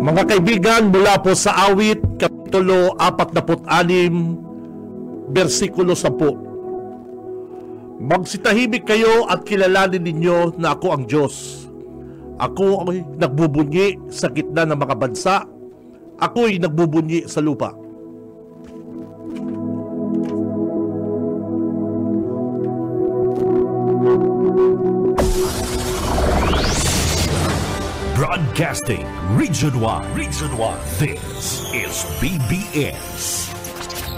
Mga kaibigan, mula po sa Awit, Kapitulo 46, versikulo 10. Magsitahimik kayo at kilalanin ninyo na ako ang Diyos. Ako ay nagbubunyi sa gitna ng mga bansa. Ako ay nagbubunyi sa lupa. Broadcasting Region 1. This is BBS.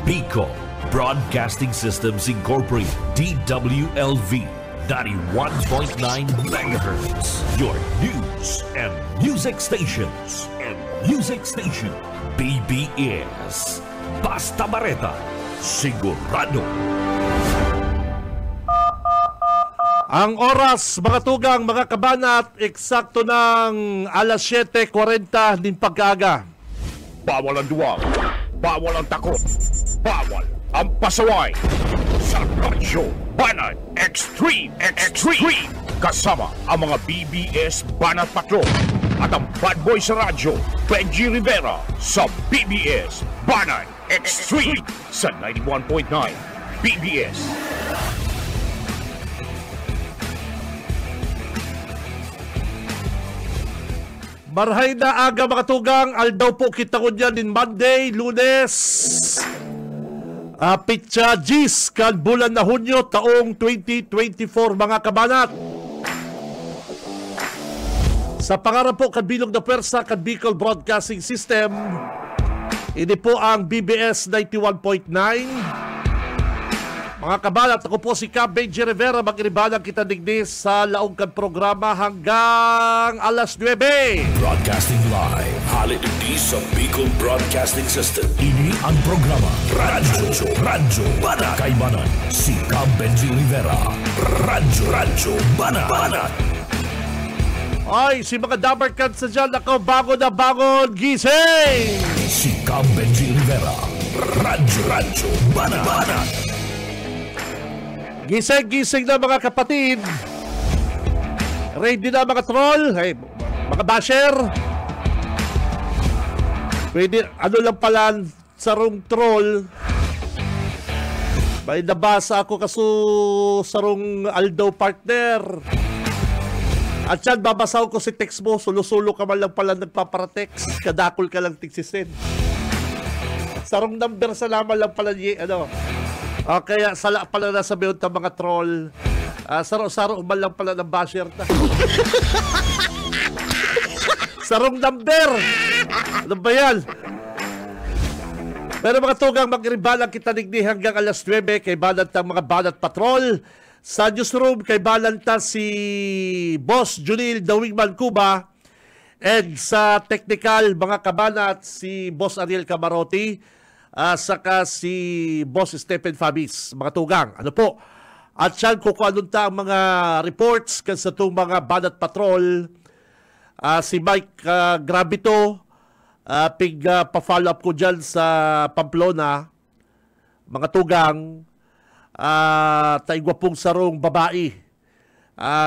Bicol Broadcasting Systems Incorporated. DWLV 91.9 MHz. Your news and music stations. BBS. Basta Bareta. Sigurado. Ang oras, mga tugang, mga kabanat, eksakto ng alas 7:40 din pagkaaga. Bawal ang duwag, bawal ang takot, bawal ang pasaway. Sa Radyo Banat Extreme. Kasama ang mga BBS Banat Patrol at ang bad boy sa radyo, Benji Rivera, sa BBS Banat Extreme sa 91.9 BBS. Marhay na aga, mga tugang. Aldaw po kita ko dyan din Monday, Lunes. Pitsa Gis, bulan na Hunyo, taong 2024, mga kabanat. Sa pangarap po, kabilog na pwersa, Bicol Broadcasting System. Ini po ang BBS 91.9. Mga kabanat, ako po si Benji Rivera, mag-iribalang kita dignis sa laungkan programa hanggang alas 9. Broadcasting live, halidigdi sa Bicol Broadcasting System. Ini ang programa Radyo Banat. Kaibanan si Benji Rivera. Radyo Banat. Ay, si mga dabarkan sa dyan, ako bago na bangon, gising! Si Benji Rivera. Radyo Banat. Gising na mga kapatid. Ready na mga troll, hey, mga basher. Pwede, ano lang pala, sarong troll. May nabasa ako kaso sarong Aldo partner. At yan, babasaw ko si text mo. Sulo-sulo ka man lang pala nagpaparatext. Kadakol ka lang tigsisend. Sarong number sa laman lang pala ano. Kaya sala pala na sabi ng mga troll. Saro-saro man lang pala ng basher na. Sarong number. Ano ba yan? Pero mga tugang, mag-iribalang kita digdi hanggang alas 9 kay Balanta mga Banat Patrol. Sa newsroom kay Balanta si Boss Junil Dawingman Cuba. And sa technical mga kabanat si Boss Ariel Camarote. Saka si Boss Stephen Fabis, mga tugang. Ano po? At siyan kung anong ang mga reports sa itong mga Banat Patrol. Si Mike Gravito, pa-follow up ko dyan sa Pamplona. Mga tugang, taigwa pong sarong babae.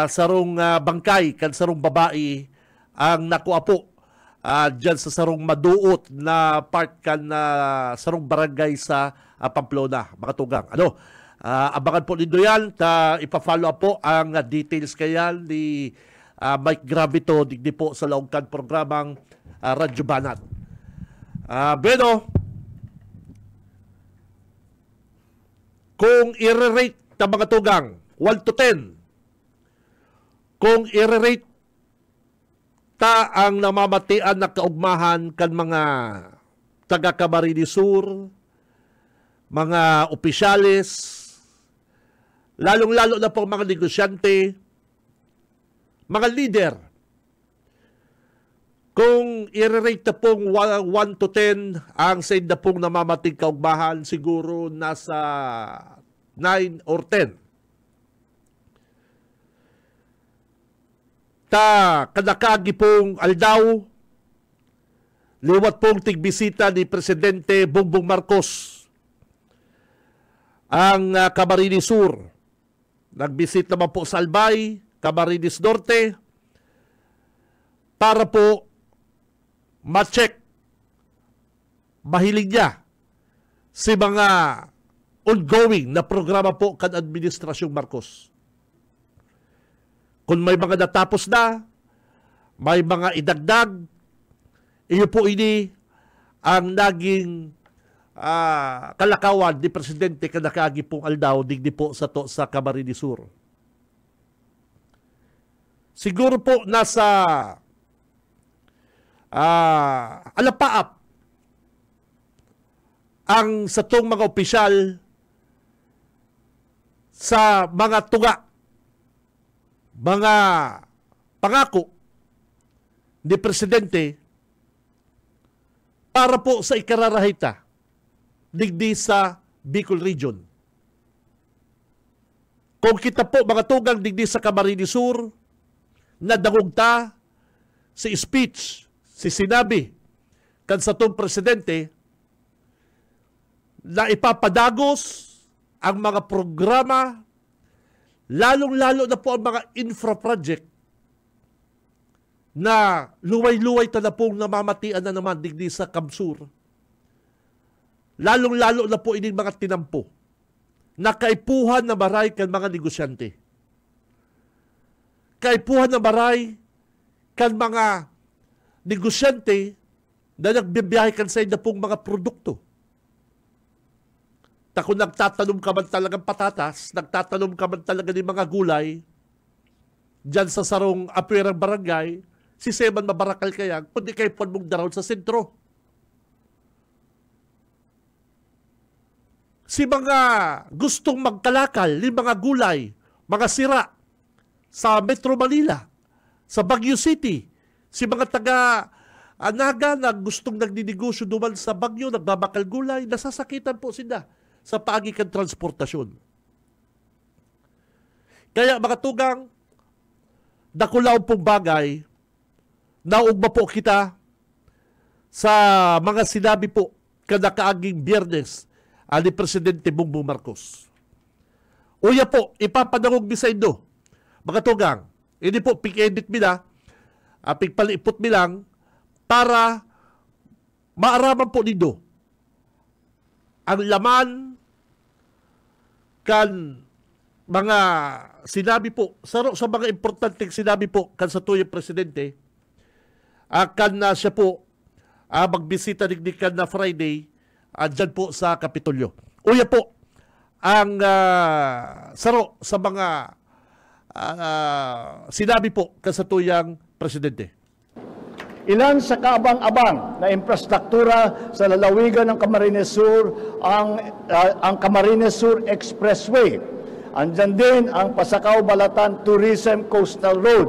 Sarong bangkay, sarong babae, ang nakuha po. Dyan sa sarong maduot na part kan na sarong barangay sa Pamplona, mga tugang. Ano? Abangan po ninyo yan. Ipa-follow up po ang details kayan ni Mike Gravito digdi po sa laungkan programang Radyo Banat. Bueno, kung i-rate na mga tugang 1 to 10, kung i-rate ta ang namamatian na kaugmahan kan mga taga Camarines Sur, mga opisyales, lalong-lalo na po mga negosyante, mga leader. Kung i-rate na pong 1 to 10 ang sa na pong namamating kaugmahan, siguro nasa 9 or 10. Kadakagi pong aldaw, liwat pong tigbisita ni Presidente Bongbong Marcos ang Camarines Sur. Nagbisit naman po sa Albay, Camarines Norte, para po ma-check, mahiling niya si mga ongoing na programa po kan Administrasyong Marcos. Kung may mga natapos na, may mga idagdag, iyo po ini ang naging kalakawan ni Presidente kanakaagi pong aldaw digdi po sa Camarines Sur. Siguro po nasa alapaap ang sa tong mga opisyal sa mga tuga, mga pangako ni Presidente para po sa ikararahita digdi sa Bicol Region. Kung kita po mga tugang digdi sa Camarines Sur, nadangugta si speech, si sinabi kan sa tong Presidente na ipapadagos ang mga programa, lalong-lalo na po ang mga infra project na luway-luway na pong namamatian na naman digdi sa Kamsur. Lalong-lalo na po ining mga tinampo na kaipuhan na maray kan mga negosyante. Kaipuhan na maray kan mga negosyante na nagbibiyahe kan sa na pong mga produkto. Na kung nagtatanom ka man talagang patatas, nagtatanom ka man talaga ng mga gulay, dyan sa sarong apwerang barangay, si Seman mabarakal kaya, kundi kayo po mong daron sa sentro. Si mga gustong magkalakal, ni mga gulay, mga sira, sa Metro Manila, sa Baguio City, si mga taga-Anaga na gustong nagdinegosyo duman sa Baguio, nagbabakal gulay, nasasakitan po sila sa paagikan transportasyon. Kaya mga tugang, dakulaw pong bagay, naugma po kita sa mga sinabi po kada kaaging Biyernes ni Presidente Bongbong Marcos. Uya po, ipapadangog mi sa indo. Mga tugang, hindi po pig-edit mi na, pigpalipot mi lang para maaraman po nindo ang laman kan mga sinabi po, sa mga importanteng sinabi po kan sa tuyong Presidente, kan na siya po magbisita digdikan na Friday dyan po sa Kapitolyo. Uya po ang saro sa mga sinabi po kan sa tuyang Presidente. Ilan sa kaabang-abang na infrastruktura sa lalawigan ng Camarines Sur ang Camarines Sur Expressway. Andyan din ang Pasakaw-Balatan Tourism Coastal Road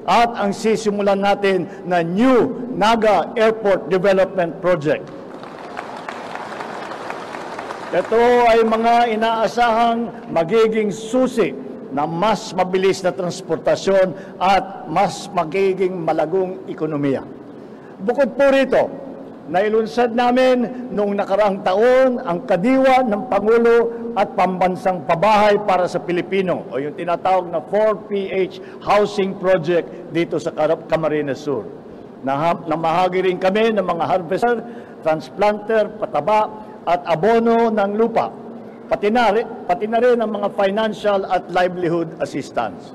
at ang sisimulan natin na New Naga Airport Development Project. Ito ay mga inaasahang magiging susi na mas mabilis na transportasyon at mas magiging malagong ekonomiya. Bukod po rito, nailunsad namin noong nakaraang taon ang kadiwa ng Pangulo at Pambansang Pabahay para sa Pilipino o yung tinatawag na 4PH Housing Project dito sa Camarines Sur. Namahagi rin kami ng mga harvester, transplanter, pataba at abono ng lupa. Pati na rin ang mga financial at livelihood assistance.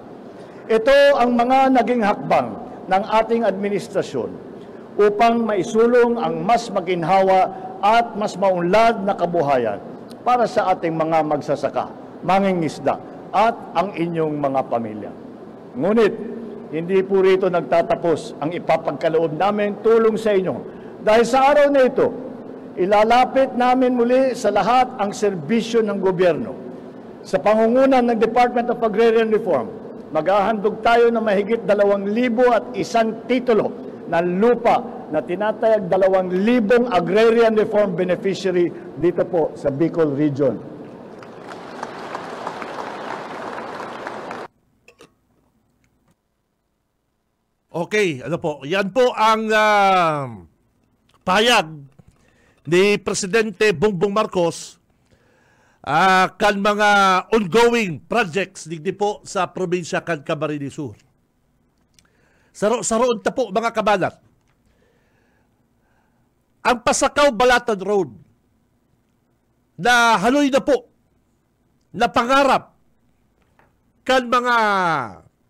Ito ang mga naging hakbang ng ating administrasyon upang maisulong ang mas maginhawa at mas maunlad na kabuhayan para sa ating mga magsasaka, mangingisda at ang inyong mga pamilya. Ngunit, hindi po rito nagtatapos ang ipapagkaloob namin tulong sa inyo. Dahil sa araw na ito, ilalapit namin muli sa lahat ang serbisyo ng gobyerno. Sa pangungunan ng Department of Agrarian Reform, maghahandog tayo ng mahigit 2,001 titulo ng lupa na tinatayag 2,000 Agrarian Reform beneficiary dito po sa Bicol Region. Okay, ano po? Yan po ang pahayag ni Presidente Bongbong Marcos kan mga ongoing projects digdi po sa probinsya kan Camarines Sur. Saroon ta po mga kabalat. ang Pasakaw-Balatan Road na haloy na po na pangarap kan mga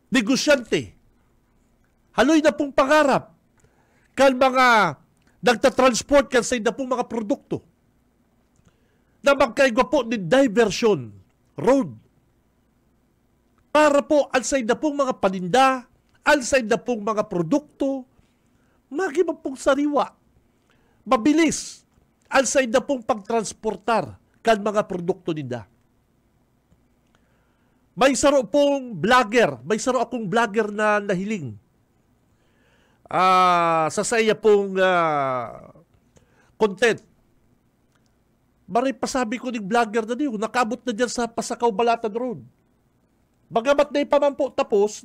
negosyante. Haloy na pong pangarap kan mga nagtatransport kan sa na pong mga produkto na magkaigwa po ni diversion road para po alsay na pong mga paninda, alsay na pong mga produkto, magibang pong sariwa, mabilis, alsay na pong pagtransportar kan mga produkto nila. May saro pong vlogger, may saro akong vlogger na nahiling. Sa saya pong content. Maray pasabi ko ng vlogger na niyo, nakabot na dyan sa Pasakaw-Balatan Road. Bagamat na ipaman po tapos,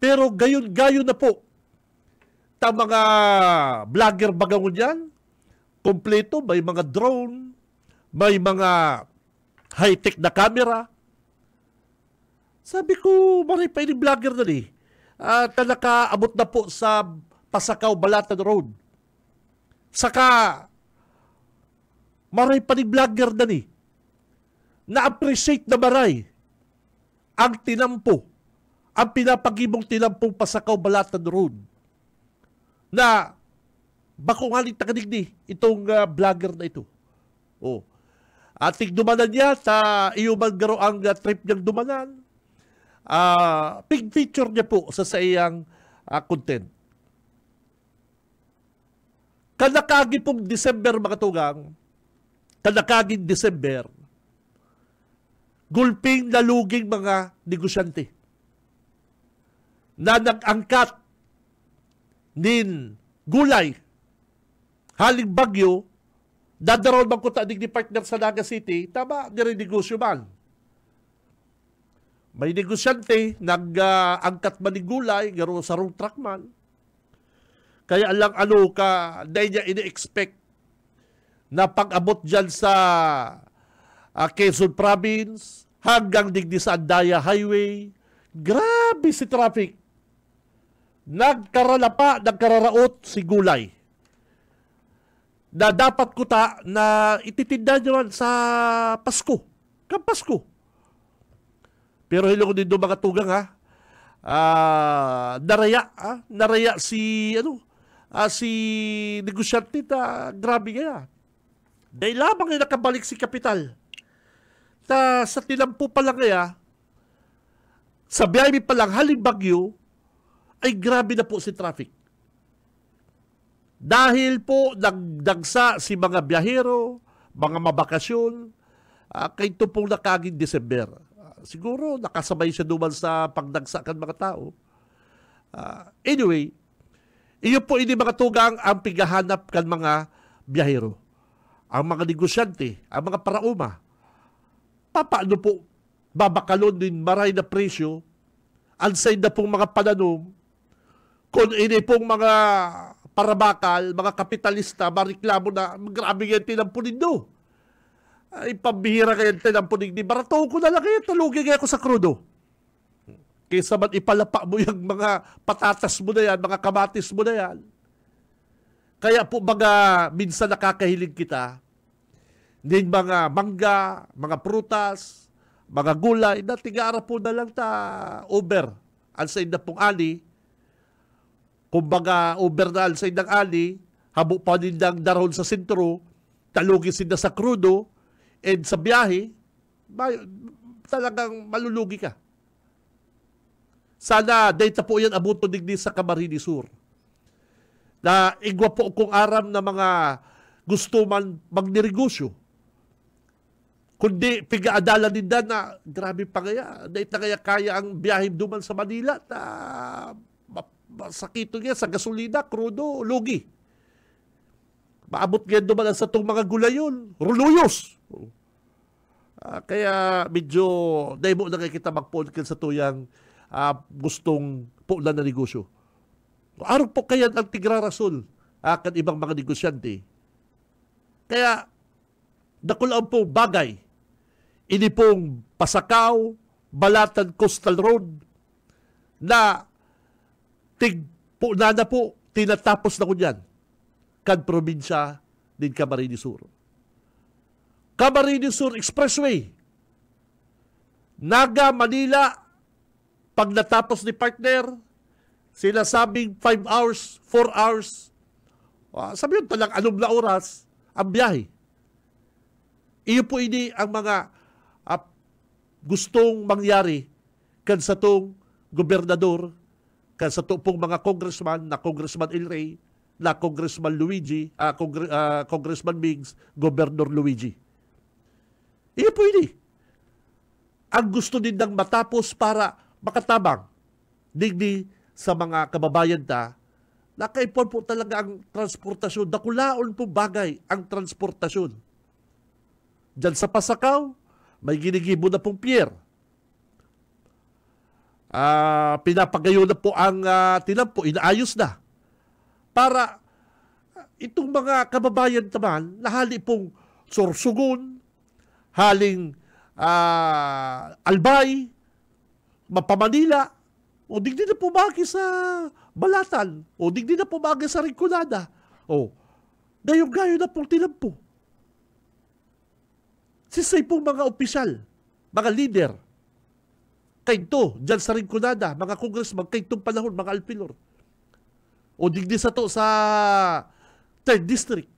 pero gayon na po. Ta mga vlogger bagangon yan, kompleto, may mga drone, may mga high-tech na camera. Sabi ko, maray pa yung vlogger na ni. Nakaabot na po sa Pasakaw-Balatan Road. Saka, maray pa ni vlogger na ni. Na-appreciate na maray ang tinampo, ang pinapagibong tinampong Pasakaw-Balatan Road. Na, bako nga rin takanig ni itong vlogger na ito. Ating dumanan niya, iyuman garo ang trip niyang dumanan. Big feature niya po sa iyang content. Kanakagi pong December, mga tugang, kanakaging December, gulping naluging mga negosyante na nag-angkat nin gulay haling bagyo, dadaron bang kuta ni partner sa Naga City, tama, nire-negosyo man. May negosyante, nag-angkat man ni gulay, garo sa road truck man. Kaya lang dahil niya ini-expect na pag-abot dyan sa Quezon Province, hanggang digdi sa Andaya Highway, grabe si traffic. Nagkararaot si gulay. Na dapat kuta na ititinda naman sa Pasko. Pasko. Pero hilong din doon mga tugang naraya si negosyante na grabe kaya. Dahil lamang yung nakabalik si kapital. Sa tinampo pa lang kaya, sa biyahe pa lang haling bagyo, ay grabe na po si traffic. Dahil po nagdagsa si mga biyahero, mga mabakasyon, kay ito pong nakaging December. Siguro nakasabay siya duman sa pagdagsa kan mga tao. Anyway, iyo po ini mga tugang ang pighahanap kan mga biyahero. Ang mga negosyante, ang mga parauma, paano po babakalon din maray na presyo, ansay na pong mga pananom, kung ini pong mga parabakal, mga kapitalista, mariklamo na grabe yan tinampunin do. Ay, pambihira kayo tinampunin di barato ko na lang kayo, talugin kayo sa krudo. Kaysa man ipalapa mo yung mga patatas mo na yan, mga kamatis mo na yan. Kaya po minsan nakakahilig kita, din mga mangga, mga prutas, mga gulay, na tigara po na lang over. Alsay na pong ali, kumbaga over na alsay ng ali, habo pa din ng daron sa sentro, talugin sila sa krudo, and sa biyahe, talagang malulugi ka. Sana data po yan abuto digdi sa Camarines Sur. Na igwa po kung aram na mga gusto man magnegosyo. Kundi pigaadala din na grabe pa kaya. Dahil kaya ang biyahe duman sa Manila na sakito niya sa gasolina, krudo, lugi. Maabot nga duman sa itong mga gulayon, ruluyos. Kaya medyo dahil mo na kita mag-podcast sa tuyang gustong po na negosyo. Araw po kaya ang tigrarasol kan ibang mga negosyante. Kaya nakulaan po bagay ini pong Pasakaw, Balatan Coastal Road na po tinatapos na ko dyan. kan probinsya din Camarines Sur. Camarines Sur Expressway, Naga, Manila, pag natapos ni partner, sila sabing 5 hours, 4 hours, sabi yun talang anong na oras, ang biyahe. Iyo po ini ang mga gustong mangyari kan sa tong gobernador, kan sa pong mga congressman, na Congressman El Rey, na Congressman Luigi, Congressman Migs, Governor Luigi. Iyo po ini. Ang gusto din ng matapos para makatabang digdi sa mga kababayan ta, nakaipon po talaga ang transportasyon. Dakulaon po bagay ang transportasyon. Diyan sa Pasakaw, may ginigibo na pong pier. Pinapagayo na po ang tinampo, inaayos na. Para itong mga kababayan naman, nahali pong Sorsogon, haling Albay, Mapamanila, o digdi na pumagi sa Balatan, o digdi na pumagi sa Rinconada, o gayo-gayo na pong tinampo. Sisay pong mga opisyal, mga leader, kayo dyan sa Rinconada, mga congressman, kayo itong panahon, mga alpilor. O digdi sa to sa 3rd District,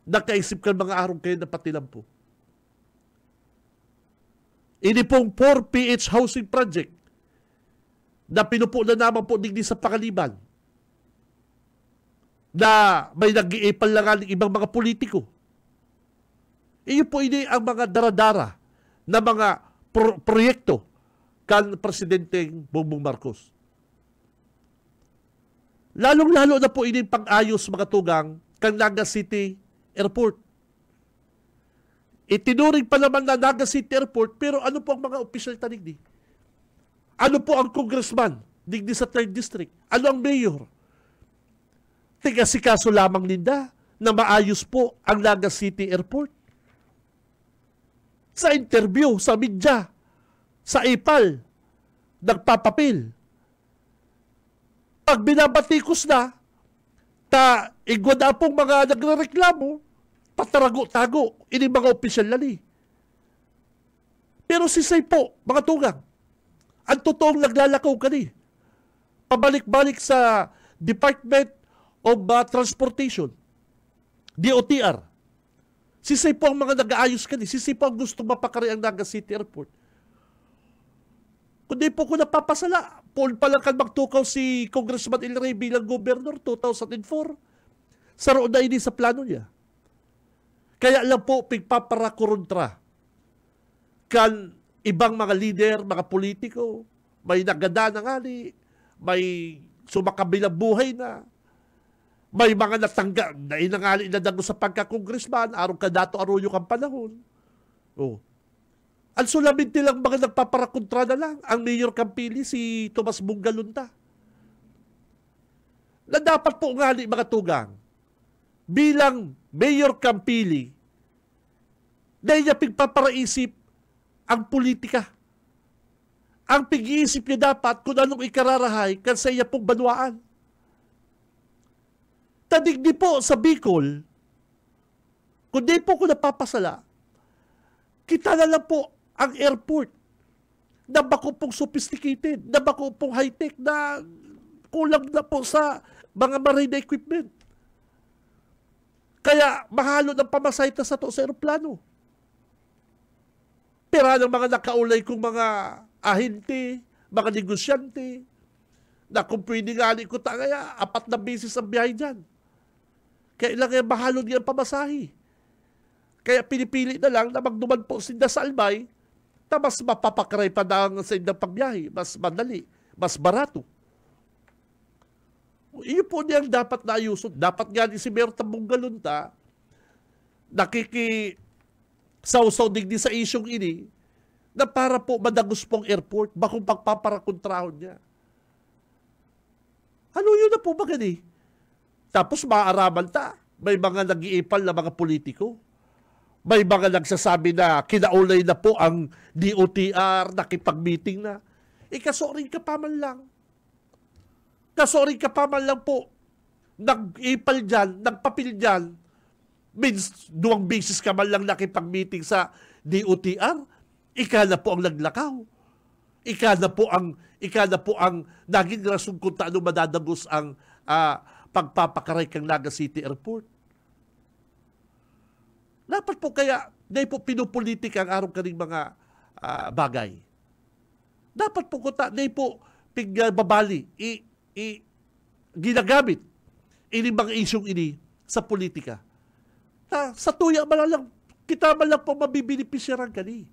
nakaisip ka mga arong kayo na patilampo. Ini pong 4PH housing project na pinupo na naman po digdi sa Pakaliban, na may nag-iipal lang ng ibang mga politiko. Iyo po ini ang mga daradara na mga proyekto kan Presidenteng Bongbong Marcos. Lalong-lalo na po ini pang-ayos mga tugang kan Naga City Airport. Itinuring pa naman na Naga City Airport, pero ano po ang mga opisyal tanig di? Ano po ang congressman digdi sa 3rd District? Ano ang mayor? Tigasikaso lamang ninda na maayos po ang Naga City Airport. Sa interview, sa media, sa ipal, nagpapapil. Pag binabatikos na, igwa na pong mga nagrereklamo, patarago-tago, ini mga opisyal lali. Pero sisay po, mga tugang, ang totoong naglalakaw ka ni, pabalik-balik sa Department of Transportation, DOTR. Sisay po ang mga nag-aayos ka ni, sisay po ang gusto mapakari ang Naga City Airport. Kundi po ko napapasala, Paul pa lang kan magtukaw si Congressman El Rey bilang Governor 2004. Saro na ini sa plano niya. Kaya lang po, pigpaparakurontra kan ibang mga leader, mga politiko, may naganda na nga ni, may sumakabilang buhay na, may mga natangga, na inangali na dago sa pagka-congressman, arong kadato aruyo kang panahon. Oh. Ang sulamin nilang mga nagpaparakontra na lang, ang Mayor Campili, si Tomas Bungalunta. Na dapat po nga ni mga tugang, bilang Mayor Campili, na niya pigpaparaisip ang politika. Ang pig-iisip niya dapat kung anong ikararahay kan sa iya pong banwaan. Tadigdi po sa Bicol, kung di po ko napapasala, kita na lang po ang airport na bako pong sophisticated, na bako pong high-tech, na kulang na po sa mga marine equipment. Kaya mahalo ng pamasayta sa to sa aeroplano. Pera ng mga nakaulay kong mga ahente, mga negosyante, na kung pwede nga ko kaya 4 na beses ang biyahe dyan. Kaya ilang mahalo niya ang pamasahe. Kaya pinipili na lang na magduman po sinda sa Albay na mas mapapakaray pa na sa indang pagbiyahe, mas madali, mas barato. Iyon po niyang dapat na ayusun. Dapat nga ni si Mayor Tambunggalunta nakikisawsaw digdi sa isyong ini na para po madagos pong airport bakong pagpaparakontrahon niya. Ano yun na po ba gani? Tapos maaaraman ta, may mga nag-iipal na mga politiko. May mga nagsasabi na kinaulay na po ang DOTR, nakipag-meeting na. Kasorin ka pa man lang. Kasorin ka pa man lang po nag-ipal dyan, nagpapil dyan, means 2 beses ka man lang nakipag-meeting sa DOTR, ika na po ang naglakaw. Ika na po ang naging rason kung taano madadagos ang pagpapakaray kang Naga City Airport. Dapat po kaya, dahil po pinupolitika ang araw kaning mga bagay. Dapat po kuta, dahil po babali, ginagamit ini mga isyong ini sa politika. Sa tuya man lang, kita man lang po mabibinipisyaran kani.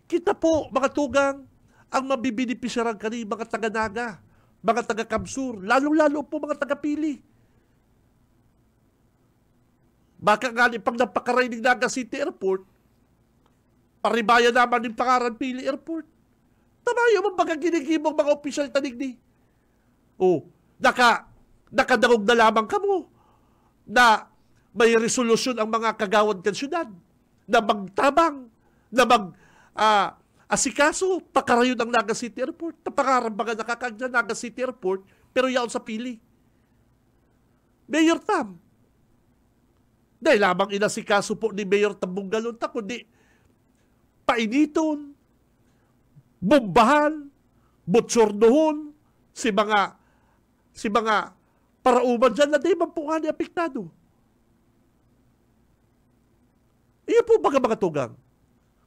Kita po, mga tugang, ang mabibinipisyaran kani, mga taga-Naga, mga taga-Kamsur, lalo-lalo po mga taga-Pili. Baka nga pag napakaray ng Naga City Airport, paribayan naman ng pangaran Pili Airport. Tamayo mo baga ginigibong mga opisyal tanig ni. Nakadangog na lamang kamo na may resolusyon ang mga kagawad kan syudad na magtabang, na asikaso, pakarayon ang Naga City Airport. Napangarang baga nakakagda Naga City Airport, pero yaon sa Pili. Mayor Tam. Dahil lamang inasikaso po ni Mayor Tambunggalon, kundi painiton, bombahan, butsordohon, si mga parauman dyan na di man po nga ni apektado. Iyon po mga tugang.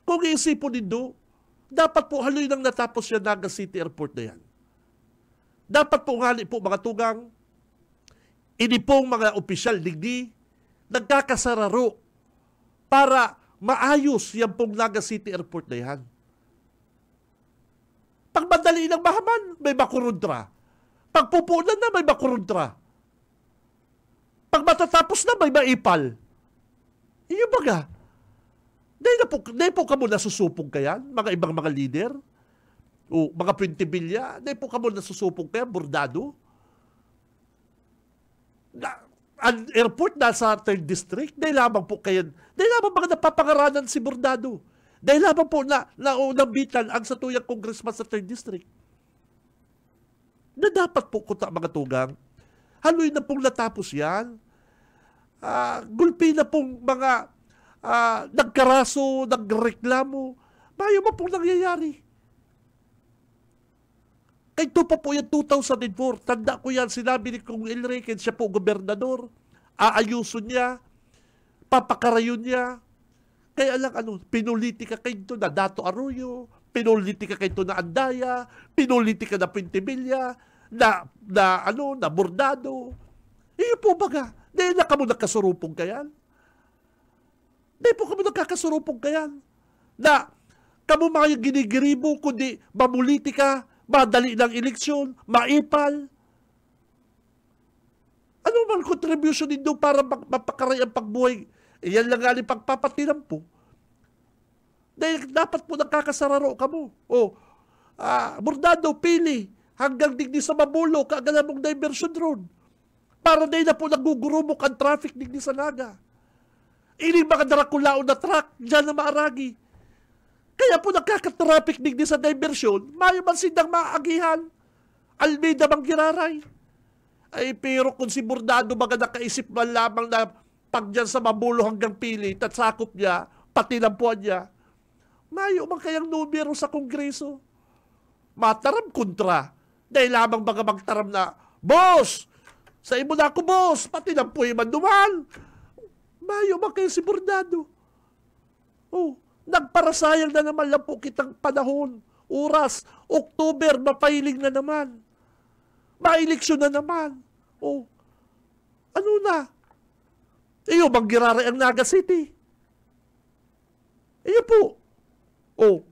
Kung iisipon nindo, dapat po haloy nang natapos yan Naga City Airport na yan. Dapat po nga po mga tugang, ini pong mga opisyal digdi, nagkakasararo para maayos yan pong Naga City Airport na yan. Pag madali ng mahaman, may makurundra. Pag pupunan na, may makurundra. Pag matatapos na, may maipal. Iyo baga. Dahil po kamo nasusupong kayan, mga ibang mga leader, o mga Printibilya, dahil po kamo nasusupong kayan, bordado. Ang airport nasa 3rd district, dahil lamang po kayan, dahil lamang mga napapangaranan si bordado. Dahil lamang po naunang bitan ang satuyang congressman sa 3rd district. Na dapat po kuta mga tugang, haloy na pong natapos yan. Gulpi na pong mga nagkaraso, nagreklamo, bayo mo pong nangyayari. Kaya ito pa po yan 2004, tanda ko yan, sinabi ni Kong Enrique, siya po gobernador, aayuso niya, papakarayon niya, kaya lang pinulitika kayo ito na Dato Arroyo, pinulitika kayo ito na Andaya, pinulitika na Printibilya, na bordado. Iyo po baga, dahil na kamo nagkasurupong kayan. Dahil po kamo nagkakasurupong kayan. Na kamo mga ginigiribo, kundi mamulitika, madali ng eleksyon, maipal. Ano man contribution ninyo para mapakaray ang pagbuhay? Iyan lang nga pagpapatinan po. Dahil dapat po nakakasararo kamo. Bordado, Pili, hanggang digdi sa Mabulo, kaagalan mong diversion road. Para dahil na po nagugurumok ang traffic digdi sa Naga. Ining mga darakulaon na truck, dyan na maaragi. Kaya po nagkakatraffic digdi sa diversion, mayo man sindang maagihan. Almeida bang giraray. Ay, pero kung si Bordado mga nakaisip man lamang na pag dyan sa Mabulo hanggang Pili, tatsakop niya, pati lampuan niya, mayo man kayang numero sa Kongreso. Mataram kontra. Dahil lamang mga magtaram na, Boss! Sa imo na ako, boss! Pati lampuan man duman! Mayo man kayo si Bordado. Nagparasayang na naman lang po kitang panahon. Oras, October, mapailing na naman. Maeleksyon na naman. Ano na? Iyo, manggiraray ang Naga City. Iyo po.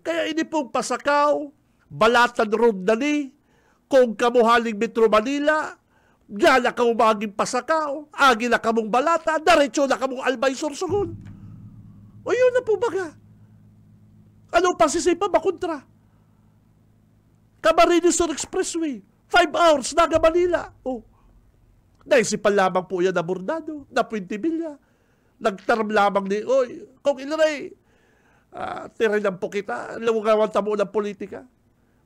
Kaya ini pong Pasakaw, Balatan Road dali, kung kamuhaling Metro Manila, diyan na kamo maging Pasakaw, agi na kamong Balata, diretso na kamong Albay Sorsogon. Yun na po baga. Ano pasisipa ba kontra? Camarines Sur Expressway, 5 hours, Naga Manila. Naisipan lamang po yan na Bordado, na Printibilya. Nagtaram lamang ni, Kung Ilray, tirinan po kita, lugawan tamo ng politika.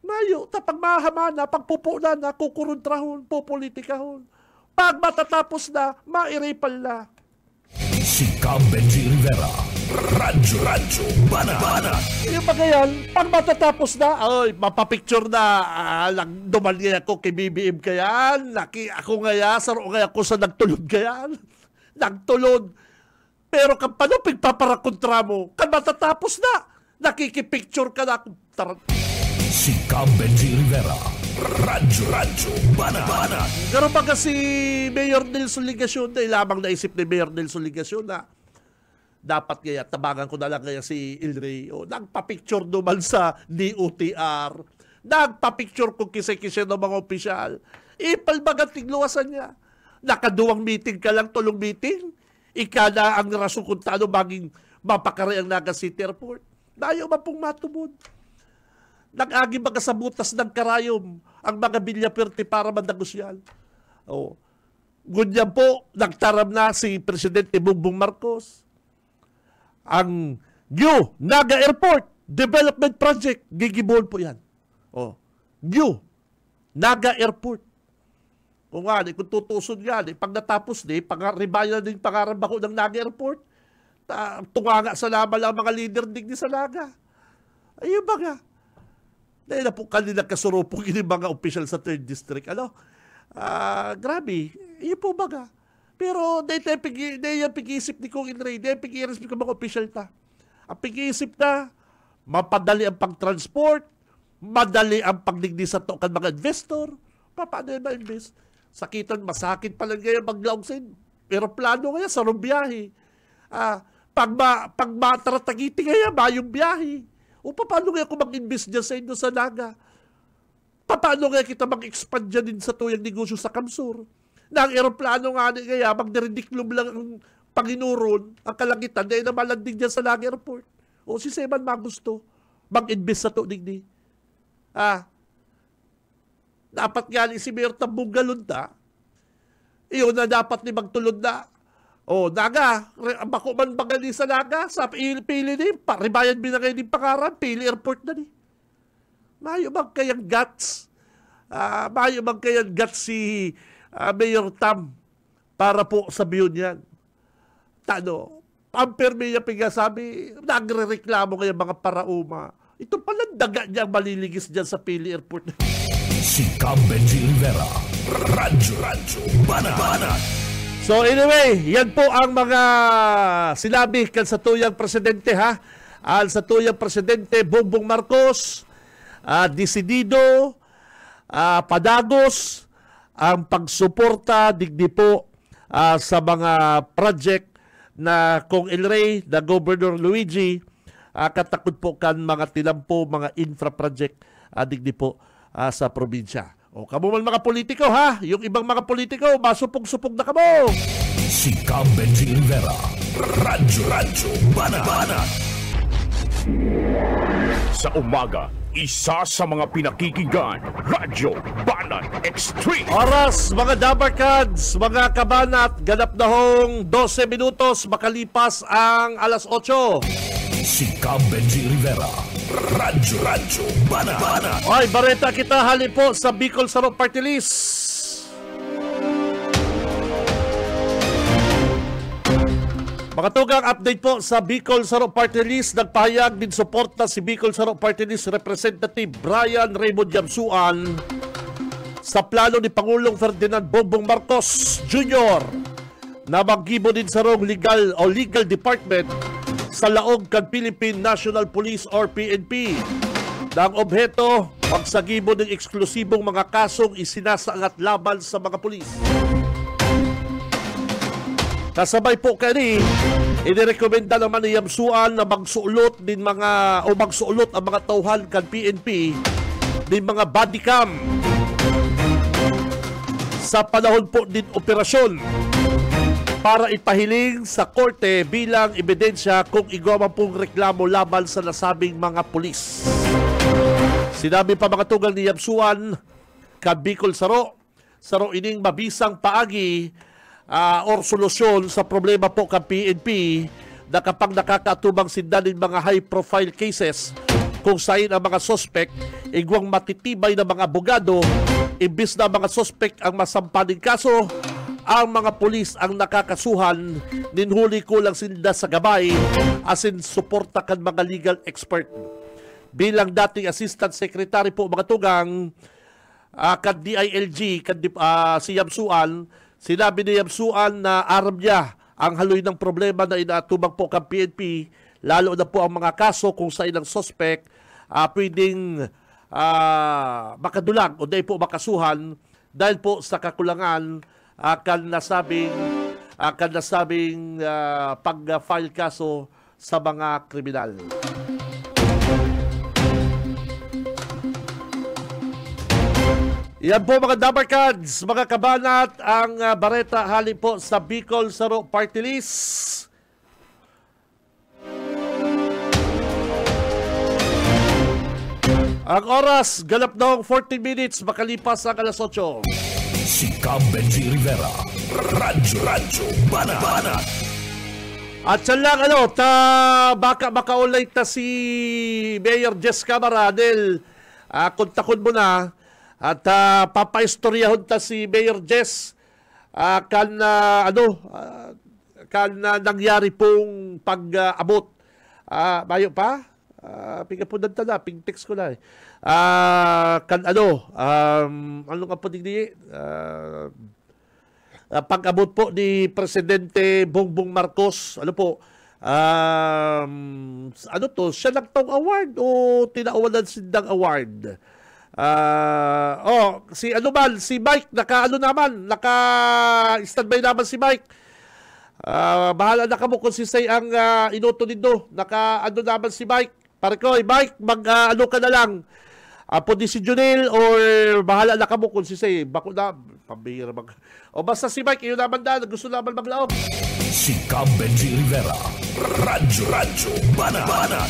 Mayo, tapag mahamana, pagpupunan na, kukuruntrahon, popolitikahon. Pag matatapos na, mairipal na. Si Cam Benji Rivera, Radyo Banat. Yung ba yan, pag matatapos na, ay, mapapicture na, dumali ako kay BBM kayan, ako ngaya, saro ngaya ako sa nagtulod kayan. Nagtulod. Pero kung paano pagpaparakontra mo, kan matatapos na, nakikipicture ka na. Si Cam Benji Rivera, Radyo Banat. Pero ba kasi Mayor Nelson Ligacion, na lamang naisip ni Mayor Nelson Ligacion na dapat kaya, tabangan ko na lang kaya si El Rey. O, nagpa-picture naman sa DOTR. Nagpa-picture kung kisa-kisa ng mga opisyal. Ipalbagang tigluwasan niya. Nakaduwang meeting ka lang, tulong meeting. Ika na ang rason kung taano maging mapakari ang Naga City Airport. Dayo man pong matubod. Nag-agi mga sa butas ng karayom ang mga bilyaperte para mandagusyal. O, ganyan po, nagtaram na si Presidente Bongbong Marcos. Ang New Naga Airport Development Project, gigibon po yan. O, New Naga Airport. Kung nga, kung tutuson nga, pag natapos pag-ribayan din pangaramba ko ng Naga Airport, tunga nga sa laban lang mga leader digni sa Naga. Ayun ba nga? Dahil na po kanila kasurupong yung mga official sa 3rd District. Grabe, yun po ba nga? Pero dahil yung pag-iisip ni Kong Inray, dahil pag-iisip ko mga official ta. Ang pag-iisip na, mapadali ang pag-transport, madali ang pagdigdi sa tokan mga investor, paano yun ma-invest? Sakitan, masakit pa lang ngayon maglaungsin. Pero plano ngayon, sa biyahe. Pag mataratagiti ngayon, mayong biyahe. O paano ngayon kung mag-invest dyan sa inyo sa Naga? Paano ngayon kita mag-expand dyan din sa tuyang negosyo sa Kamsur? Na ang aeroplano nga kaya, magdiridiklum lang ang Panginuron, ang kalangitan, dahil na malanding dyan sa Naga Airport. O si Seman magusto, mag-invest sa to digdi. Dapat nga ni si Mayor Tambong Galunta, iyon na dapat ni magtulod na. O, Naga, bako man bagali sa Naga, sa pili ni, paribayan binagay ni pangaran, pili airport na ni. Mayo bang kayang guts? Mayo bang kayang guts si Mayor Tam para po sabihin yan? Pamperme niya pingasabi, nagre-reklamo kaya mga parauma. Ito pala daga niya maliligis dyan sa pili airport. Si Cam Benji Rivera, Radyo Banat. So anyway, yan po ang mga sinabi kan sa tuyang presidente sa tuyang presidente Bongbong Marcos, desidido, padagos ang pagsuporta digdi po sa mga project na Kong El Rey, na Governor Luigi, katakot po kan mga tinampo, mga infra project digdi po sa probinsya. O kamo man mga politiko yung ibang mga politiko, masupog-supog na kamo. Si Cam Benji Rivera, Radyo Banat. Sa umaga, isa sa mga pinakikinggan, Radyo Banat Extreme. Oras, mga Dabarkads, mga kabanat, ganap na hong 12 minutos makalipas ang alas 8. Si Cam Benji Rivera, Radyo Banat. Ay, bareta kita hali po sa Bicol Sarap Party List. Makatugang update po sa Bicol Sarap Party List. Nagpahayag din suporta si Bicol Sarap Party List Representative Brian Raymond Yamsuan sa plano ni Pangulong Ferdinand Bongbong Marcos Jr. na maggibo din sa legal department sa laog kan Philippine National Police or PNP. Ang obheto, pagsagibo ng eksklusibong mga kasong isinasaangat laban sa mga pulis. Kasabay po kani, inirekomenda naman ni Yamsuan na magsuulot ang mga tauhan kan PNP din mga body cam sa panahon po din operasyon para ipahiling sa korte bilang ebidensya kung igawa pong reklamo laban sa nasabing mga pulis. Sinabi pa mga tugang ni Yamsuan ka Bicol Saro ining mabisang paagi or solusyon sa problema po ka PNP na kapag nakakatubang sindanin mga high-profile cases kung saan ang mga suspect igwang matitibay na mga abogado imbis na mga suspect ang masampaning kaso ang mga pulis ang nakakasuhan, ninhuli ko lang sila sa gabay asin suporta kan mga legal expert. Bilang dating Assistant Secretary po mga tugang, kan DILG, si Yamsuan, sinabi ni Yamsuan na aram niya ang haloy ng problema na inatubang po kan PNP, lalo na po ang mga kaso kung sa ilang suspect pwedeng makadulag o dahil po makasuhan dahil po sa kakulangan akan nasabing pag-file kaso sa mga kriminal. Yan po mga Dabarkads, mga kabanat, ang Bareta halin po sa Bicol Saro Party List. Ang oras, ganap noong 40 minutes, makalipas ang alas 8. Si Cam Benji Rivera, Radyo Banat. At siya lang, baka makaulay ta si Mayor Jess Camaranel. Kontakon mo na at papaistoryahon ta si Mayor Jess kan nangyari pong pag-abot. Bayo pa? Pingapunan ta na, ping-text ko na ano nga po digdi? Pag-abot po ni Presidente Bongbong Marcos, siya nagtong award o tinaawalan sindang award? Si Mike, naka-standby naman si Mike. Bahala na kamo kung si Say ang inuto nindo. Naman si Mike. Pare ko, Mike, ka na lang. Pwede si Junel or bahala na kamo kung si Say. Bako na, pambihira o basta si Mike, yun naman na, gusto naman maglaog. Si Cam Benji Rivera, Radyo Banat.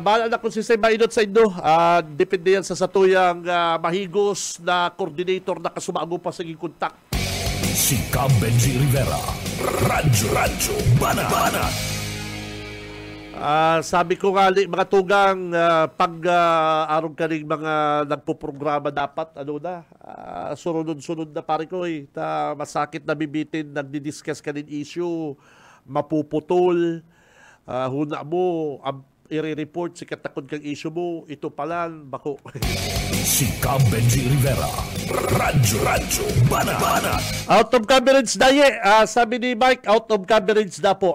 Bahala na kung si Say mainot sa indo. Depende yan sa satuyang mahigos na coordinator na kasumago pa sa iyong kontak. Si Cam Benji Rivera, Radyo Banat. Sabi ko nga mga tugang pag-arong ka rin mga nagpo-programa dapat sunod-sunod na pare ko masakit na bibitin, nagdi-discuss ka rin issue, mapuputol, huna mo, i-report si katakon kang issue mo, ito palan, bako. Si Cam Benji Rivera, Radyo Banat. Out of coverage na sabi ni Mike, out of coverage na po,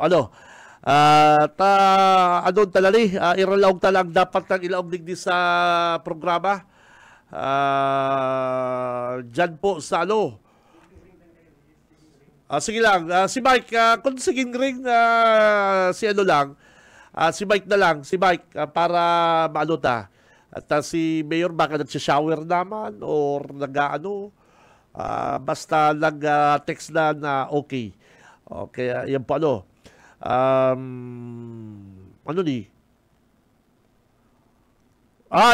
iralaog talang dapat ng ilaog digdi sa programa. Diyan po sa sige lang, si Mike, kung siging ring si Mike na lang, para at si Mayor baka nagsishower naman or basta nag-text na okay. Okay, yan po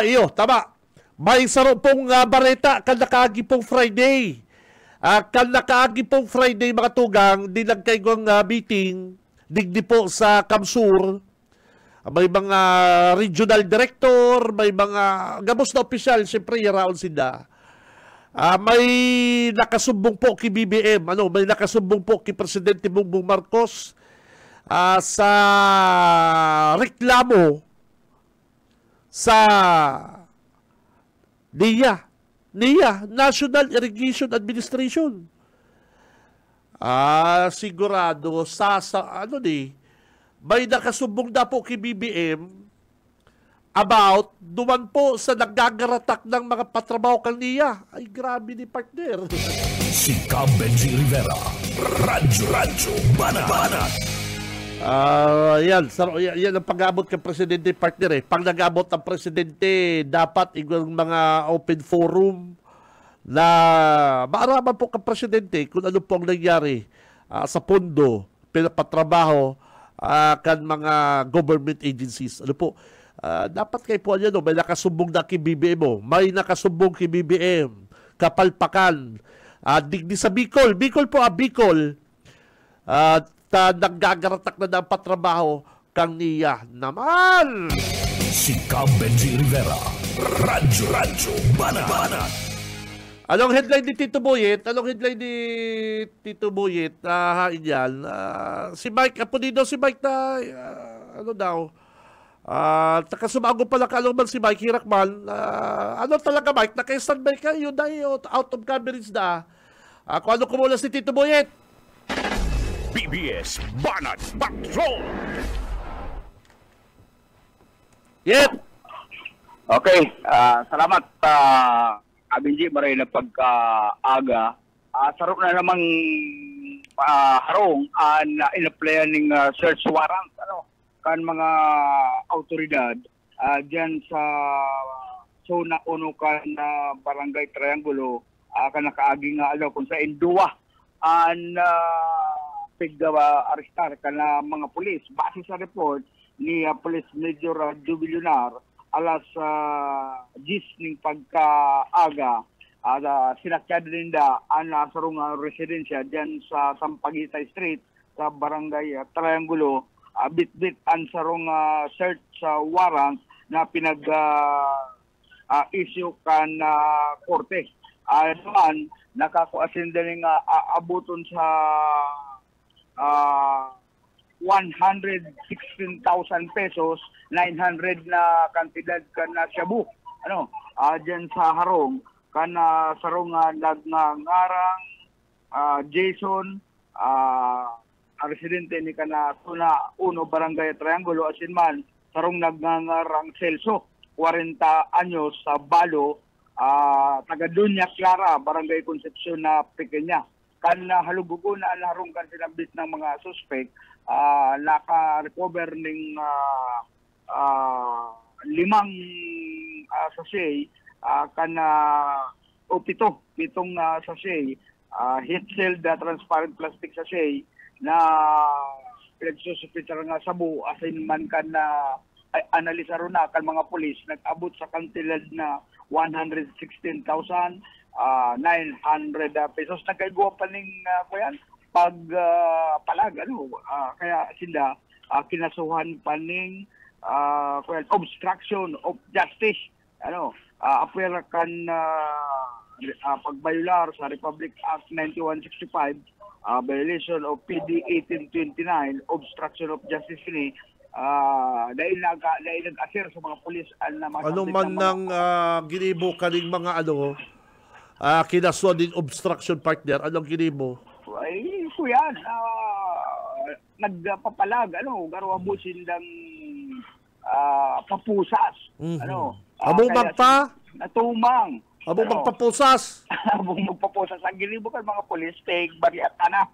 iyo, tama. May saro pong bareta kan nakaagi pong Friday. Kan nakaagi pong Friday mga tugang, dinagkay kong meeting, digdi po sa Kamsur. May mga regional director, may mga gamos na opisyal, siyempre yaraon sila. May nakasumbong po kay BBM, may nakasumbong po kay Presidente Bongbong Marcos sa reklamo sa NIA, National Irrigation Administration. Sigurado may nakasumbong na po kay BBM about duman po sa naggagaratak ng mga patrabaho kang NIA. Ay, grabe ni partner. Si Cam Benji Rivera, Radyo Banat. Yan ang pag-abot kay Presidente partner Pag nag-abot ang Presidente, dapat yung mga open forum na maaraman po kay Presidente kung ano po ang nangyari sa pondo, pinapatrabaho kan mga government agencies. Dapat kayo po may nakasumbong na kay BBM mo. May nakasumbong kay BBM. Kapalpakan. Digdi sa Bicol. Bicol po, Bicol. Naggagaratak na ng patrabaho kang NIA naman. Si Cam Benji Rivera, Radyo Banat. Anong headline ni Tito Boyet? Hain yan. Si Mike, Aponido si Mike na, ano daw, takasumago pala kalungman si Mike Hirakman. Ano talaga Mike, naka-standby ka, yun na yun, out of coverage na. Kung ano kumulas ni Tito Boyet? BBS Banat Patrol! Yep! Okay, salamat Abinji, maray na pagkaaga. Sarap na namang harong na inaplayan ng search warrant kan mga autoridad diyan sa zona uno kan Barangay Triangulo kan nakaagi nga kung sa Indua arestar kan mga pulis base sa report ni Police Major Jubilunar alas 10 ning pagkaaga sinakyan ninda ang nasarong residensya dyan sa Sampaguita Street sa Barangay Triangulo bit-bit ang sarong search warrant na pinag-issue kan korte. Naman, nakakuasinda ng abuton sa 116,000 pesos, 900 na kantidad kan na shabu. Diyan sa harong kan sarong nagngarang Jason residente ni kana Tuna 1 Barangay Triangulo asinman sarong nagngangarang Celso 40 anyos sa Balo taga Dunya Clara Barangay Concepcion na Pequeña kan halugugo na harong kan sinabit ng mga suspect naka-recover ng 5 sachet pitong sachet heat sealed transparent plastic sachet na pinagsusupitara nga sabu asin man kan na analisa ron na kan mga pulis nag-abot sa kantidad na 116,900 pesos nagkaiguwa pa ning pagpalag kaya sila kinasuhan pa ning obstruction of justice apela kan pagbayular sa Republic Act 9165 violation of PD 1829 obstruction of justice ni dahil nag-assir sa mga pulis na ano man nang ginibo kaning mga kinasuhan din obstruction partner anong ginibo? Ay kuyan nagpapalag garo abusin lang papusas abong magpa natumang abong magpapusas abong magpapusas ang ginibo kan mga pulis take bariat na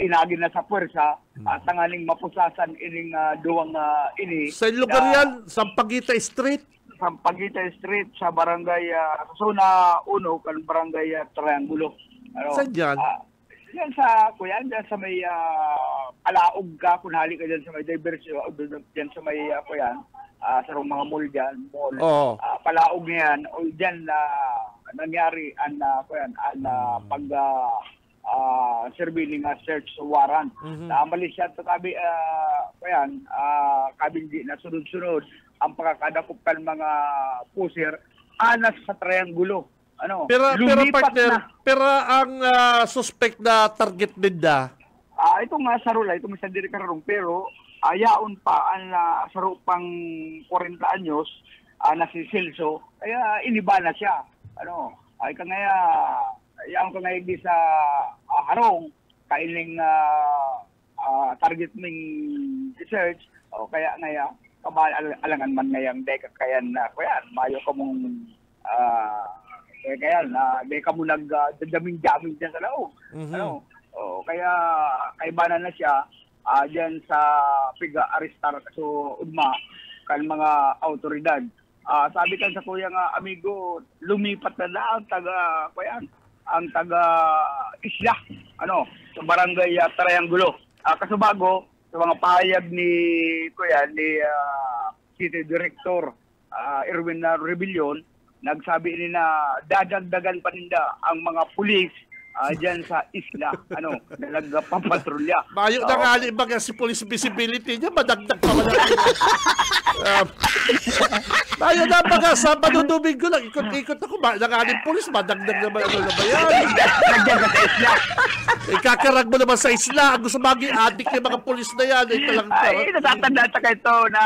inagin na sa puwersa at tangaling mapusasan ining duwang ini sa lugar yan Sampaguita Street sa barangay sa zona 1 kan Barangay Triangulo saan dyan? Yan sa kuyan dyan sa may alaog ka kung hali ka dyan sa may diversyon dyan sa may kuyan sa mga mall dyan palaog niyan o dyan nangyari ang pag serving search warrant malis siya to kabi kabindi na sunod-sunod ang pagkakadakop kan mga puser anas sa Triangulo pero partner pero ang suspect na target nila ito nga sarula ito sa diri karong pero ayaon pa ang saro pang 40 anyos na si Celso kaya iniba na siya ay kangaya yang ko ngay di sa harong kailing target ning research o kaya ngaya alangan man ngayang deka kayan na kuyan mayo ka mong kaya na deka mo nagdaming-daming dyan sa loob kaya kaibana na siya dyan sa piga-arestar so udma kan mga autoridad sabi kan sa kuya nga amigo lumipat na ang taga isla sa Barangay Triangulo kasubago sa mga pahayag ni City Director Erwin Rebellion nagsabi ni na dadagdagan pa ninda ang mga pulis dyan sa isla, nagpapatrolya. Mayo na nga baga si police visibility niya, madagdag pa wala. Mayo na baga, Sabado, Domingo lang, ikot-ikot ako, nangaling police, madagdag naman ano na ba yan? Nandiyan ka sa isla. Ikakarag mo naman sa isla, ang gusto maging adik ng mga police na yan. Ay, natatandaan sa ito na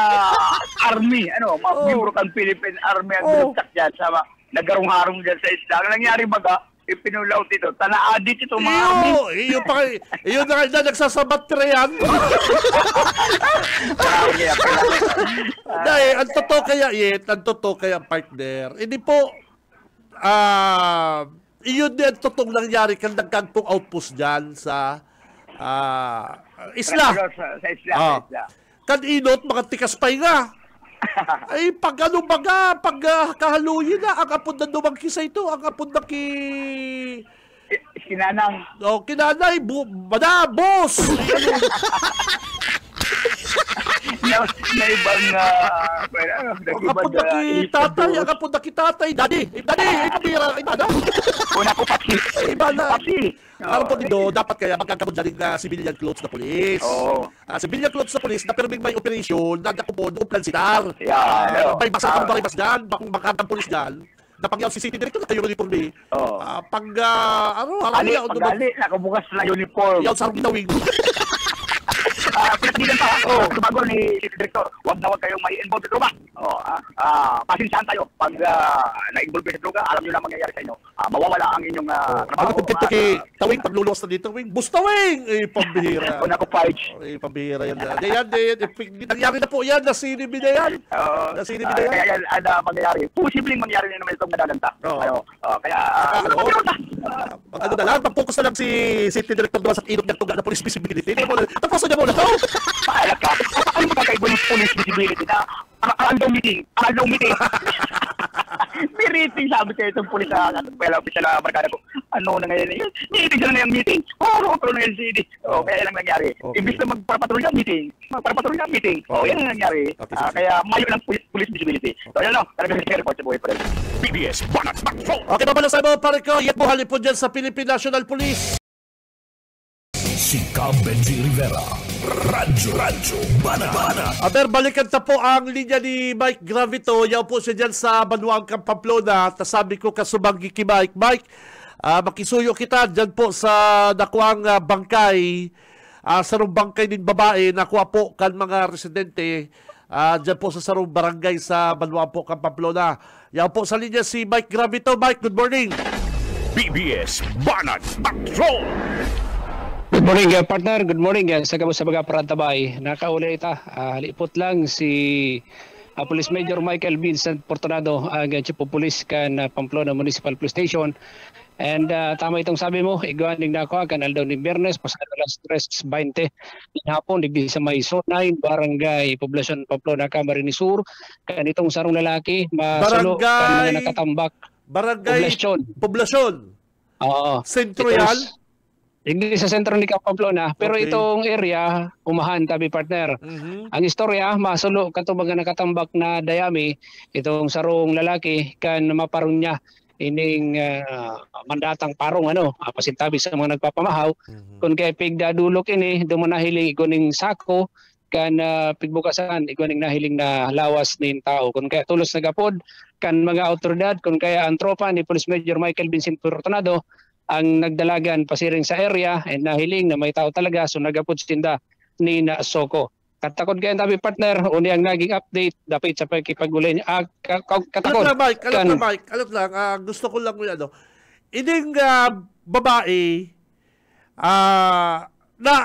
army, mga membro ng Philippine Army ang binugtak dyan sa nagarong-harong dyan sa isla. Ang nangyari baga, ipinulaw dito. Tana-adit ito, mga army. Iyo na nagsasabat ka yan. Dahil, ang totoo kaya, partner, hindi po, iyon din ang totoong nangyari kang nagkagpong outpost dyan sa isla. Sa isla. Kan-inot, mga tikas pay nga. Ay, pag kahaluyin na, ang apod na dumagkisa ito, ang apod na Kinanang. Kinanay, boss! na ibang Ang apod na tatay, ang apod na tatay. Daddy, pabira, iba na. Una ko, Papsi. Iba na. Papsi. Ano po dito, dapat kaya magkakabot dyan na civilian clothes na polis. Civilian clothes na polis na pero may operation, nagkakupon, uplan sitar. May basa kang baribas dyan, bakong makatang polis dyan. Napangyaw si City Director na tayo uniforme. Ali, nakabukas na uniform. Yaw sa ginawing. Pinatigan pa ako, tumago ni City Director, huwag kayong may involved sa droga. Pasensyahan tayo. Pag na-involve sa droga, alam nyo na mangyayari sa inyo. Mawawala ang inyong trabaho. Ano kung Tawing, pagluluwas na dito, Wing. Bus Tawing! Pambihira. Una ko, Page. Pambihira yan. Nangyari na po yan. Nasinibin na yan. Kaya yan, mangyayari. Posibleng mangyayari na naman itong nadalanta. Kaya, ano na lang, mag-focus na lang si City Director naman sa inok niya tuga na police visibility. Tapos niya muna to. Paalat ka. Ano magkakaiba ng police visibility na araw meeting? May rating, sabi kayo itong pulis na official na barkada ko. Ano na ngayon yun? Meeting sila na yung meeting. Pero na LCD. Kaya lang nangyari. Imbis na magpapatrolya meeting. Yan ang nangyari. Kaya mayo ng police visibility. So yan talaga sa report sa buhay pa rin. PBS Banat Patrol. Okay, babalasay mo, pare ko. Yan po, halip po dyan sa Philippine National Police. Si Cab Benji Rivera. Radyo Banat. Aber, balikan na po ang linya ni Mike Gravito. Yaw po siya dyan sa Banuang Pamplona. Sabi ko kasubanggi ki Mike. Mike, makisuyo kita dyan po sa nakuang bangkay. Sarong bangkay din babae. Nakuha po kan mga residente. Dyan po sa sarong barangay sa Banuang po Pamplona. Yaw po sa linya si Mike Gravito. Mike, good morning. PBS Banat Patrol. Good morning, partner. Good morning. Sa kabos sa Pagkaparantabay. Nakauli ita. Halipot lang si Police Major Michael Vincent Portonado, ang Chief of Police kan Pamplona Municipal Police Station. And tama itong sabi mo, igawaning nako kan aldaw ni Biyernes pasado alas 3:20 ng hapon digdi sa may Sonay, Barangay Poblacion Pamplona, Camarines Sur. Kan itong sarong lalaki masulo kan mga nakatambak. Barangay Poblacion. Oo. Sentro yan. Hindi sa sentro ni Pamplona, pero itong area, umahan tabi partner. Ang istorya, masulo kato mga nakatambak na dayami, itong sarong lalaki kan maparong niya ining mandatang parong pasintabi sa mga nagpapamahaw. Kung kay pigdadulok ini, dumanahili iguning sako kan pigbukasan iguning nahiling na lawas nin tao. Kung kaya tulos nagapod kan mga autoridad, kung kaya ang tropa ni Police Major Michael Vincent Portonado ang nagdalagan pasiring sa area and nahiling na may tao talaga, so nagapod tinda ni na Soko. Katakod kayo tabi partner, uni ang naging update dapat sa pagkipagulay niya. Katakod. Alam lang, gusto ko lang ining babae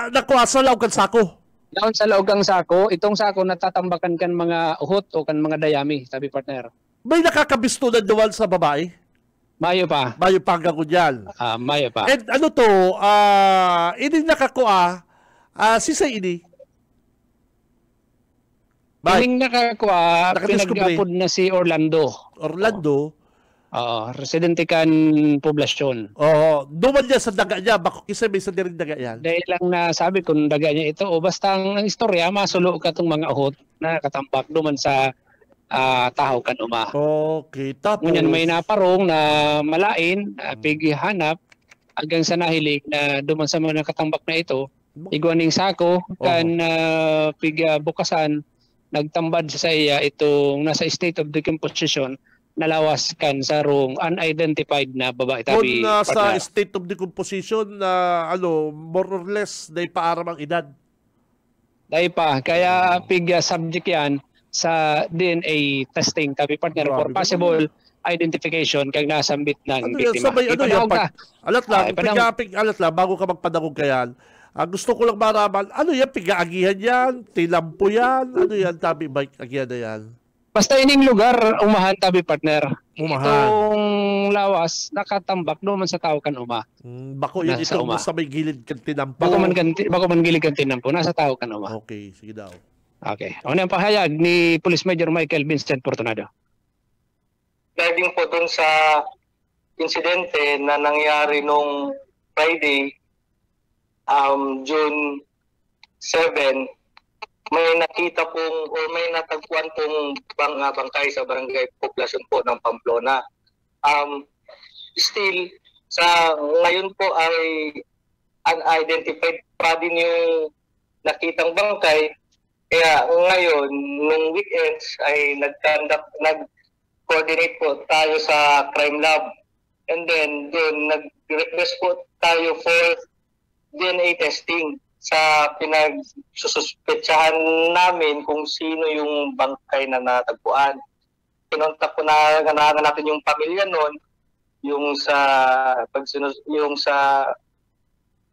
nakuha sa laog kan sako. Doon sa laog kang sako, itong sako natatambakan kan mga uhot o kan mga dayami, sabi partner. May nakakabisto na duwan sa babae? Mayo pa. Mayo pa hanggang ko dyan. Mayo pa. And ini nakakuha, sisa ini? Ining nakakuha, pinag-apod na si Orlando. Orlando? Residente kan poblasyon. Duman niya sa daga niya, bako kisa may sa diring daga yan. Dahil lang nasabi kung daga niya ito, basta ang istorya, masulo ka itong mga uhot na katambak duman sa tahaw kan uma. Okay, tapos. Ngunyan may naparong na malain, pigihanap, hanggang sa nahilig na duman sa mga nakatambak na ito, iguaning sako kan piga bukasan nagtambad sa iya itong nasa state of decomposition nalawas kan sarong unidentified na babae tabi. Kung sa state of decomposition na more or less day paaram ang edad. Day pa kaya piga subject yan sa DNA testing tabi partner for possible identification kag nasambit ng biktima. Alat lang bago ka magpadagog kayan. Gusto ko lang maraman, ano yan, pigaagihan yan, tilampo yan, ano yan, tabi bike agihan na yan. Basta ining lugar, umahan tabi partner. Umahan. Itong lawas, nakatambak doon man sa tao kan uma. Bako yan ito, sa may gilid kan tinampo. Bako man gilid kan tinampo, nasa tao kan uma. Okay, sige daw. Okay. Ano ang pahayag ni Police Major Michael Vincent Fortunado? Regarding po dun sa insidente na nangyari nung Friday, June 7, may nakita pong o may natagpuan pong bangkay sa barangay poblasyon po ng Pamplona. Still, sa ngayon po ay unidentified pa din yung nakitang bangkay. Kaya ngayon, nung weekends ay nag-coordinate po tayo sa crime lab. And then, doon nag-request po tayo for DNA testing sa pinagsususpetsahan namin kung sino yung bangkay na natagpuan. Pinunta po na natin yung pamilya noon, yung sa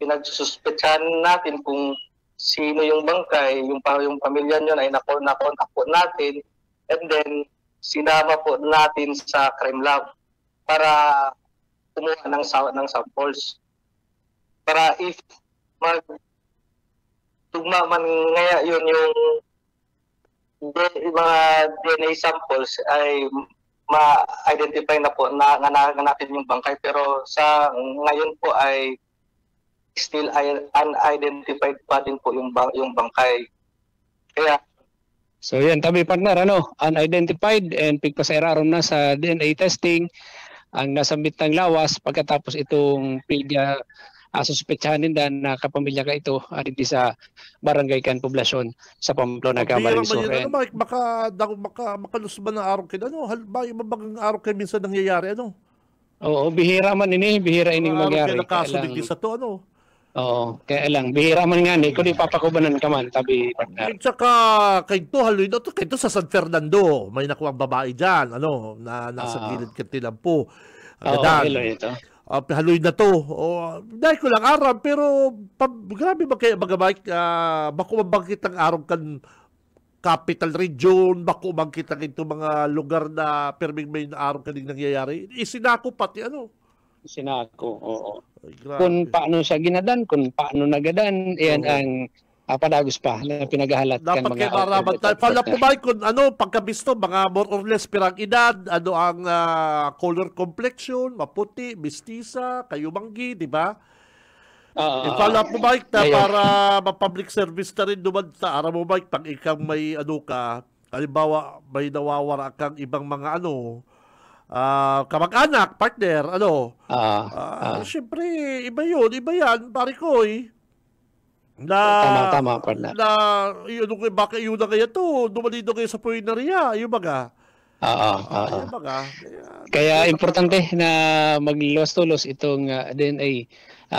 pinagsususpetsahan natin kung sino yung bangkay, yung pamilya nyo ay nakontak po natin, and then sinama po natin sa crime lab para kumuha ng samples. Para if tugma man ngaya yun yung mga DNA samples ay ma-identify na po na natin yung bangkay, pero sa ngayon po ay still unidentified pa din po yung bangkay. Kaya so yan tabi partner, unidentified and pigpasairaron na sa DNA testing ang nasambit ng lawas pagkatapos itong suspetsahan din na kapamilya ka ito dito sa barangay kan poblasyon sa Pamplona, Camarines Sur. Makalus ba na araw kayo? Mabagang araw kayo minsan nangyayari? Oo, bihira man bihira ining mangyari. Kaso digdi sa to, Oo, kaya lang, bihira man nga kung di papakubanan ka man, tabi partner. At saka, kayo haloy na to, kayo sa San Fernando, may nakuha ang babae dyan, na nasa gilid kantilampo. Haloy ito. Haloy na to. Dahil ko lang araw, pero grabe ba kayo magabay, bako mabangkit ang araw kan capital region, bako mabangkit ang ito mga lugar na perming may araw kaning nangyayari. Isinako pati Sinako, oo. Ay, kung paano siya ginadan, kung paano nagadan, yan ang padagos pa na pinagahalat kan mga. Dapat kayo maraman tayo. Pala po ba kung pagkabisto, mga more or less pirang edad, ang color complexion, maputi, mistisa, kayumanggi, di ba? Pala po ba para ma-public service na rin duman sa araw mo ba, pag ikang may ka, halimbawa may nawawara kang ibang mga kamag-anak, partner, siyempre, iba yan, pare ko, Tama, partner. Baka yun na kaya to, dumalido kayo sa puinarya, yung baga. Kaya importante na magluwas-tulos itong DNA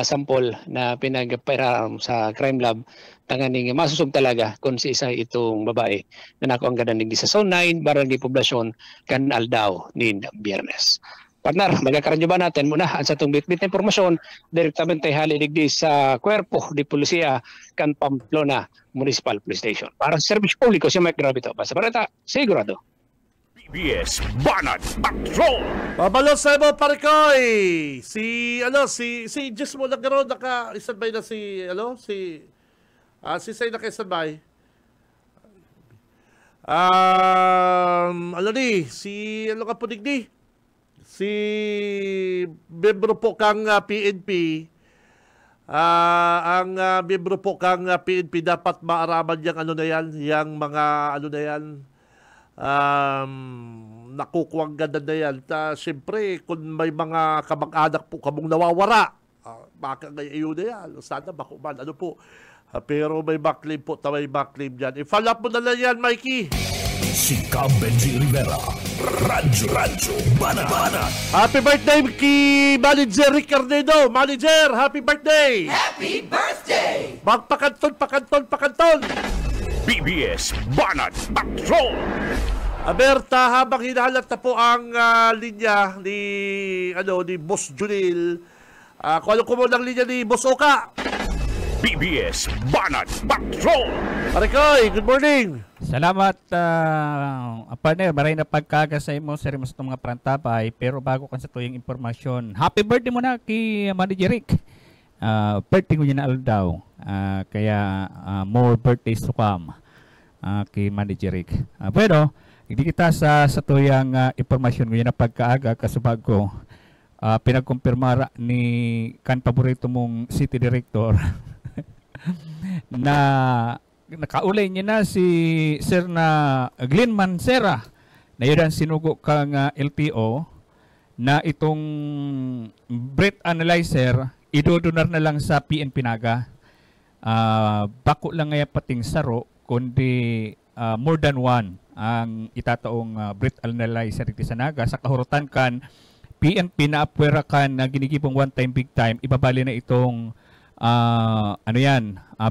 sample na pinagpairaram sa crime lab tanganing masusog talaga kung si isa itong babae na nako ang gadanig sa Zone 9 barangay poblasyon kan Aldao nin Biyernes. Partner, magkakaroon ba natin muna ang sa itong bit-bit na informasyon direktamente haliligdi sa Cuerpo de Policía kan Pamplona Municipal Police Station. Para sa serbisyo publiko, si Mike Gravito. Basta parata, sigurado. PBS Banat Patrol! Pabalo sa mo, Parikoy! Si Jess mo nagkaroon, naka-isabay na si Say naka-isabay. Si membro po kang PNP, ang membro po kang PNP dapat maaraman yung mga nakukuwang ganda na yan. Siyempre, kung may mga kamag-anak po kamong nawawara, Baka ngayon na yan. Sana makuman. Ano po? Pero may backclaim po. May backclaim dyan. I-follow up mo na lang yan, Mikey. Si Cam Benji Rivera. Radyo Bana. Happy birthday kay Manager Rick Carnedo. Manager, happy birthday! Happy birthday! Pakanton! BBS Banat Patrol! Aberta, habang hinahalat na po ang linya ni Boss Junil. Kung ano ko mo ng linya ni Boss Oka. BBS Banat Patrol! Parikoy, good morning! Salamat, partner. Maray na pagkagasay mo sa rimos ng mga prantapay. Pero bago kan sa tuyong impormasyon, happy birthday mo na kay Manager Rick. Birthday ko niya na daw. Kaya more birthdays to come kay Manager Rick. Pero, hindi kita sa tuyang impormasyon ko na pagkaaga kasubag ko. Pinagkumpirmara ni kan paborito mong city director na nakaulay niya na si Sir na Glenn Mancera na yun ang sinugo kang LTO na itong breath analyzer idodonar na lang sa PNP Naga. Bako lang nga pating saro kundi more than one ang itataong breath analyzer iti sa Naga sa kahurutan kan PNP na apwera kan na ginigibong one time big time ibabali na itong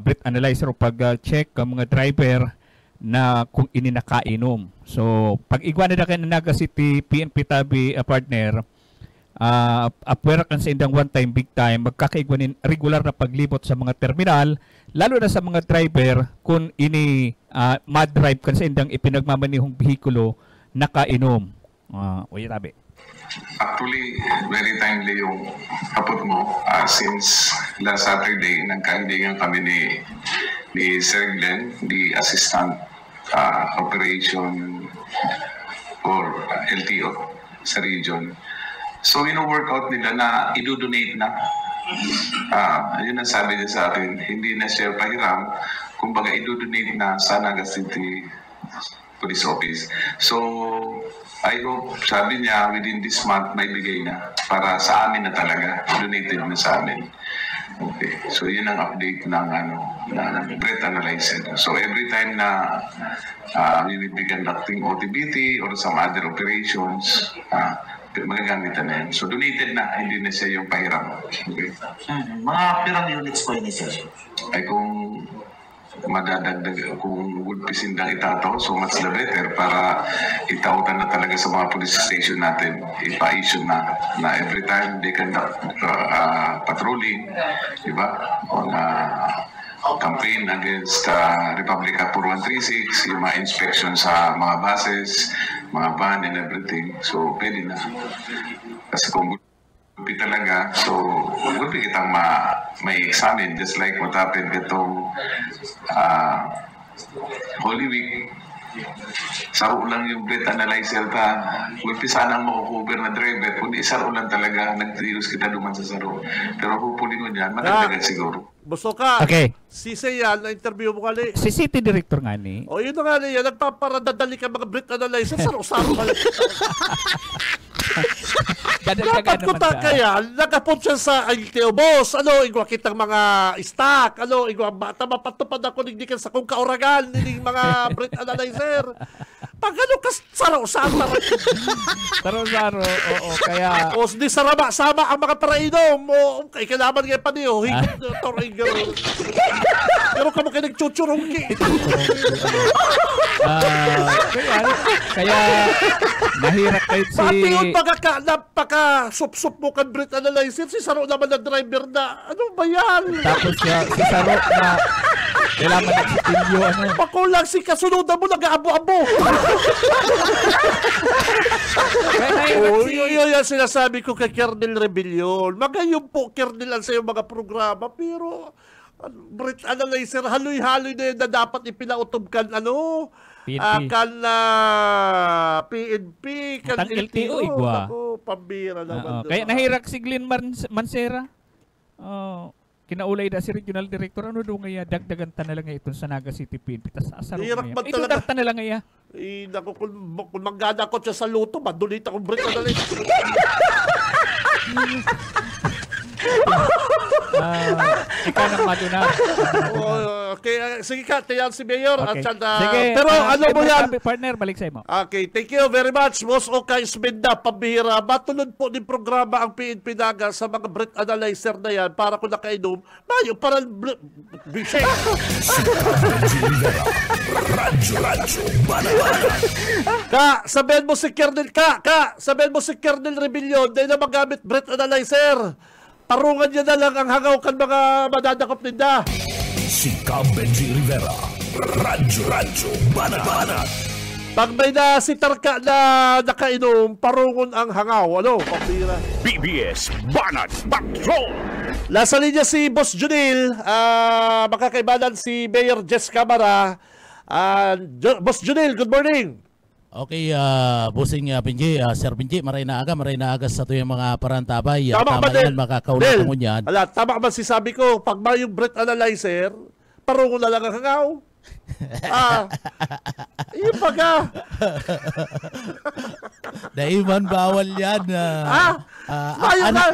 breath analyzer o pag-check ang mga driver na kung ininakainom. So, pag igwa na kayo na Naga City PNP Tabi partner, apwera kan sa indang one time big time, magkakaigwanin regular na paglibot sa mga terminal, lalo na sa mga driver kung mad-drive kan sa indang ipinagmamanihong bihikulo nakainom. Tabi. Actually, very timely yung hapot mo since last Saturday nagkaandingan kami ni Sir Glenn, the Assistant Operation or LTO sa region. So, workout nila na idodonate na. Yun ang sabi niya sa akin, hindi na siya pahiram, kumbaga idodonate na sa Naga City Police Office. So, I hope, sabi niya, within this month, may bigay na para sa amin na talaga. Donated na sa amin. Okay. So, yun ang update ng breath analyzer. So, every time na we will be conducting OTBT or some other operations, magagamitan na yan. So, donated na, hindi na siya yung pahiram. Okay. Mga pirang units po ini, sir? Ay kung madadagdag, kung gulpisin lang itataw, so much the better para itautan na talaga sa mga police station natin, ipa-issue na every time they conduct patrolling, diba? On campaign against Republic Act 4136, yung mga inspection sa mga buses, mga van and everything. So, pwede na. Kasi kung gulpi talaga, so gulpi kitang may examine just like what happened itong Holy Week. Saro lang yung breath analyzer ta. Gulpi sana ang makukover na driver. Kundi saro lang talaga. Nag-trios kita duman sa saro. Pero hopefully mo dyan, matagdagan siguro. Busto ka. Okay. Si Seyan, na-interview mo kali. Si City Director nga ni. O yun na nga niya, nagpaparadadali ka mga breath analyzer. Saro-saro ka lang. Dapat ko ta kaya, nagapot siya sa LTO, boss, igwa kitang mga stock, igwa bata, mapatupad ako nigdikan sa kung kauragan, niling mga breath analyzer. Pag saro-saro. Saro-saro, oo, kaya... O, di sama ang mga parainom, o, kailangan ngayon pa niyo, higit, pero kamo kayo nagchuchurungki. Kaya, nahirap kayo si... Pati yun, napaka-sup-sup mo kan breath analyzer, si Saro naman na driver na, ano ba yan? Tapos si Saro na, kailangan na si Tilio, Pakulang si kasunod na mo, nag-aabo-abo. Yun sinasabi ko kay Kernel Rebellion. Magayon po, Kernel, sa iyong mga programa, pero breath analyzer, haloy-haloy na yun na dapat ipinautob kan, PNP. PNP, kan LTO, igwa. Ako, pambira naman. Kaya nahirak si Glenn Mancera. Kinaulay na si Regional Director, ano doon nga dagdagan ta na lang ito sa Naga City PNP. Tas asaro nga ito dagta na lang nga. Naku, kung manggana ko siya sa luto, madulit akong break na Ika ng maduna. Okay, sige ka, tiyan si Mayor. Okay. At, Sige, pero ano mo yan? Partner, balik sa imo. Okay, thank you very much. Boss Okay Isminda, pambihira. Matulad po din programa ang PNP Naga sa mga breath analyzer na yan para kung nakainom, mayo para bishay. Radyo Banabana. Sabihin mo si Kernel Rebellion dahil na magamit breath analyzer. Tarungan niya na lang ang hangaw kan mga madadakop ninda. Si Benji Rivera. Radyo Banabana. Pag may nasitar ka na nakainom, parungon ang hangaw. Ano? Pambira. BBS Banat Patrol. Nasa linya si Boss Junil, makakaibanan si Mayor Jess Camara. Boss Junil, good morning. Okay, Bossing Benji, Sir Benji, maray na aga sa tuyong mga parantabay. Tama ba din? Makakaulit mo yan. Tama ba sabi ko, pag may yung breath analyzer, parungon na lang ang hangaw. Yung pagka. Daiman bawal yan.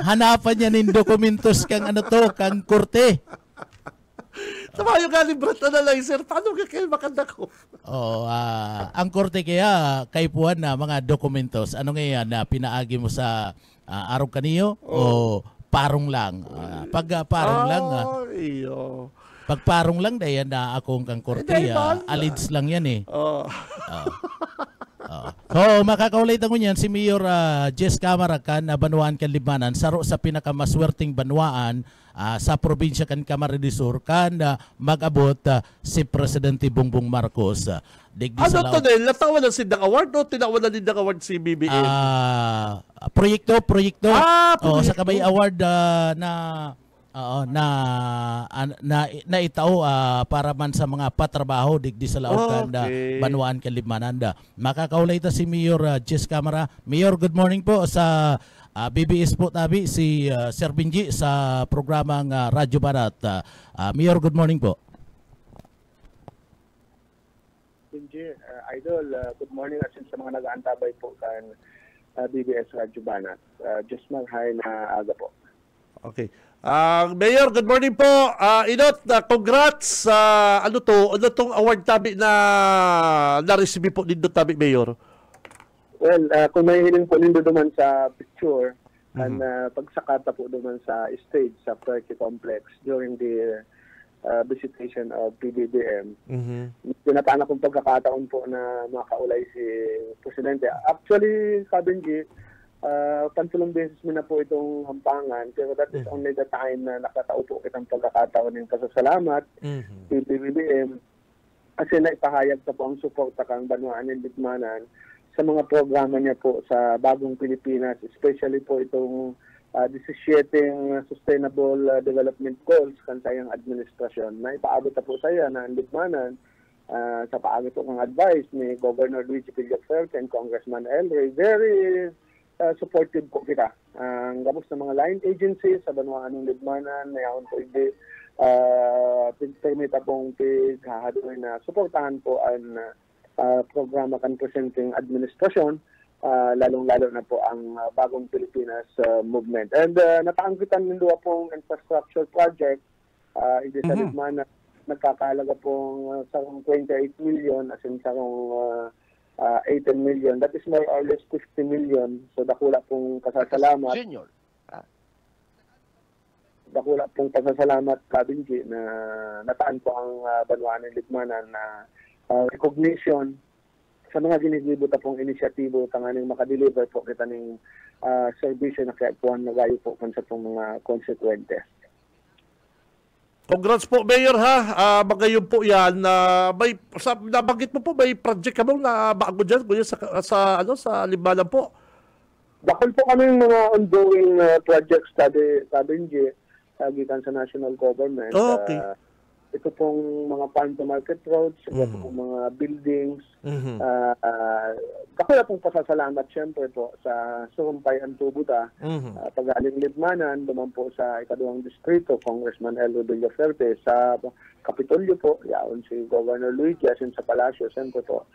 Hanapan yan ng dokumentos kang kang korte. Tama yung galing breath analyzer, paano ka kayo makanda ko? Ang korte kaya kaipuan na mga dokumentos. Ano ngayon na pinaagi mo sa araw kaniyo o parong lang? Pag parong lang, pag parong lang dayan na akong kang korte, alids lang yan eh. So makakaulit ako niyan si Mayor Jess Camara kan Banwaan kan Libmanan saro sa pinakamaswerteng banwaan sa probinsya kan Camarines Sur kan mag-abot si Presidente Bongbong Marcos. Ano to din? Natawan na si Dang Award o tinawan na ni Dang Award si BBM? Proyekto. Proyekto. Sa Kabay Award na itao para man sa mga patrabaho digdi sa laot kan Banwaan kan Libmanan. Makakaulay ta si Mayor Jess Camara. Mayor, good morning po sa BBS po tabi si Sir Benji sa programang Radyo Banat. Mayor, good morning po. Benji, Idol, good morning at sa mga nag-aantabay po kan BBS Radyo Banat. Just mag-hi na aga po. Okay. Mayor, good morning po. Inot, congrats sa ano tong award tabi na na-receive po dito tabi, Mayor. Well, kung may hiling po nindo naman sa picture, and pagsakata po naman sa stage sa Perky Complex during the visitation of PBBM, pinataan akong pagkakataon po na makaulay si Presidente. Actually, Benji, pantulong beses mo na po itong hampangan, pero that is only the time na nakatao po kitang pagkakataon ng pasasalamat si PBBM kasi naipahayag sa po ang suporta kang Banwaan ng Libmanan sa mga programa niya po sa Bagong Pilipinas, especially po itong 17 Sustainable Development Goals kan sayang administrasyon na ipaabot na po saya na ang Libmanan sa paabot po ng advice ni Governor Luigi Villafuerte and Congressman El Rey. Very supportive po kita. Ang gabos ng mga line agencies sa Banwaan ng Libmanan, nayaon po hindi permita pong pighahadoy na suportahan po ang programa kan presenting administrasyon, lalong-lalo na po ang Bagong Pilipinas movement. And nataangkitan nito pong infrastructure project hindi sa Libmanan, nagkakalaga pong sarong 28 million as in sarong 18 million. That is more or less 50 million. So dakula pong pasasalamat. Dakula pong pasasalamat Benji na nataan po ang Banwaan ng Libmanan na recognition sa mga ginigibot na pong inisyatibo tanganing makadeliver po kita ng servisyo na kaipuan na gayo po kung sa pong mga konsekwente. Congrats po, Mayor, ha. Magayon po yan. Nabanggit mo po, may project ka mo na bago dyan sa Libmanan po. Bakit po kami mga ongoing projects Benji, gikan sa national government. Okay. Ito pong mga farm-to-market roads, ito pong mga buildings. Kakula pong pasasalamat siyempre po sa Surumpay Antubuta, Pagaling Libmanan, duman po sa ikaduhang distrito, Congressman El Rey Villafuerte, sa Kapitolyo po, yaon si Governor Luigi, asin sa Palacio, siyempre po,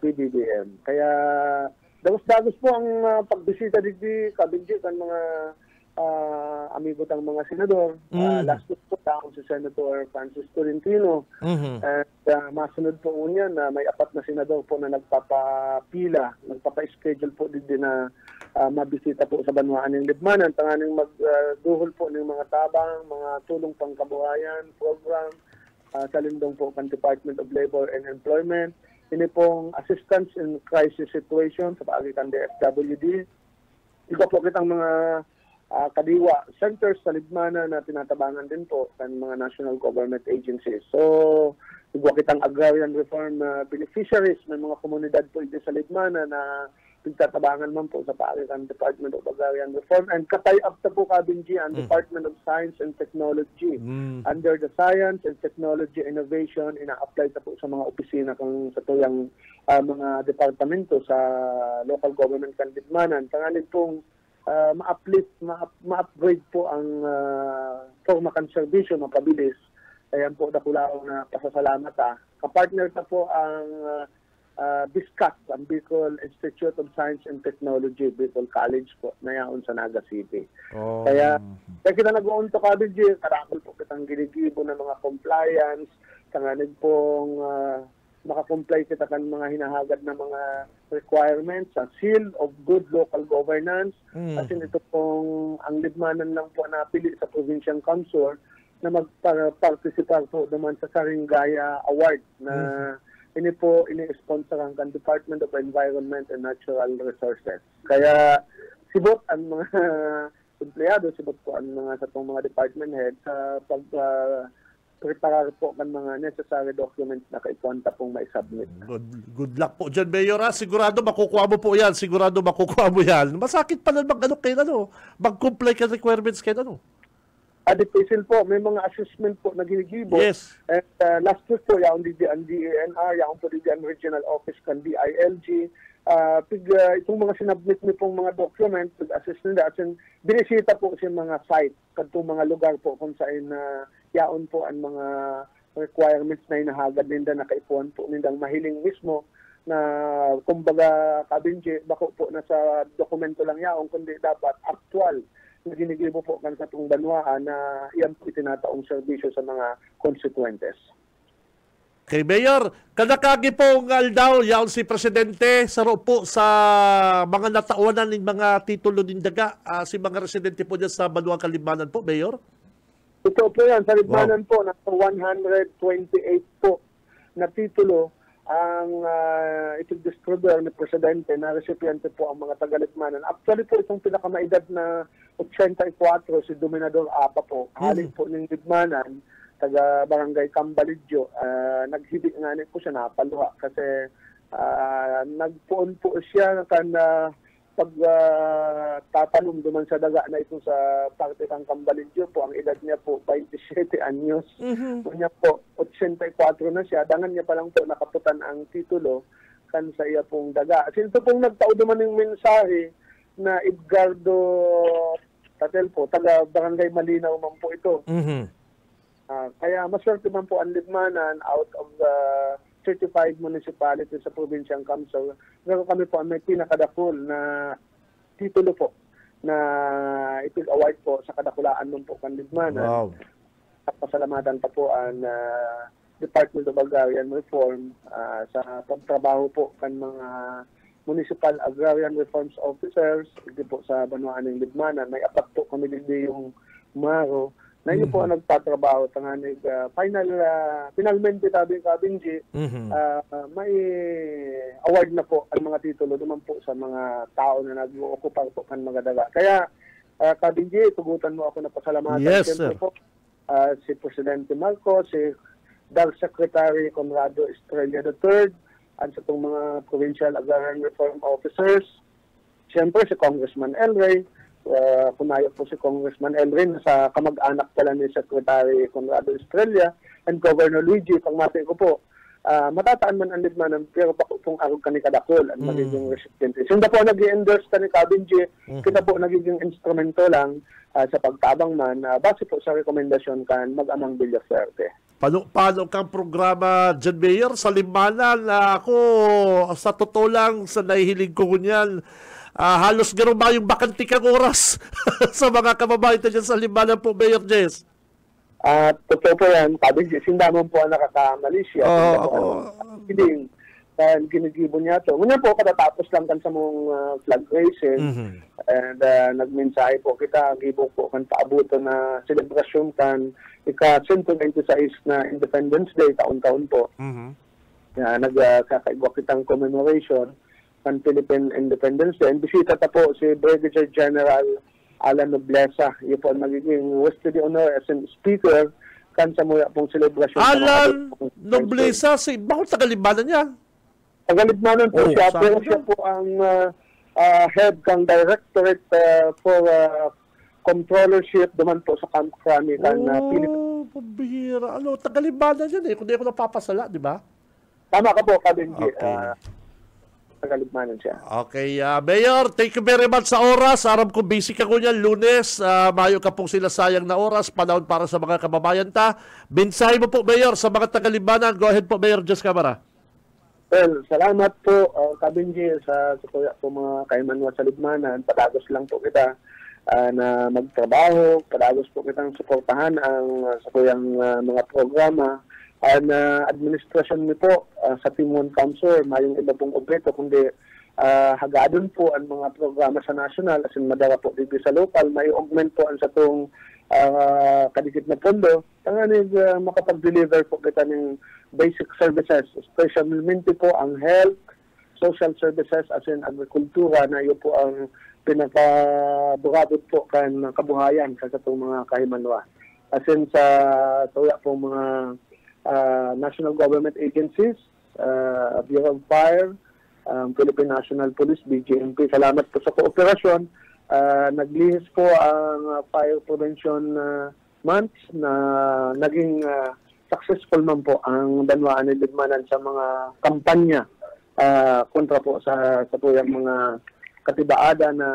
PBBM. Kaya dagos-dagos po ang pagbisita dito, Benji, kan mga amigo tang mga senador. Last week po taong si Senator Francis Tolentino. At masunod po niya na may 4 na senador po na nagpapapila, nagpapa-schedule po din na mabisita po sa banwaan ng Libmanan. Tanganing magduhol po ng mga tabang, mga tulong pangkabuhayan, program, sa lindong po kan Department of Labor and Employment. Ini pong assistance in crisis situation sa paagitan DSWD. Iba po kitang mga kadiwa centers sa Libmanan na tinatabangan din po ng mga national government agencies. So, iba kitang agrarian reform beneficiaries ng mga komunidad po ito sa Libmanan na pinagtatabangan man po sa paagitan Department of Agrarian Reform and katay-up na po Kabinji ang Department of Science and Technology. Under the Science and Technology Innovation, ina-apply na po sa mga opisina kung sa tuyang mga departamento sa local government kan Libmanan. Tanganin pong ma-upgrade po ang forma kan serbisyo, mapabilis. Ayan po dakulao na pasasalamat. Kapartner na po ang BISCAT, ang Bicol Institute of Science and Technology, Bicol College po, na yaon sa Naga City. Kaya kita nag-uunto Kabinji, karakol po kitang ginigibo ng mga compliance, tanganig pong makakomply kita kan mga hinahagad na mga requirements sa seal of good local governance. Kasi ito pong ang Libmanan lang po napili sa Provincial Council na magparticipate po naman sa Saringaya Award na ini po ini-sponsor ang Department of Environment and Natural Resources. Kaya sibot ang mga empleyado, sibot po ang mga sa mga department head sa preparar po kan mga necessary documents na kaipunta pong may submit. Good luck po dyan, Mayor. Sigurado makukuha mo po yan. Sigurado makukuha mo yan. Masakit pala mag-comply ka requirements kayo. Adipisil po, may mga assessment po na ginigibo. Yes. And last week po, yaon di ang DENR, yaon po di ang regional office kan DILG. Itong mga sinabmit niyo pong mga documents, pag-assessment natin, binisita po siya mga site, katong mga lugar po kung saan yaon po ang mga requirements na inahagad ninda na kaipuan po nindang mahiling mismo na kumbaga Kabinji, bako po na sa dokumento lang yaon, kundi dapat actual na ginigibo po kan sa itong banwaan na iyan po itinataong serbisyo sa mga constituentes. Kay Mayor, kanakagi po ng aldaw, yaon si Presidente, saro po sa mga natauanan ng mga titulo ng daga, si mga residente po dyan sa Banwang Libmanan po, Mayor? Ito po yan, sa Libmanan po, nasa 128 po na titulo ang itidistributor ni Presidente na recipiente po ang mga taga-Libmanan. Actually po, itong pinakamaedad na 84, si Dominador Apa po, halin po ng Libmanan, taga Barangay Cambalidyo, naghibig nga po siya napaluha kasi nagpuon po siya kan pagtatanong duman sa daga na ito sa parte ng Cambalidyo po. Ang edad niya po 27 anyos. Kanya po 84 na siya. Dangan niya pa lang po nakaputan ang titulo kan sa iya pong daga. Sinto pong nagtao duman ng mensahe na Edgardo Tatel po, taga Barangay Malinaw man po ito. Kaya maswerte man po ang Libmanan out of the 35 municipalities sa Provincial Council. Pero kami po may pinakadakol na titulo po na ipig-award po sa kadakulaan nun po kan Libmanan. Wow. At pasalamatan pa po ang Department of Agrarian Reform sa pagtrabaho po kan mga Municipal Agrarian Reforms Officers hindi po sa Banwaan ng Libmanan. May apat po kami din yung Maro na yun po ang nagtatrabaho tanganig finalmente tabi Kabinji may award na po ang mga titulo naman po sa mga tao na nag-occupy po kan mga daga. Kaya Kabinji, tugutan mo ako na pasalamatan. Yes, sir. Po, si Presidente Marcos, si DAG Secretary Conrado Estrella III, at sa itong mga Provincial Agrarian Reform Officers, siyempre si Congressman El Rey, kumayo po si Congressman El Rey sa kamag-anak pala ni Secretary Conrado Estrella, and Governor Luigi, pangmati ko po, matataan man ang Libmanan, pero pa kung arog ka ni Kadakol ang magiging recipient. Sunda po nag-i-endorse ka ni Kabinji, kita po nagiging instrumento lang sa pagtabang man, base po sa rekomendasyon kan mag-amang Villaferte. Paano kang programa dyan, Mayor? Sa Libmanan, ako sa totoo lang, sa nahihilig ko kunyan, halos gano'n ba yung bakantikang oras sa mga kababayan dyan sa Limanan po, Mayor Jess? Totoo po yan. Sindaman po ang nakakamali siya. Hindi. Ginigibo niya to. Ngunyan po, katatapos lang kan sa mong flag raising. And nagmensahe po kita, gibo po kan paabuto na selebrasyon kan ika-126 na Independence Day, taon-taon po. Nagkakaigwa kitang commemoration kan Philippine Independence Day. And bisita ta po si Brigadier General Alan Nobleza. Yun po magiging West to the Honor as in speaker kan sa mula pong celebration. Alan Nobleza, bakit Tagalibanan niya? Tagalibanan po siya, pero siya po ang head ng Directorate for Controllership naman po sa Camp Crami kan Philippines. Pabihira. Tagalibanan yan eh, kung di ako napapasala, di ba? Tama ka po, Kabenji. Tagalibanan siya. Okay, Mayor, thank you very much sa oras. Aram ko busy ka ko niyan, Lunes. Mayo ka pong sila sayang na oras, panahon para sa mga kababayan ta. Binsahe mo po, Mayor, sa mga Tagalibanan. Go ahead po, Mayor Jess Camara. Well, salamat po, Kabenji, sa kuya po mga kaimanwa sa Libmanan. Padagos lang po kita na magtrabaho. Padagos po kitang suportahan ang sa kuyang mga programa. Ang administrasyon niyo po sa Timon Council, mayong iba pong objeto, kundi hagadon po ang mga programa sa national, as in madara po dito sa local, may augment po ang sa itong kadikit na pondo. Tanganig makapag-deliver po kita ng basic services, especially po ang health, social services, as in agrikultura, na iyo po ang pinakaburadod po kan kabuhayan sa itong mga kahimanwa. As in sa tuya po mga national government agencies, Bureau of Fire, Philippine National Police, BGMP. Salamat po sa kooperasyon. Naglihis po ang Fire Prevention Month na naging successful man po ang Banwaan ni Libmanan sa mga kampanya kontra po sa tuyang mga katibaada na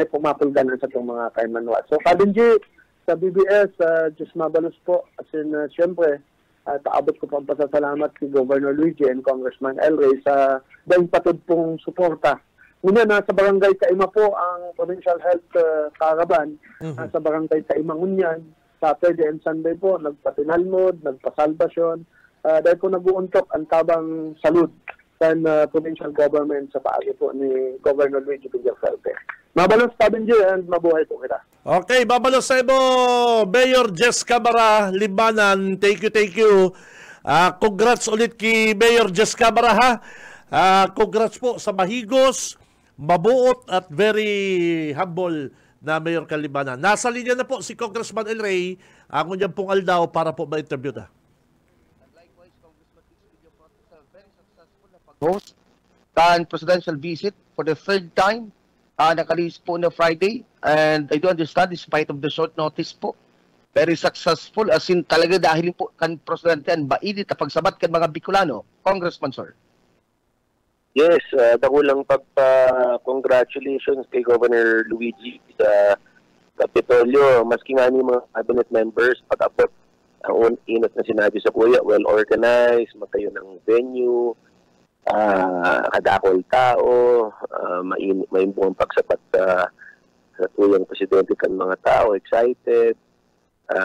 ay pumapulganan sa itong mga kaimanwa. So, Kabenji, sa BBS, Diyos mabalos po. As in, siyempre, taabot ko po ang pasasalamat si Governor Luigi and Congressman El Rey sa dahil patod pong suporta. Una, nasa barangay Kaima po ang Provincial Health Caravan. Nasa barangay Kaima Ngunyan. Saturday and Sunday po, nagpatinalmod, nagpasalbasyon. Dahil po nag-uuntok ang tabang salud sa provincial government sa paagi po ni Governor Luigi Villafuerte. Mabalos pa din and mabuhay po kita. Okay, babalos sa mo, Mayor Jess Camara, Limanan. Thank you. Congrats ulit kay Mayor Jess Camara, ha? Congrats po sa mahigos, mabuot at very humble na Mayor Kalimanan. Nasa linya na po si Congressman El Rey, ang unyang pong aldaw para po ma-interview na. Likewise, Congressman very successful na pag-host and presidential visit for the third time. Nakalis po na Friday, and I do understand despite of the short notice po, very successful, as in talaga dahil po kan presidente ang bainit na pagsabat kan mga Bicolano. Congressman, sir. Yes, dakulang congratulations kay Governor Luigi sa Kapitolyo. Maski nga ni mga cabinet members, pag-abot ang inot na sinabi sa kuya, well-organized, magkayo ng venue, kadakol tao, maimbuang pagsapat sa tuyang presidente kan mga tao, excited.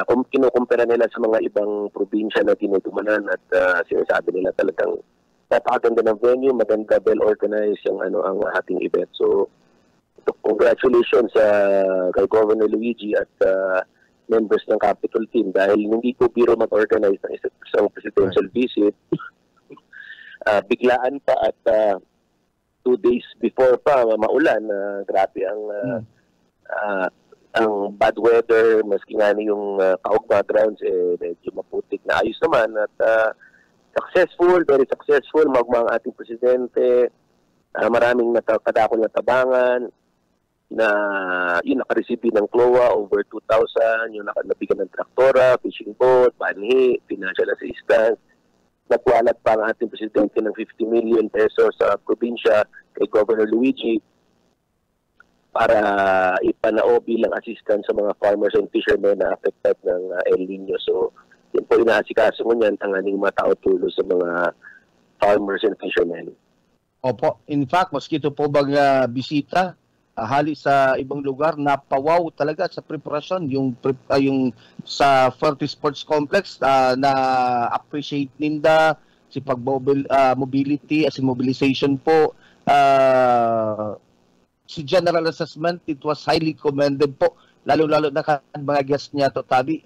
Kung kinukumpara nila sa mga ibang probinsya na tinutumanan at sinasabi nila talagang napakaganda ng venue, maganda, well-organized ang ating event. So, congratulations kay Governor Luigi at members ng Capitol team dahil hindi po biro mag-organize ng isang presidential visit. Biglaan pa at 2 days before pa maulan. Grabe ang bad weather, maski nga yung kaugma grounds medyo maputik na ayos naman at successful, very successful magmang ating presidente. Maraming kadakol na tabangan na yun naka-receive ng CLOA over 2,000, yung nabigyan ng traktora, fishing boat, banhi, financial assistance. Nagwalat pa ang ating presidente ng 50 million pesos sa probinsya kay Governor Luigi para ipanao bilang assistance sa mga farmers and fishermen na affected ng El Nino. So, yun po inaasikaso mo niyan ang aning mga tao tulo sa mga farmers and fishermen. Opo, in fact, maski ito po bang bisita, hali sa ibang lugar, napawaw talaga sa preparasyon, yung sa Forte Sports Complex, na appreciate ninda si mobility, as in mobilization po, si general assessment, it was highly commended po, lalo-lalo na kan mga guest niya to tabi,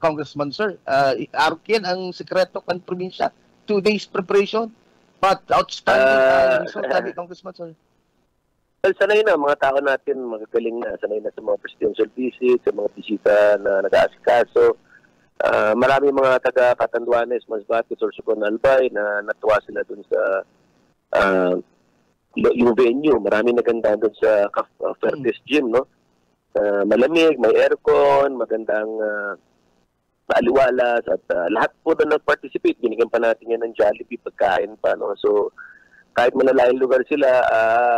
Congressman Sir, Arkin ang sekreto kan probinsya, 2 days preparation, but outstanding result tabi, Congressman Sir. Well, sanay na mga tao natin, magagaling na, sanay na sa mga presidential visit, sa mga bisita na nag-aasikaso. Marami mga taga-Catanduanes, Masbate, Sorsogon, Albay na natuwa sila dun sa yung venue. Marami naganda dun sa Fertis Gym, no? Malamig, may aircon, magandang maaliwalas, at lahat po na nag-participate. Binigyan pa natin yan ng Jollibee, pagkain pa, no? So, kahit malalayang lugar sila,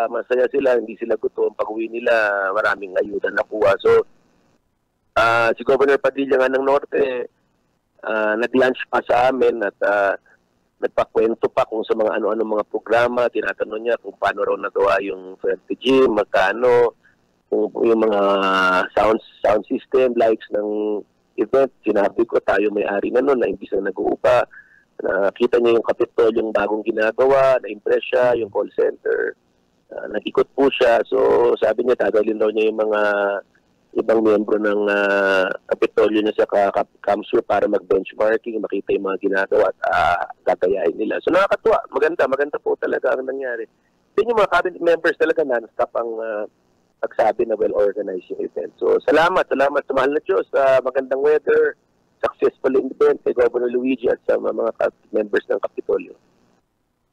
masaya sila, hindi sila gutom. Pag-uwi nila, maraming ayuda nakuha. So, si Governor Padilla nga ng Norte, nag-lunch pa sa amin at nagpakwento pa kung sa mga ano-ano mga programa. Tinatanong niya kung paano raw nagawa yung Ferti Gym, magkano, kung yung mga sound system, lights ng event. Sinabi ko, tayo may-ari na nun, na imbis na nag-uupa. Nakita niya yung Kapitol, yung bagong ginagawa, na-impress siya, yung call center. Nag-ikot po siya. So, sabi niya, tagalin daw niya yung mga ibang miyembro ng Kapitolyo niya sa Kamsur para mag-benchmarking, makita yung mga ginagawa at gagayahin nila. So, nakakatuwa. Maganda po talaga ang nangyari. Then yung mga cabinet members talaga non-stop ang pagsabi na well-organized yung event. So, salamat sa mahal na Diyos. Magandang weather, successful event kay Governor Luigi at sa mga members ng Kapitolyo.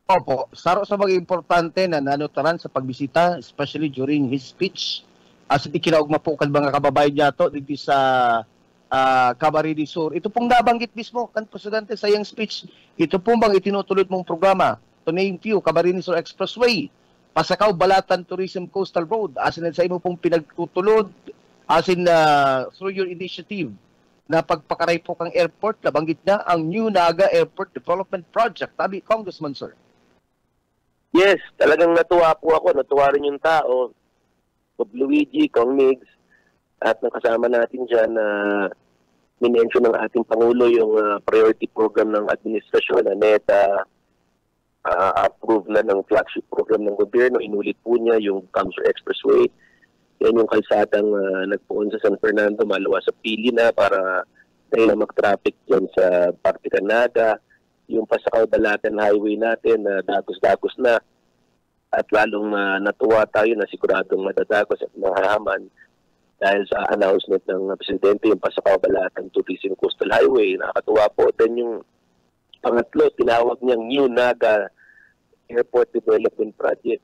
Opo, saro sa mga importante na nanutaran sa pagbisita, especially during his speech. As ikinaugma po kan mga kababayan niya to dito sa Camarines Sur. Ito pong nabanggit mismo kan Presidente sa iyang speech. Ito pong bang itinutulot mong programa, to name few, Camarines Sur Expressway, Pasakaw, Balatan Tourism Coastal Road, as in sa imo pong pinagtutulod, as in through your initiative, na pagpakaray po kang airport, nabanggit na ang New Naga Airport Development Project. Tabi, Congressman, sir. Yes, talagang natuwa po ako. Natuwa rin yung tao. Bob Luigi, Kong Migs, at nakasama natin dyan na minensyon ng ating Pangulo yung priority program ng administrasyon na NETA, approve na ng flagship program ng gobyerno. Inulit po niya yung Kamsur Expressway. Yan yung kalsadang nagpuon sa San Fernando, maluwa sa pili na para dahil na mag-traffic dyan sa Parte Canada. Yung Pasakaw Balatan Highway natin, dagos-dagos na. At lalong natuwa tayo na siguradong madadagos at mahahaman dahil sa announcement ng Presidente yung Pasakaw Balatan Tourism Coastal Highway. Nakakatuwa po. Then yung pangatlo, tinawag niyang New Naga Airport Development Project.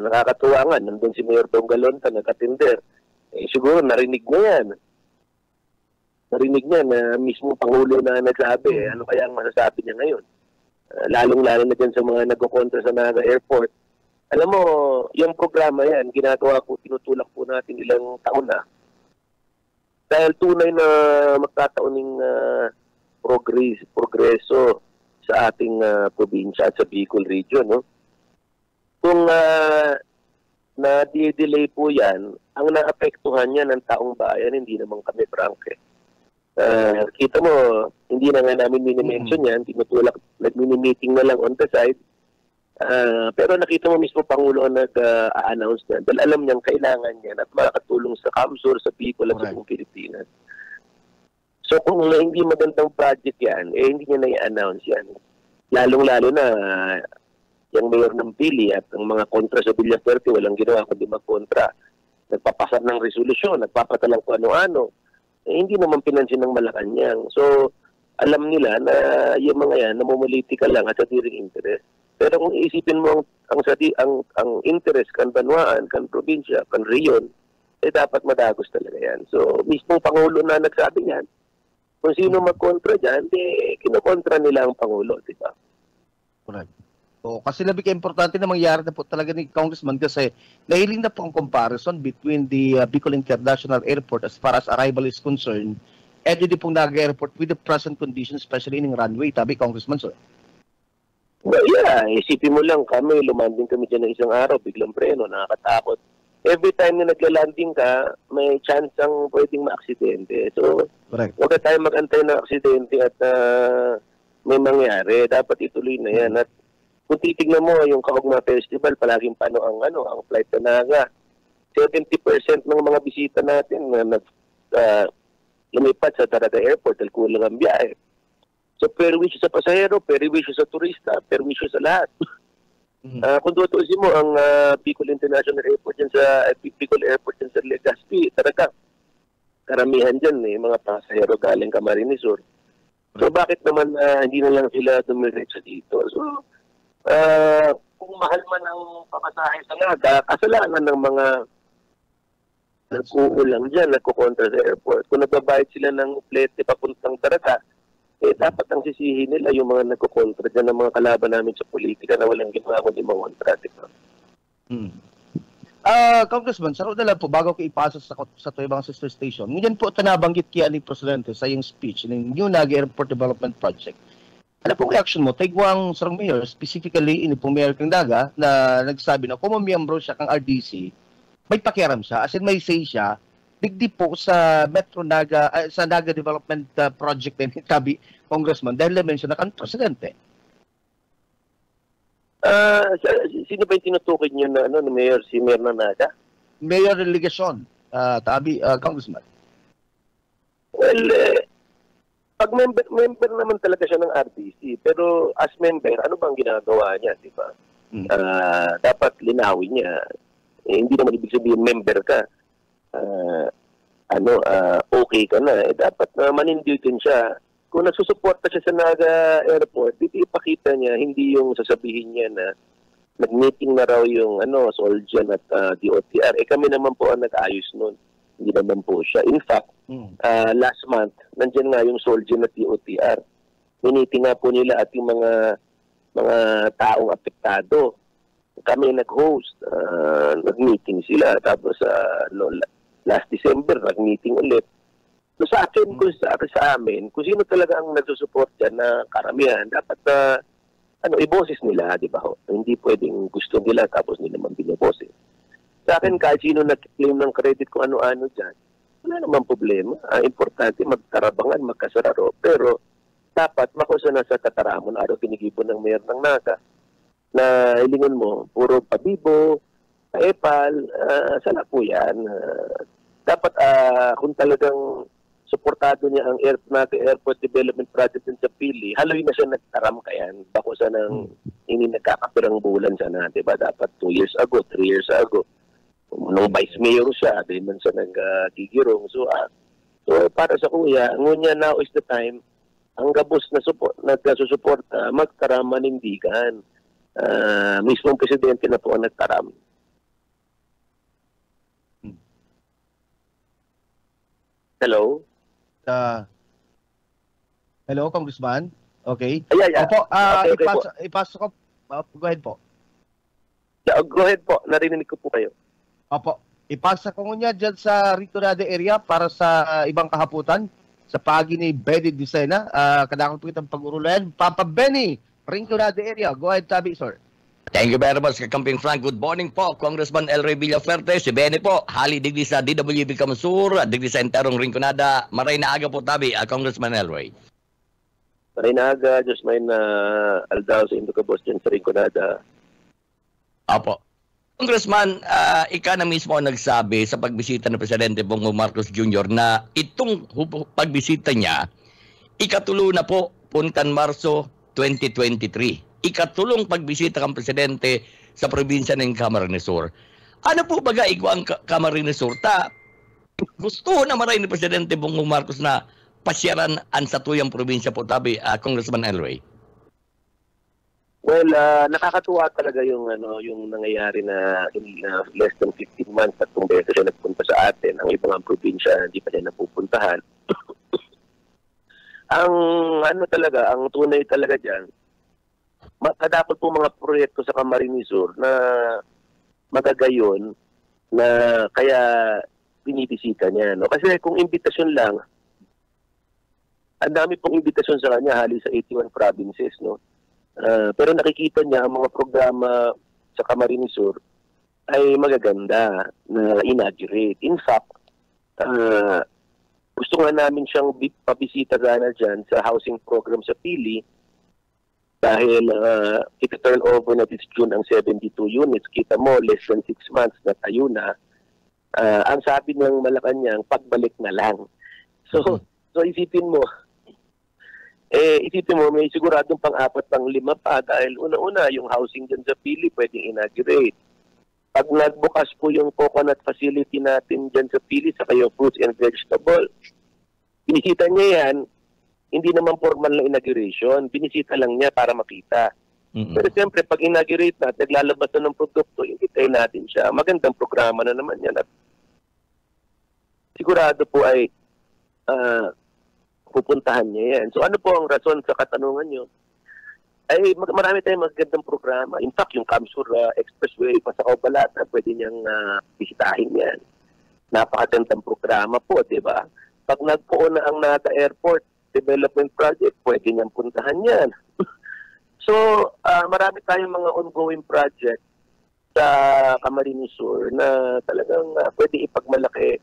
Nakakatuwa nga, nandun si Mayor Dongalonta, nagkatinder. Siguro narinig na yan. Narinig niya na mismo Pangulo na nagsabi, ano kaya ang masasabi niya ngayon? Lalong-lalo na dyan sa mga nagkukontra sa Naga Airport. Alam mo, yung programa yan, ginagawa po, tinutulak po natin ilang taon na. Dahil tunay na magkatauning progreso sa ating probinsya at sa Bicol region, no? Kung na-delay po yan, ang naapektuhan niya ng taong bayan, hindi naman kami Frank. Kita mo, hindi na nga namin mini-mention yan, tinutulak, nag-mini-meeting na lang on the side. Pero nakita mo mismo Pangulo ang nag-announce na dahil alam niyang kailangan niya at makakatulong sa Kamsur, sa Bicol at sa buong Pilipinas. So kung hindi magandang project yan, hindi niya na i-announce yan. Lalong-lalo na yung mayor ng Pili at ang mga kontra sa Villafuerte, walang ginawa kundi magkontra. Nagpapasar ng resolusyon, nagpapatalang kung ano-ano. Hindi naman pinansin ng Malacanang. So, alam nila na yung mga yan, namumulitika lang at sa tiring interest. Pero kung iisipin mo ang interest kan banwaan, kan probinsya, kan riyon, dapat madagos talaga yan. So, mismo Pangulo na nagsabi yan, kung sino magkontra dyan, kinokontra nila ang Pangulo, di ba? Correct. So, kasi labing importante na mangyari na po talaga ni Congressman kasi nahiling na po ang comparison between the Bicol International Airport as far as arrival is concerned and yung pong Naga Airport with the present conditions, especially in runway. Tabi, Congressman, sir. Well, yeah, isipin mo lang kami, lumanding kami dyan ng isang araw, biglang preno, nakakatakot. Every time na nagla-landing ka, may chance ang pwedeng ma-aksidente. So, Correct. huwag tayo mag-antay ng aksidente at may mangyari. Dapat ituloy na yan. At kung titignan mo, yung Kaugma Festival, palaging paano ang flight na Naga. 70% ng mga bisita natin na lumipat sa Taraga Airport, kulang ang biyahe. So, perwisyo sa pasahero, perwisyo sa turista, perwisyo sa lahat. Kung tutusin mo, ang Bicol International Airport yan Bicol Airport yan sa Legazpi, talaga, karamihan dyan, mga pasahero galing Camarines Sur. So, bakit naman hindi na lang sila dumiretso dito? So, kung mahal man ang pamasahe sa Naga, kasalanan ng mga nag-uulang dyan, nagkukontra sa airport. Kung nagbabayad sila ng uplete papuntang Taraga, dapat ang sisihin nila yung mga nagkukontra dyan ng mga kalaban namin sa politika na walang ginawa kundi mga kontra. Congressman, sa na lang po, bago ko ipasok sa ibang sister station, ngayon po ito nabanggit kaya ni Presidente sa iyong speech ng New Naga Airport Development Project. Ano pong reaction mo? Taigwang sarang mayor, specifically ini pong Mayor kang Naga, na nagsabi na kung mamiyambro siya kang RDC, may pakiaram siya, as in may say siya, digdi po sa Metro Naga, sa Naga Development Project din, sabi Congressman, dahil na-mention na kang Presidente. Sino ba yung tinutukoy niyo na Mayor, si Mayor na Naga? Mayor Delegasyon, Congressman. Well, pag member naman talaga siya ng RDC, pero as member, ano bang ginagawa niya, di ba? Dapat linawin niya. Hindi naman ibig sabihin member ka. Okay ka na, dapat manindigan siya. Kung nagsusuporta siya sa Naga Airport, dito ipakita niya, hindi yung sasabihin niya na nag-meeting na raw yung Soljan at DOTR. Kami naman po ang nag-ayos nun. Hindi naman po siya. In fact, last month, nandiyan nga yung Soljan at DOTR. Miniting nga po nila at yung mga taong apektado. Kami nag-host, nag-meeting sila. Tapos last December, nag-meeting ulit. So sa akin, sa amin, kung sino talaga ang nagsusupport dyan na karamihan, dapat iboses nila, di ba? Hindi pwedeng gusto nila tapos nila naman binoboses. Sa akin, kahit sino nag-claim ng credit kung ano-ano dyan, wala naman problema. Importante, magtarabangan, magkasararo. Pero dapat makusa na sa kataramon, araw pinigibon ng Mayor ng Naga, na hilingan mo, puro pabibo, epal, sana po yan. Dapat kung talagang suportado niya ang Naga Airport Development Project sa Pili, haloy na siya nagtaram kayan, bako sa nang hindi nagkakapirang bulan sana, diba? Dapat 2 years ago, 3 years ago. Nung vice mayor siya, din man siya nagkigirong. So para sa kuya, ngunya now is the time, ang gabos na nagkasusuporta, magtaram manindigan. Mismong presidente na po ang nagtaram. Hello? Hello, Congressman? Okay. Yeah. Opo, Okay, ipasok ko. Go ahead po. Yeah, go ahead po. Narinig ko po kayo. Opo. Ipasa ko niya dyan sa Ritorada area para sa ibang kahaputan. Sa pagi ni Benny Dicena. Kadakot po kitang pag-urulan. Papa Benny, Ritorada area. Go ahead, Tabi, sir. Thank you very much, Kakamping Frank. Good morning po, Congressman El Rey Villaferte. Si Benny po, hali digdi sa DWB Kamusur, digdi sa enterong Rinconada. Maray na aga po, Tabi, Congressman El Rey. Maray na aga, Diyos may na Aldao sa Indocabos dyan sa Rinconada. Opo. Congressman, ika na mismo ang nagsabi sa pagbisita ng Presidente Bongbong Marcos Jr. na itong pagbisita niya, ikatulo na po, puntan Marso 2023. Ikatulong pagbisita ng Presidente sa probinsya ng Camarines Sur. Ano po baga igwang Camarines Sur? Gusto na maray ni Presidente Bongbong Marcos na pasyaran ang satuyang probinsya po, Tabi, Congressman El Rey. Well, nakakatuwa talaga yung nangyayari na in less than 15 months at kung beses siya nagpunta sa atin. Ang ibang probinsya hindi pa niya napupuntahan. Ang tunay talaga diyan, dapat po mga proyekto sa Camarines Sur na magagayon na kaya binibisita niya. No? Kasi kung imbitasyon lang, ang dami pong imbitasyon sa kanya halos sa 81 provinces. No? Pero nakikita niya ang mga programa sa Camarines Sur ay magaganda na inaugurate. In fact, gusto nga namin siyang pabisita sana dyan sa housing program sa Pili dahil iti-turn over na this June ang 72 units. Kita mo, less than 6 months na tayo na. Ang sabi ng Malacanang, pagbalik na lang. So isipin mo, may siguradong pang-4, pang-5 pa dahil una-una yung housing dyan sa Pili pwedeng inaugurate. Pag nagbukas po yung coconut facility natin dyan sa Pili sa yung fruits and vegetable, binisita niya yan, hindi naman formal na inauguration, binisita lang niya para makita. Pero siyempre, pag inaugurate na, naglalabas na ng produkto, invitay natin siya. Magandang programa na naman yan. At sigurado po ay pupuntahan niya yan. So ano po ang rason sa katanungan niyo? Ay marami tayong magandang programa. In fact, yung Kamsur Expressway pa sa Caubalata, pwede niyang bisitahin yan. Napakagandang programa po, di ba? Pag nagpuo na ang Nata Airport Development Project, pwede niyang puntahan yan. So, marami tayong mga ongoing project sa Camarines Sur na talagang pwede ipagmalaki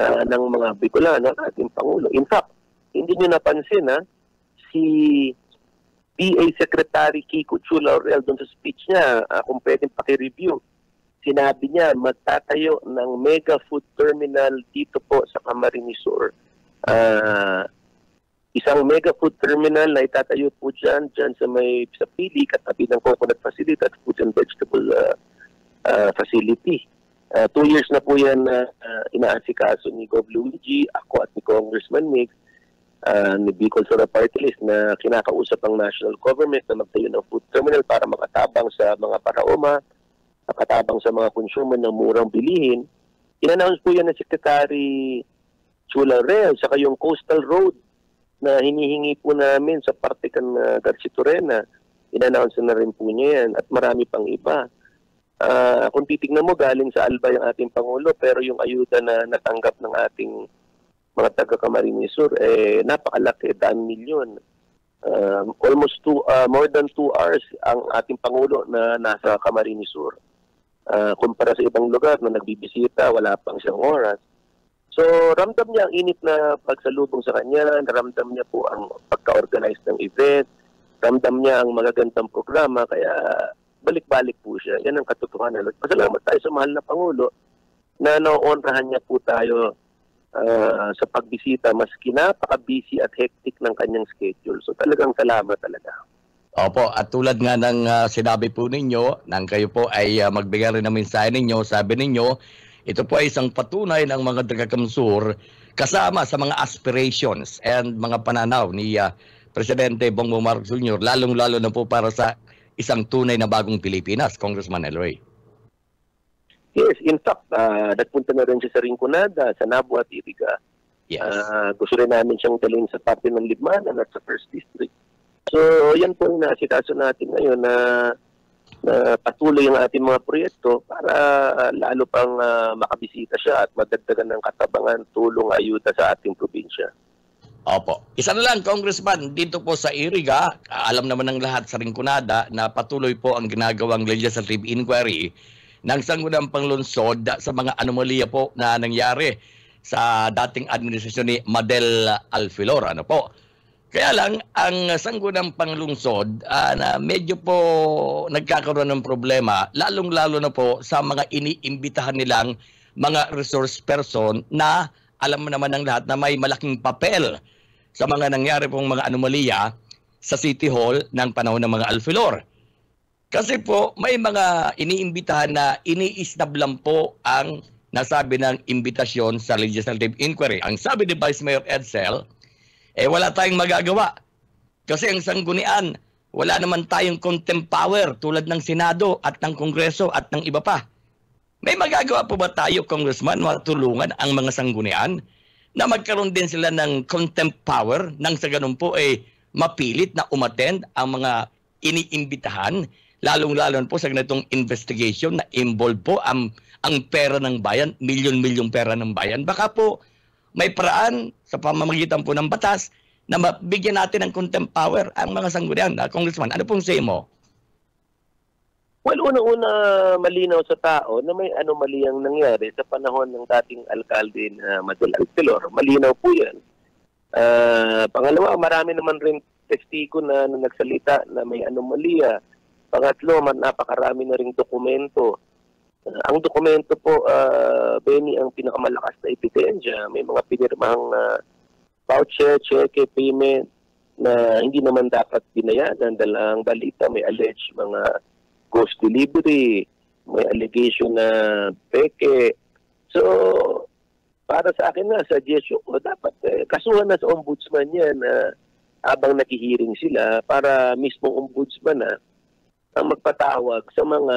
ng mga Bicolano ng ating Pangulo. In fact, hindi niyo napansin si DA Secretary Kiko Chu Laurel doon sa speech niya, kung pwedeng paki-review, sinabi niya magtatayo ng mega food terminal dito po sa Camarines Sur. Isang mega food terminal na itatayo po dyan sa Pili, katabi ng coconut facility at food and vegetable facility. 2 years na po yan inaasikaso ni Gov. Luigi, ako at ni Congressman Mig, ni Bicol Sora Party List na kinakausap ang national government na magtayo ng food terminal para makatabang sa mga paraoma, makatabang sa mga consumer ng murang bilihin. In-announce po yan ng Secretary Chula Real, saka yung coastal road na hinihingi po namin sa Partikan Garcitorena. In-announce na rin po niya yan at marami pang iba. Kung titignan mo, galing sa Albay ang ating Pangulo, pero yung ayuda na natanggap ng ating mga taga-Camarines Sur, napakalaki, 10 milyon. Almost more than 2 hours ang ating Pangulo na nasa Camarines Sur. Kumpara sa ibang lugar na nagbibisita, wala pang 1 oras. So, ramdam niya ang init na pagsalubong sa kanya, ramdam niya po ang pagka-organize ng event, ramdam niya ang magagandang programa, kaya balik-balik po siya. Yan ang katotohanan. Pasalamat tayo sa mahal na Pangulo na naoonrahan niya po tayo sa pagbisita, maski napaka-busy at hectic ng kanyang schedule. So talagang salamat talaga. Opo, at tulad nga ng sinabi po ninyo, nang kayo po ay magbigay rin ng mensahe ninyo, sabi ninyo, ito po ay isang patunay ng mga taga-Kamsur kasama sa mga aspirations and mga pananaw ni Presidente Bongbong Marcos Jr., lalong-lalo na po para sa isang tunay na bagong Pilipinas, Congressman Elroy. Yes, in fact, nagpunta na rin siya sa Rinconada, sa Nabo at Iriga. Yes. Gusto rin namin siyang dalhin sa parte ng Libmanan at sa First District. So, yan po yung nasikaso natin ngayon na patuloy ang ating mga proyekto para lalo pang makabisita siya at madagdagan ng katabangan, tulong, ayuda sa ating probinsya. Opo. Isa na lang, Congressman, dito po sa Iriga, alam naman ng lahat sa Rinconada na patuloy po ang ginagawang legislative inquiry ng Sangguniang Panglungsod sa mga anomalya po na nangyari sa dating administrasyon ni Madel Alfilor. Ano po? Kaya lang, ang Sangguniang Panglungsod na medyo po nagkakaroon ng problema, lalong-lalo na po sa mga iniimbitahan nilang mga resource person na alam mo naman ng lahat na may malaking papel sa mga nangyari pong mga anomalya sa City Hall ng panahon ng mga Alfilor. Kasi po, may mga iniimbitahan na iniisnab lang po ang nasabi ng imbitasyon sa legislative inquiry. Ang sabi ni Vice Mayor Edsel, wala tayong magagawa. Kasi ang sanggunian, wala naman tayong contempt power tulad ng Senado at ng Kongreso at ng iba pa. May magagawa po ba tayo, Congressman, matulungan ang mga sanggunian na magkaroon din sila ng contempt power nang sa ganun po mapilit na umattend ang mga iniimbitahan, lalong-lalo po sa ganitong investigation na involved po ang pera ng bayan, milyon-milyong pera ng bayan. Baka po may paraan sa pamamagitan po ng batas na mabigyan natin ng contempt power ang mga sanggunian. Congressman, ano pong say mo? Well, unang-una malinaw sa tao na may anomaly ang nangyari sa panahon ng dating alkalde na Madel Alpilor. Malinaw po yan. Pangalawa, marami naman rin testigo na nagsalita na may anomalya. Pangatlo, napakarami na ring dokumento. Ang dokumento po, Benny, ang pinakamalakas na ebidensya. May mga pinirmahang voucher, cheque, payment na hindi naman dapat binayaran dahil ang balita may alleged mga ghost delivery, may allegation na peke. So, para sa akin na, suggestion ko, dapat kasuhan na sa ombudsman yan habang nakihearing sila para mismong ombudsman ang magpatawag sa mga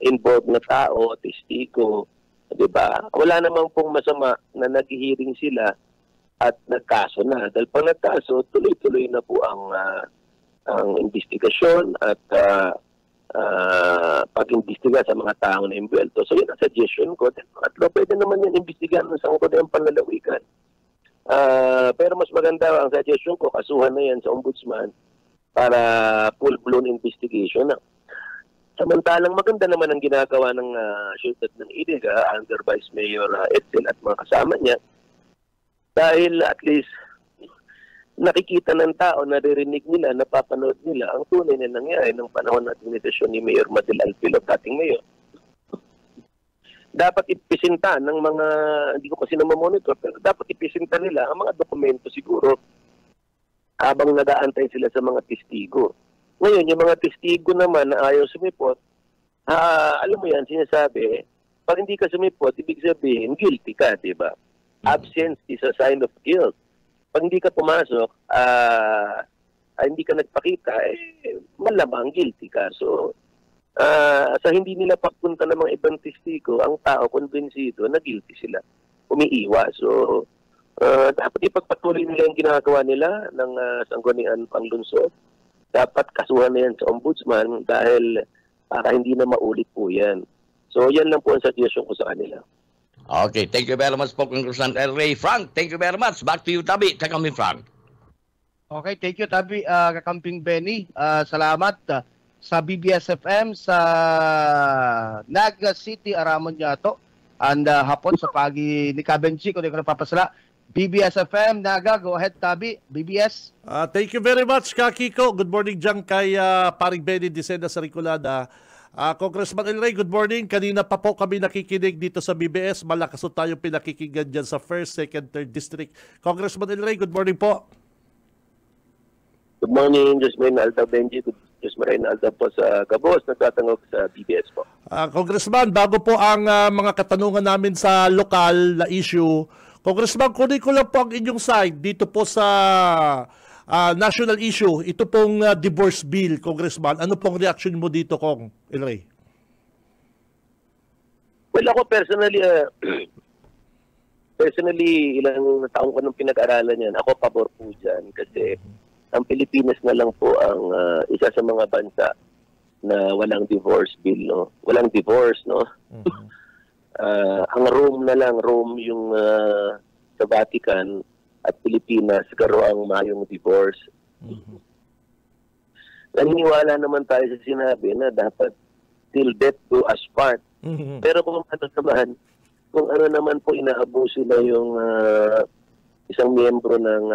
involved na tao, testigo, diba? Wala namang pong masama na nakihearing sila at nagkaso na. Dahil pag nagkaso, tuloy-tuloy na po ang investigasyon at pag-imbestiga sa mga tao na imbwelto. So yun ang suggestion ko. At pwede naman yan imbestigahan ng sangkotayang panlalawigan. Pero mas maganda ang suggestion ko, kasuhan na yan sa ombudsman para full-blown investigation na. Samantalang maganda naman ang ginagawa ng syudad ng Iliga under Vice Mayor Edsel at mga kasama niya. Dahil at least nakikita ng tao, naririnig nila, napapanood nila ang tunay na nangyari ng panahon ng administrasyon ni Mayor Madel Alpilor, dating mayor. Dapat ipisinta ng mga, hindi ko kasi monitor, pero dapat ipisinta nila ang mga dokumento siguro habang nag-aantay sila sa mga testigo. Ngayon, yung mga testigo naman na ayaw sumipot, alam mo yan, sinasabi, pag hindi ka sumipot, ibig sabihin, guilty ka, diba? Absence is a sign of guilt. Pag hindi ka pumasok, hindi ka nagpakita, malamang guilty ka. So, sa hindi nila pagpunta ng mga ibang testigo, ang tao konbensido na guilty sila. Umiiwas. So, dapat ipagpatuloy nila yung ginagawa nila ng sanggunian panglungsod. Dapat kasuhan na yan sa ombudsman dahil para hindi na maulit po yan. So, yan lang po ang suggestion ko sa kanila. Okay, thank you very much po, Congressman El Rey. Frank, thank you very much. Back to you, Tabi. Kakamping Frank. Okay, thank you, Tabi. Kakamping Benny. Salamat sa BBS-FM, sa Naga City, Aramon Yato. And hapon sa pagi ni Kabenji, kung di ko napapasala. BBS-FM, Naga, go ahead, Tabi. BBS. Thank you very much, Kakiko. Good morning dyan kay Paring Benny Dicenda sa Ricolada. Congressman El Rey, good morning. Kanina pa po kami nakikinig dito sa BBS. Malakas po tayo pinakikinggan dyan sa 1st, 2nd, 3rd District. Congressman El Rey, good morning po. Good morning, Jasmine Alta Benji. Jasmine Alta po sa Gabos. Nagtatangog sa BBS po. Congressman, bago po ang mga katanungan namin sa lokal na issue, Congressman, kunin ko lang po ang inyong side dito po sa national issue, ito pong divorce bill, Congressman. Ano pong reaction mo dito, Kong El Rey? Well, ako personally, ilang taong ko nung pinag-aralan yan, ako pabor po dyan kasi ang Pilipinas na lang po ang isa sa mga bansa na walang divorce bill, no? Walang divorce, no? Ang Rome na lang, Rome yung sa Vatican, at Pilipinas, karo ang mayong divorce. Naniniwala naman tayo sa sinabi na dapat till death do us part. Pero kung ano naman po inaabuso na yung isang miyembro ng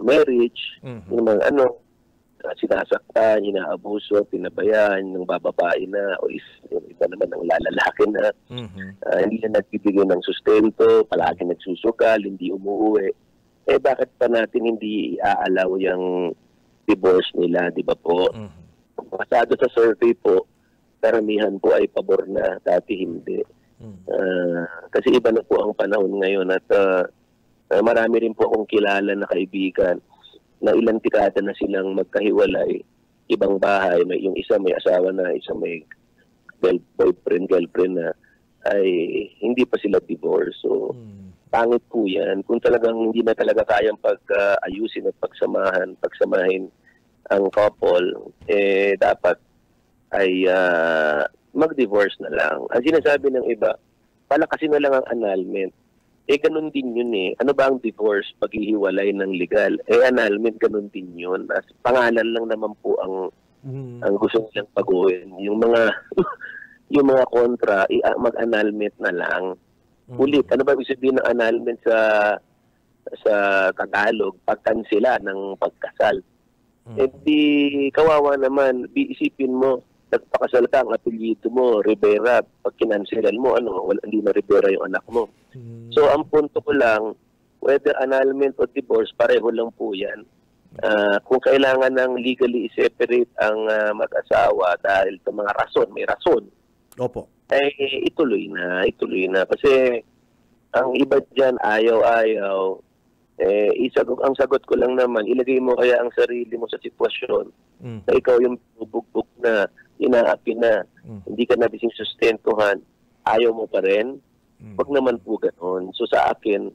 marriage, yung mga sinasaktan, inaabuso, pinabayaan, ng bababae na, o yung iba naman ang lalaki na, hindi na nagbibigay ng sustento, palagi nagsusugal, hindi umuwi. Bakit pa natin hindi aalaw yung divorce nila, di ba po? Basado sa survey po, karamihan po ay pabor na, dati hindi. Kasi iba na po ang panahon ngayon at marami rin po akong kilala na kaibigan na ilang dekada na silang magkahiwalay, ibang bahay, yung isa may asawa na, isa may boyfriend, girlfriend na, ay hindi pa sila divorce. So, pangit po yan. Kung talagang hindi na talaga kayang pag-ayusin at pagsamahin ang couple, dapat ay mag-divorce na lang. Ang sinasabi ng iba, palakasin na lang ang annulment. ganun din yun eh. Ano ba ang divorce? Paghihiwalay ng legal. Annulment, ganun din yun. As pangalan lang naman po ang gusto nilang baguhin. Yung mga yung mga kontra, mag-annulment na lang. Ulit, ano ba ibig sabihin ng annulment sa Tagalog? Pagkansela ng pagkasal. Di kawawa naman, isipin mo, nagpakasal ka, ang apelyido mo, Rivera, pag kinanselan mo, hindi na Rivera yung anak mo. So, ang punto ko lang, whether annulment o divorce, pareho lang po yan. Kung kailangan ng legally separate ang mag-asawa dahil sa mga rason, may rason, opo, ituloy na. Kasi, ang iba dyan, ayaw, ang sagot ko lang naman, ilagay mo kaya ang sarili mo sa sitwasyon na ikaw yung bubugbog na, inaapi na, hindi ka na bising sustentuhan, ayaw mo pa rin, wag naman po ganoon. So sa akin,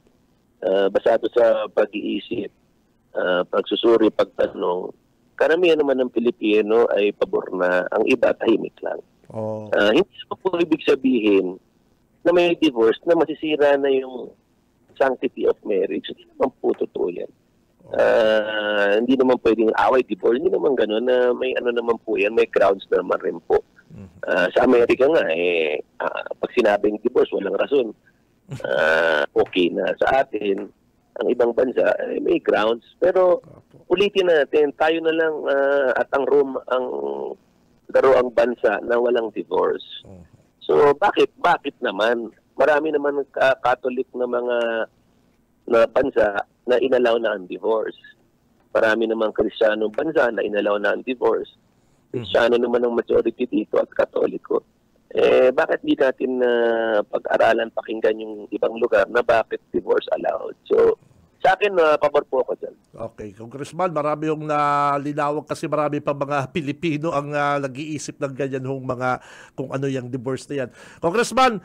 basado sa pag-iisip, pagsusuri, pagtanong, karamihan naman ng Pilipino ay pabor na, ang iba tahimik lang. Hindi po ibig sabihin na may divorce na masisira na yung sanctity of marriage. Hindi naman po totoo yan. Hindi naman pwedeng away, divorce. Hindi naman gano'n na may naman po yan. May grounds naman rin po. Sa Amerika nga, pag sinabing divorce, walang rason. Okay na. Sa atin, ang ibang bansa, may grounds. Pero ulitin natin, tayo na lang at ang laro ang bansa na walang divorce. So, bakit naman? Marami naman Catholic na mga bansa na inalaw na ang divorce. Marami namang Kristiyanong bansa na inalaw na ang divorce. Kristiyano naman ang majority dito at Katoliko. Bakit di natin pag-aralan, pakinggan yung ibang lugar na bakit divorce allowed? So, sa akin, pabor po ako dyan. Okay. Congressman, marami yung nalinawag kasi marami pa mga Pilipino ang nag-iisip ng ganyan kung ano yung divorce na yan. Congressman,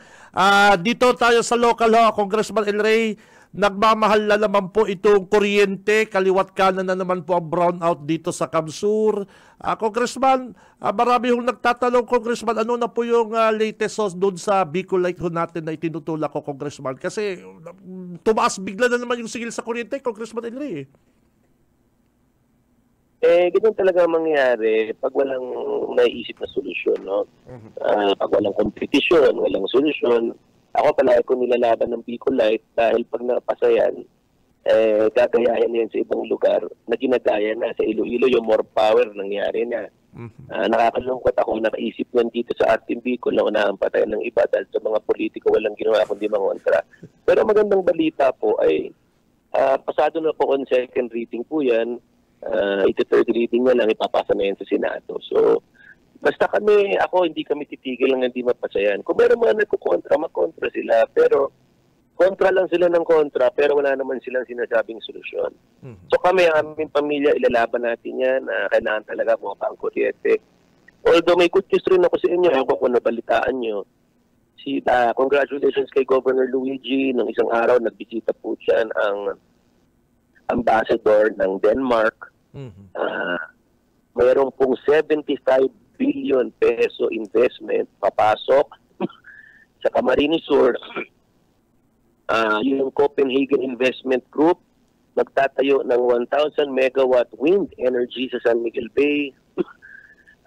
dito tayo sa local Congressman El Rey, nagmamahal na naman po itong kuryente, kaliwat kanan na naman po ang brownout dito sa Kamsur. Congressman, marami yung nagtatanong, Congressman, ano na po yung latest doon sa Bicolite natin na itinutulak ko, Congressman? Kasi tumaas bigla na naman yung sigil sa kuryente, Congressman El Rey. Ganun talaga mangyayari pag walang naiisip na solusyon, no? Pag walang kompetisyon, walang solusyon. Ako pala ko nilalaban ng Bicolite dahil pag napasa yan, gagayahin yan sa ibang lugar na ginagaya na sa Iloilo, yung more power nangyari na. Nakakalungkot ako, nakaisip yan dito sa ating Bicol na unahan pa tayo ng iba dahil sa mga politiko walang ginawa kundi mga kontra. Pero magandang balita po ay pasado na po on second reading po yan. Ito third reading na lang, ipapasa na yan sa Senado. So, basta ako hindi kami titigil lang hindi mapasayan. Kung meron mga nagkukontra, magkontra sila. Pero kontra lang sila ng kontra, pero wala naman silang sinasabing solusyon. So kami, ang aming pamilya, ilalaban natin yan. Kailangan talaga bumaba ang kuryente. Although may good news rin ako sa inyo, ako kung nabalitaan nyo. Congratulations kay Governor Luigi. Nung isang araw, nagbisita po siya ang ambassador ng Denmark. Mayroon pong 75 billion peso investment papasok sa Camarines Sur. Yung Copenhagen Investment Group nagtatayo ng 1,000 megawatt wind energy sa San Miguel Bay.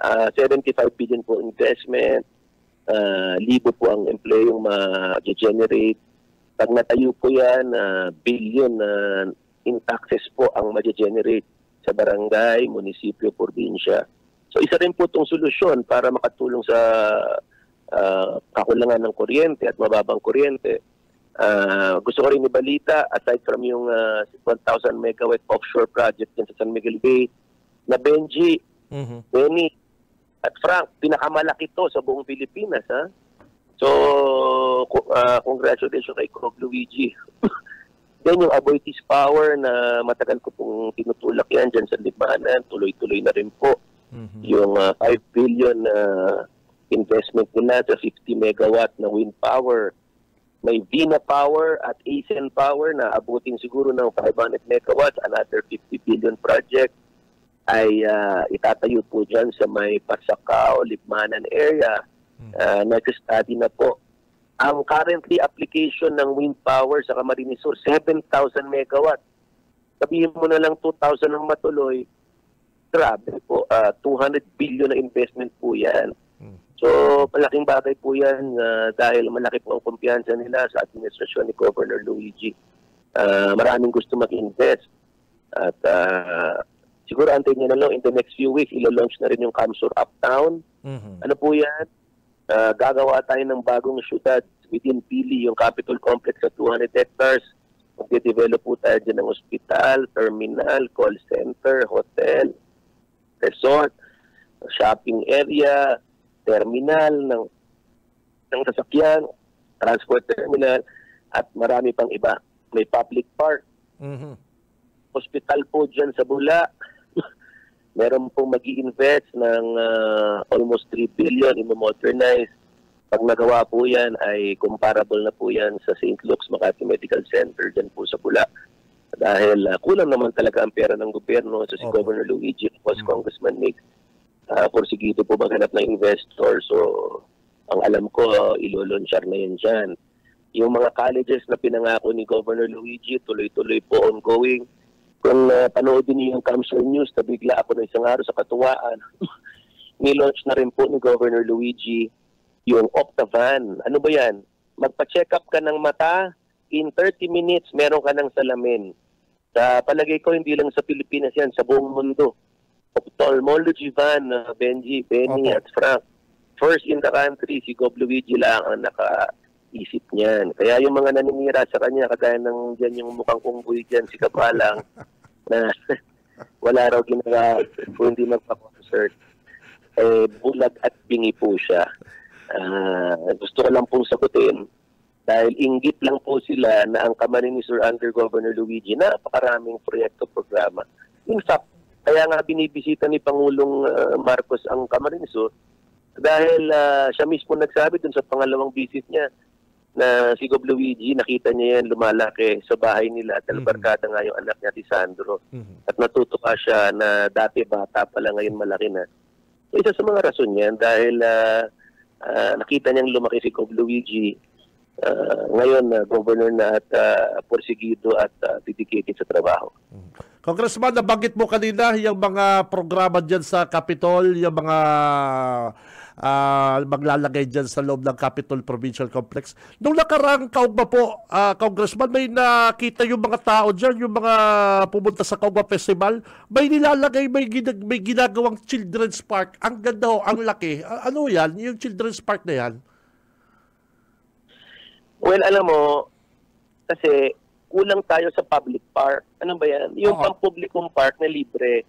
75 billion po investment. Libo po ang empleyong ma-generate. Pag natayo po yan, billion in taxes po ang ma-generate sa barangay, munisipyo, probinsya. So isa rin po itong solusyon para makatulong sa kakulangan ng kuryente at mababang kuryente. Gusto ko rin ibalita, aside from yung 1,000 megawatt offshore project din sa San Miguel Bay, na Benji, Benny, at Frank, pinakamalaki to sa buong Pilipinas. Ha? So, congratulations kay Cog Luigi. Then yung Aboitiz Power na matagal ko pong tinutulak yan dyan sa Limanan, tuloy-tuloy na rin po. Yung 5 billion investment nila sa 50 megawatt na wind power. May Vina Power at Asian Power na abutin siguro ng 500 megawatts, another 50 billion project ay itatayo po dyan sa may Parsacao, Libmanan area. Nag-study na po Ang currently application ng wind power sa Camarines Sur, 7,000 megawatt. Sabihin mo na lang 2,000 ang matuloy, grabe po, 200 billion na investment po yan. So, malaking bagay po yan dahil malaki po ang kumpiyansa nila sa administrasyon ni Governor Luigi. Maraming gusto mag-invest. At siguro antayin nyo na lang, in the next few weeks, ilo-launch na rin yung Camsur Uptown. Ano po yan? Gagawa tayo ng bagong syudad within Pili, yung Capitol Complex sa 200 hectares. Magde-develop po tayo dyan ng hospital, terminal, call center, hotel, resort, shopping area, terminal ng sasakyan, transport terminal, at marami pang iba. May public park. Hospital po dyan sa Bula. Meron pong mag-i-invest ng almost 3 billion, i-modernize. Pag nagawa po yan, ay comparable na po yan sa St. Luke's Makati Medical Center dyan po sa Bula. Dahil kulang naman talaga ang pera ng gobyerno. So si Governor Luigi, was Congressman Nick, porsigido po maghanap ng investor. So ang alam ko, ilolonsyar na yan dyan. Yung mga colleges na pinangako ni Governor Luigi, tuloy-tuloy po ongoing. Kung panoodin niyo yung Camsur News, nabigla ako ng isang araw sa Katuwaan. Nilaunch na rin po ni Governor Luigi yung Optavan. Ano ba yan? Magpa-check up ka ng mata, in 30 minutes, meron ka ng salamin. Sa palagay ko, hindi lang sa Pilipinas yan, sa buong mundo. Ophthalmology van, Benny at Frank. First in the country, si Gov. Luigi lang ang nakaisip niyan. Kaya yung mga naninira sa kanya, kagaya ng dyan yung mukhang unggoy dyan, si Kapalang, na wala raw ginagawa kung hindi magpa-concert. Bulag at bingi po siya. Gusto ko lang pong sagutin dahil inggit lang po sila na ang Camarines Sur under Governor Luigi napakaraming proyekto programa. In fact, kaya nga binibisita ni Pangulong Marcos ang Camarines Sur dahil siya mismo nagsabi dun sa pangalawang visit niya na si Gov. Luigi, nakita niya yan lumalaki sa bahay nila at albarkada nga yung anak niya si Sandro. At natutuwa siya na dati bata pala ngayon malaki na. So, isa sa mga rason yan dahil nakita niyang lumaki si Gov. Luigi ngayon governor na at porsigido at dedicated sa trabaho. Congressman, nabanggit mo kanina yung mga programa dyan sa Capitol, yung mga maglalagay dyan sa loob ng Capitol Provincial Complex. Nung nakarang kaugma po, Congressman, may nakita yung mga tao dyan, yung mga pumunta sa Kaugma Festival, may nilalagay, may ginagawang children's park. Ang ganda ho, ang laki. Ano yan? Yung children's park na yan? Well, alam mo, kasi kulang tayo sa public park. Ano ba yan? Yung pang-publikong park na libre.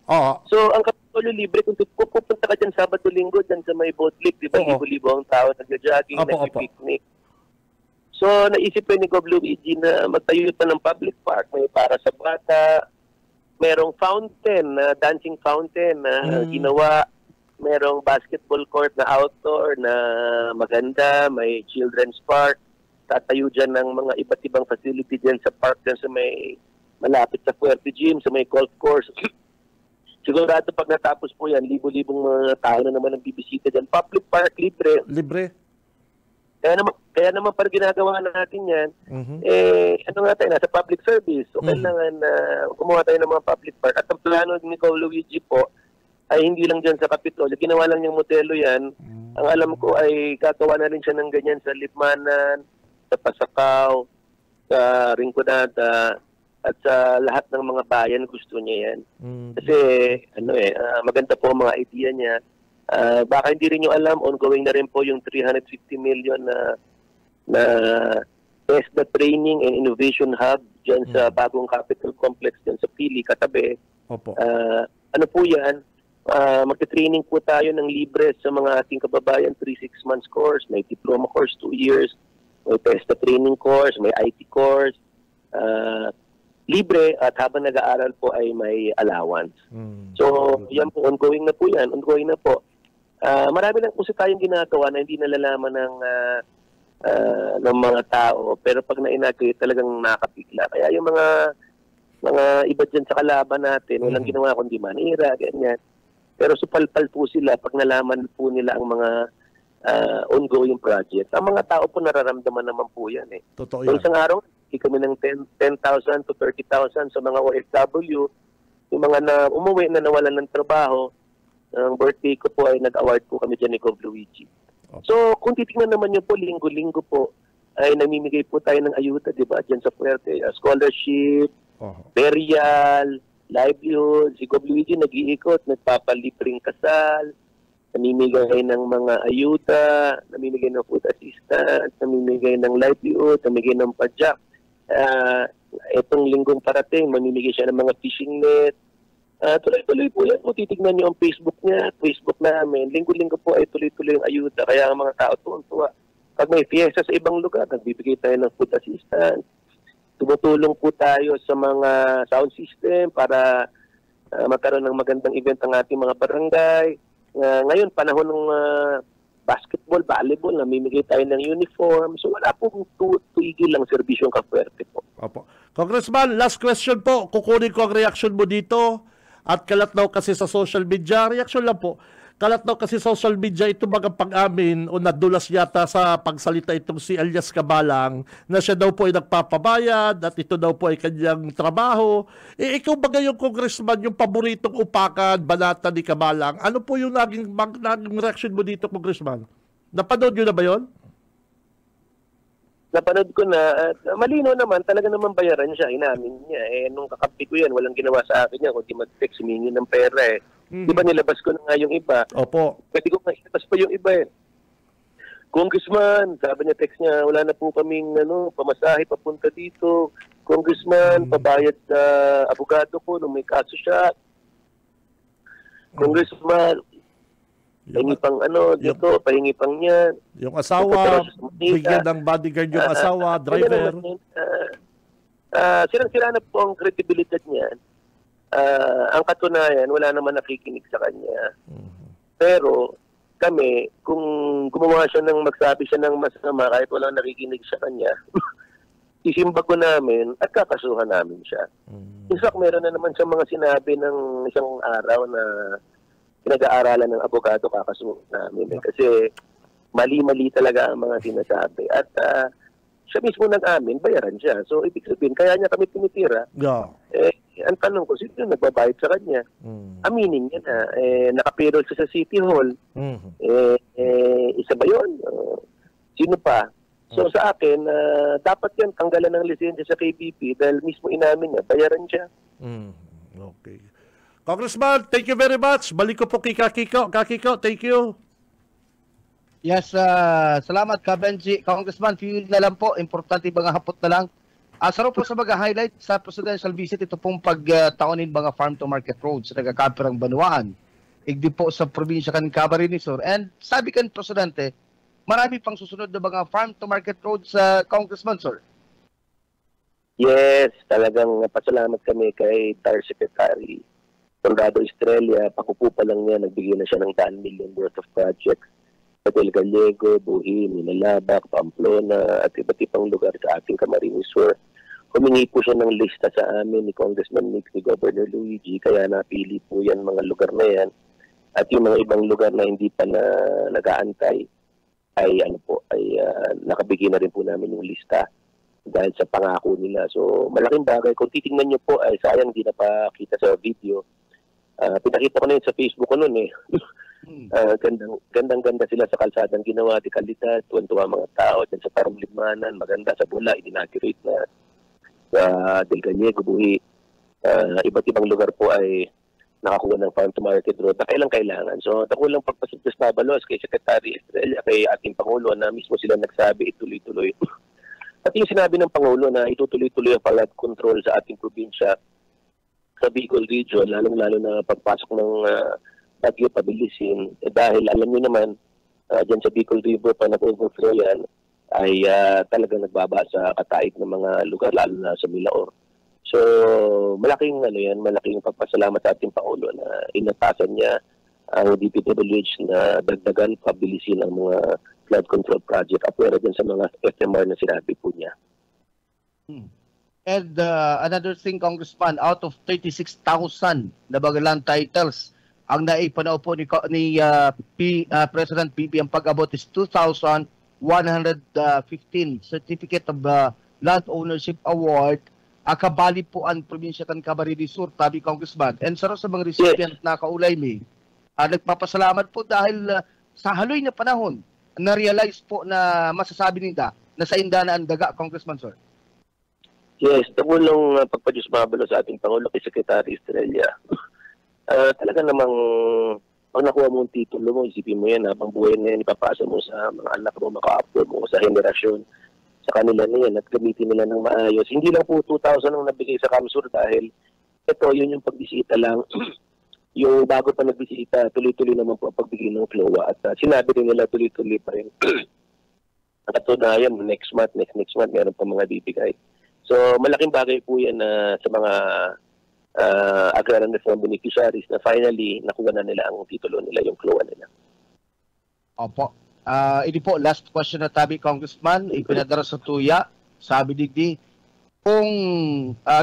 So, ang Kapitolyo libre, kung pupunta ka dyan Sabado-Linggo, dyan sa may boat lake, di ba? Libo-libo ang tao, nag-jogging, nag-picnic. So, naisip ni Gov. Luigi na magtayo pa ng public park. May para sa bata, merong fountain, dancing fountain na ginawa. Merong basketball court na outdoor na maganda, may children's park. Tatayo dyan ng mga iba't ibang facility dyan sa park dyan sa may malapit sa Fuerte Gym, sa may golf course. Sigurado pag natapos po yan, libo-libong mga tao na naman ang bibisita dyan. Public park, libre. Libre. Kaya naman para ginagawa natin yan, ano nga tayo, nasa public service. So kailangan gumawa tayo ng mga public park. At ang plano ni Gov. Luigi po, ay hindi lang dyan sa Capitol. Ginawa lang yung modelo yan. Ang alam ko ay gagawa na rin siya ng ganyan sa Libmanan, sa Pasakaw, sa Rinconada, at sa lahat ng mga bayan gusto niya yan. Kasi maganda po ang mga idea niya. Baka hindi rin nyo alam, ongoing na rin po yung 350 million na ESDA Training and Innovation Hub dyan sa bagong Capitol Complex dyan sa Pili, katabi. Ano po yan? Magte-training po tayo ng libre sa mga ating kababayan, 3-6 months course, may diploma course 2 years, may PESTA training course, may IT course, libre at habang nag-aaral po ay may allowance. So, yan po, ongoing na po yan, ongoing na po. Marami lang po sa tayong ginagawa na hindi nalalaman ng mga tao, pero pag na-inagay talagang nakapigla. Kaya yung mga iba dyan sa kalaban natin, walang ginawa kundi manira, ganyan. Pero supalpal po sila pag nalaman po nila ang mga ongoing project. Ang mga tao po nararamdaman naman po yan eh. Totoo So, yan. isang araw, kami ng 10,000 to 30,000 sa mga OFW, yung mga umuwi na nawalan ng trabaho. Ang birthday ko po ay nag-award po kami dyan ni Gov. Luigi. So, kung titingnan naman nyo po, linggo-linggo po, ay namimigay po tayo ng ayuda, di ba? Diyan sa Puerte, scholarship, burial, livelihood. Si Gov. Luigi nag-iikot, nagpapalibring kasal, namimigay ng mga ayuda, namimigay ng food assistance, namimigay ng livelihood, namimigay ng padyak. Itong linggong parating, mamimigay siya ng mga fishing net. Tuloy-tuloy po yan. Kung titignan niyo ang Facebook niya, Facebook namin, linggo-linggo po ay tuloy-tuloy ang ayuda. Kaya ang mga tao tuwa. Pag may fiesta sa ibang lugar, nagbibigay tayo ng food assistance. Tumutulong po tayo sa mga sound system para magkaroon ng magandang event ang ating mga barangay. Ngayon, panahon ng basketball, volleyball, namimigay tayo ng uniform. So wala pong tuigil lang serbisyong Kapuerte po. Opo. Congressman, last question po. Kukunin ko ang reaction mo dito. At kalat daw kasi sa social media, reaction lang po. Kalat daw kasi sa social media ito mga pag-amin o nadulas yata sa pagsalita itong si Elias Cabalang na siya daw po ay nagpapabayad at ito daw po ay kanyang trabaho. Ikaw ba yung congressman, yung paboritong upakan, banata ni Cabalang? Ano po yung naging reaction mo dito, congressman? Napanood nyo na ba yun? Napanood ko na, malino naman, talaga naman bayaran siya, inamin niya. Nung kakampi ko yan, walang ginawa sa akin yan, kundi mag-text, humingi ng pera Di ba nilabas ko na nga yung iba? Opo. Pwede ko nga ilabas pa yung iba Congressman, sabi niya, text niya, wala na po kaming pamasahe papunta dito. Congressman, pabayad sa abogado ko nung may kaso siya. Congressman, pahingi pang dito, pahingi pang yan. Yung asawa, bigyan ng bodyguard yung asawa, driver. Sirang-sira na po ang credibility niyan. Ang katunayan, wala naman nakikinig sa kanya. Pero kami, kung gumawa siya ng magsabi siya ng masama kahit walang nakikinig sa kanya, isimba ko namin at kakasuhan namin siya. In fact, meron na naman siya mga sinabi ng isang araw na pinag-aaralan ng abogado, kakasuhan namin. Kasi mali-mali talaga ang mga sinasabi. At siya mismo nag-amin, bayaran siya. So, ibig sabihin, kaya niya kami tinitira. Yeah. Ang tanong ko, sino yung nagbabayad sa kanya? Aminin niya na. Nakapirol siya sa City Hall. Isa ba yun? Sino pa? So sa akin, dapat yan tanggalan ng lisensya sa KBP dahil mismo inamin niya, bayaran siya. Okay. Congressman, thank you very much. Balik ko po kay Kakiko. Kakiko, thank you. Yes, salamat ka, Benji. Congressman, few na lang po. Importante mga hapot na lang. Saro po sa mga highlight sa presidential visit, ito pong pagtaonin mga farm-to-market roads sa nagkakapirang Banuan. Igdi po sa probinsya kan Camarines Sur. And sabi kan Presidente, marami pang susunod na mga farm-to-market roads sa Congressman, sir. Yes, talagang pasalamat kami kay TAR Secretary Conrado Estrella. Pakupo pa lang niya, nagbigay na siya ng 10 million worth of projects. Hotel Gallego, Buhin, Minalabak, Pamplona, at iba't ibang lugar sa ating Camarines Sur. Humingi po siya ng lista sa amin ni Congressman Nick, ni Governor Luigi, kaya napili po yan mga lugar na yan. At yung mga ibang lugar na hindi pa na nag-aantay, ay nakabigay na rin po namin yung lista dahil sa pangako nila. So malaking bagay. Kung titingnan nyo po, ay sayang di napakita sa video. Pinakita ko na yun sa Facebook ko noon Gandang-ganda sila sa kalsadang ginawa di kalidad, tuwan-tuwa mga tao dyan sa Parang Limanan, maganda sa Bula, inaugurate na sa Del Gallego, Buhi. Iba't ibang lugar po ay nakakuha ng farm-to-market road na kailangan. So, takulang pagpasuntos na balos kay Secretary Estrella, kay ating Pangulo na mismo sila nagsabi ituloy-tuloy. At yung sinabi ng Pangulo na itutuloy-tuloy ang flood control sa ating probinsya sa Bicol Region, lalong-lalo na pagpasok ng Bagyo pabilisin. Dahil alam niyo naman, dyan sa Bicol River, pa nag-overflow yan, ay talagang nagbaba sa kataik ng mga lugar, lalo na sa Milaor. So, malaking pagpasalamat sa ating Pangulo na inatasan niya ang DPWH na dagdagan, pabilisin ang mga flood control project apwera dyan sa mga FMR na sinabi po niya. And another thing, Congressman, out of 36,000 na bagalang titles ang naipanaw po ni President BP ang pag-abot is 2,115 Certificate of Land Ownership Award. Kabali po ang probinsya kan Camarines Sur, tabi Congressman. And sa mga recipient na kaulay ni, nagpapasalamat po dahil sa haloy na panahon, na-realize po na masasabi nila na sa inda na ang daga, Congressman, sir. Yes, tumulong pagpadyos mabalo sa ating Pangulo kay Secretary Estrella. Talaga namang pag nakuha mo ang titulo mo, isipin mo yan, habang buhay na yan, ipapasa mo sa mga anak mo, maka-upload mo sa henerasyon sa kanila na yan at gamitin nila ng maayos. Hindi lang po 2,000 ang nabigay sa Kamsur dahil ito, yun yung pagbisita lang. Yung bago pa nagbisita, tuloy-tuloy naman po ang pagbigay ng FLOA at sinabi rin nila tuloy-tuloy pa rin. Nakatunayan, next month, meron pa mga bibigay. So, malaking bagay po yan sa mga agrarian reform beneficiaries na finally nakuha na nila ang titulo nila, yung FLOA nila. Opo. Ini po, last question na tabi, Congressman, ipinadara sa tuya, sabi digdi, kung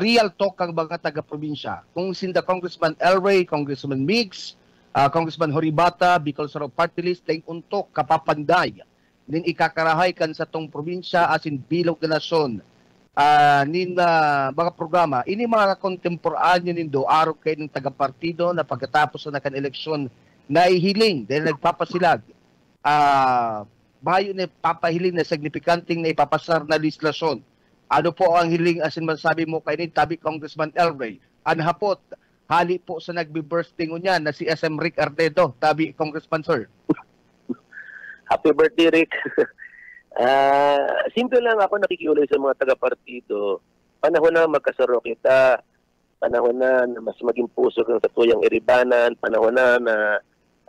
real talk ang mga taga-probinsya, kung sinda Congressman Elray, Congressman Mix, Congressman Horibata, Bicol Saro Party List, ling untok, kapapanday, nin ikakarahay kan sa tong probinsya asin bilog na nasyon, nin mga programa, ini mga kontemporanyo nindo, araw kayo ng taga-partido na pagkatapos na kan-eleksyon na ihiling dahil nagpapasilag, bayo na papahiling na signifikanting na ipapasar na legislasyon. Ano po ang hiling asin masabi mo kay ni tabi Congressman Elray? Anhapot, hali po sa nagbi-birthday niya na si SM Rick Ardedo, tabi Congressman sir. Happy birthday, Rick. Simple lang ako nakikiulay sa mga taga-partido. Panahon na magkasaro kita. Panahon na mas maging puso kang sa tuyang iribanan. Panahon na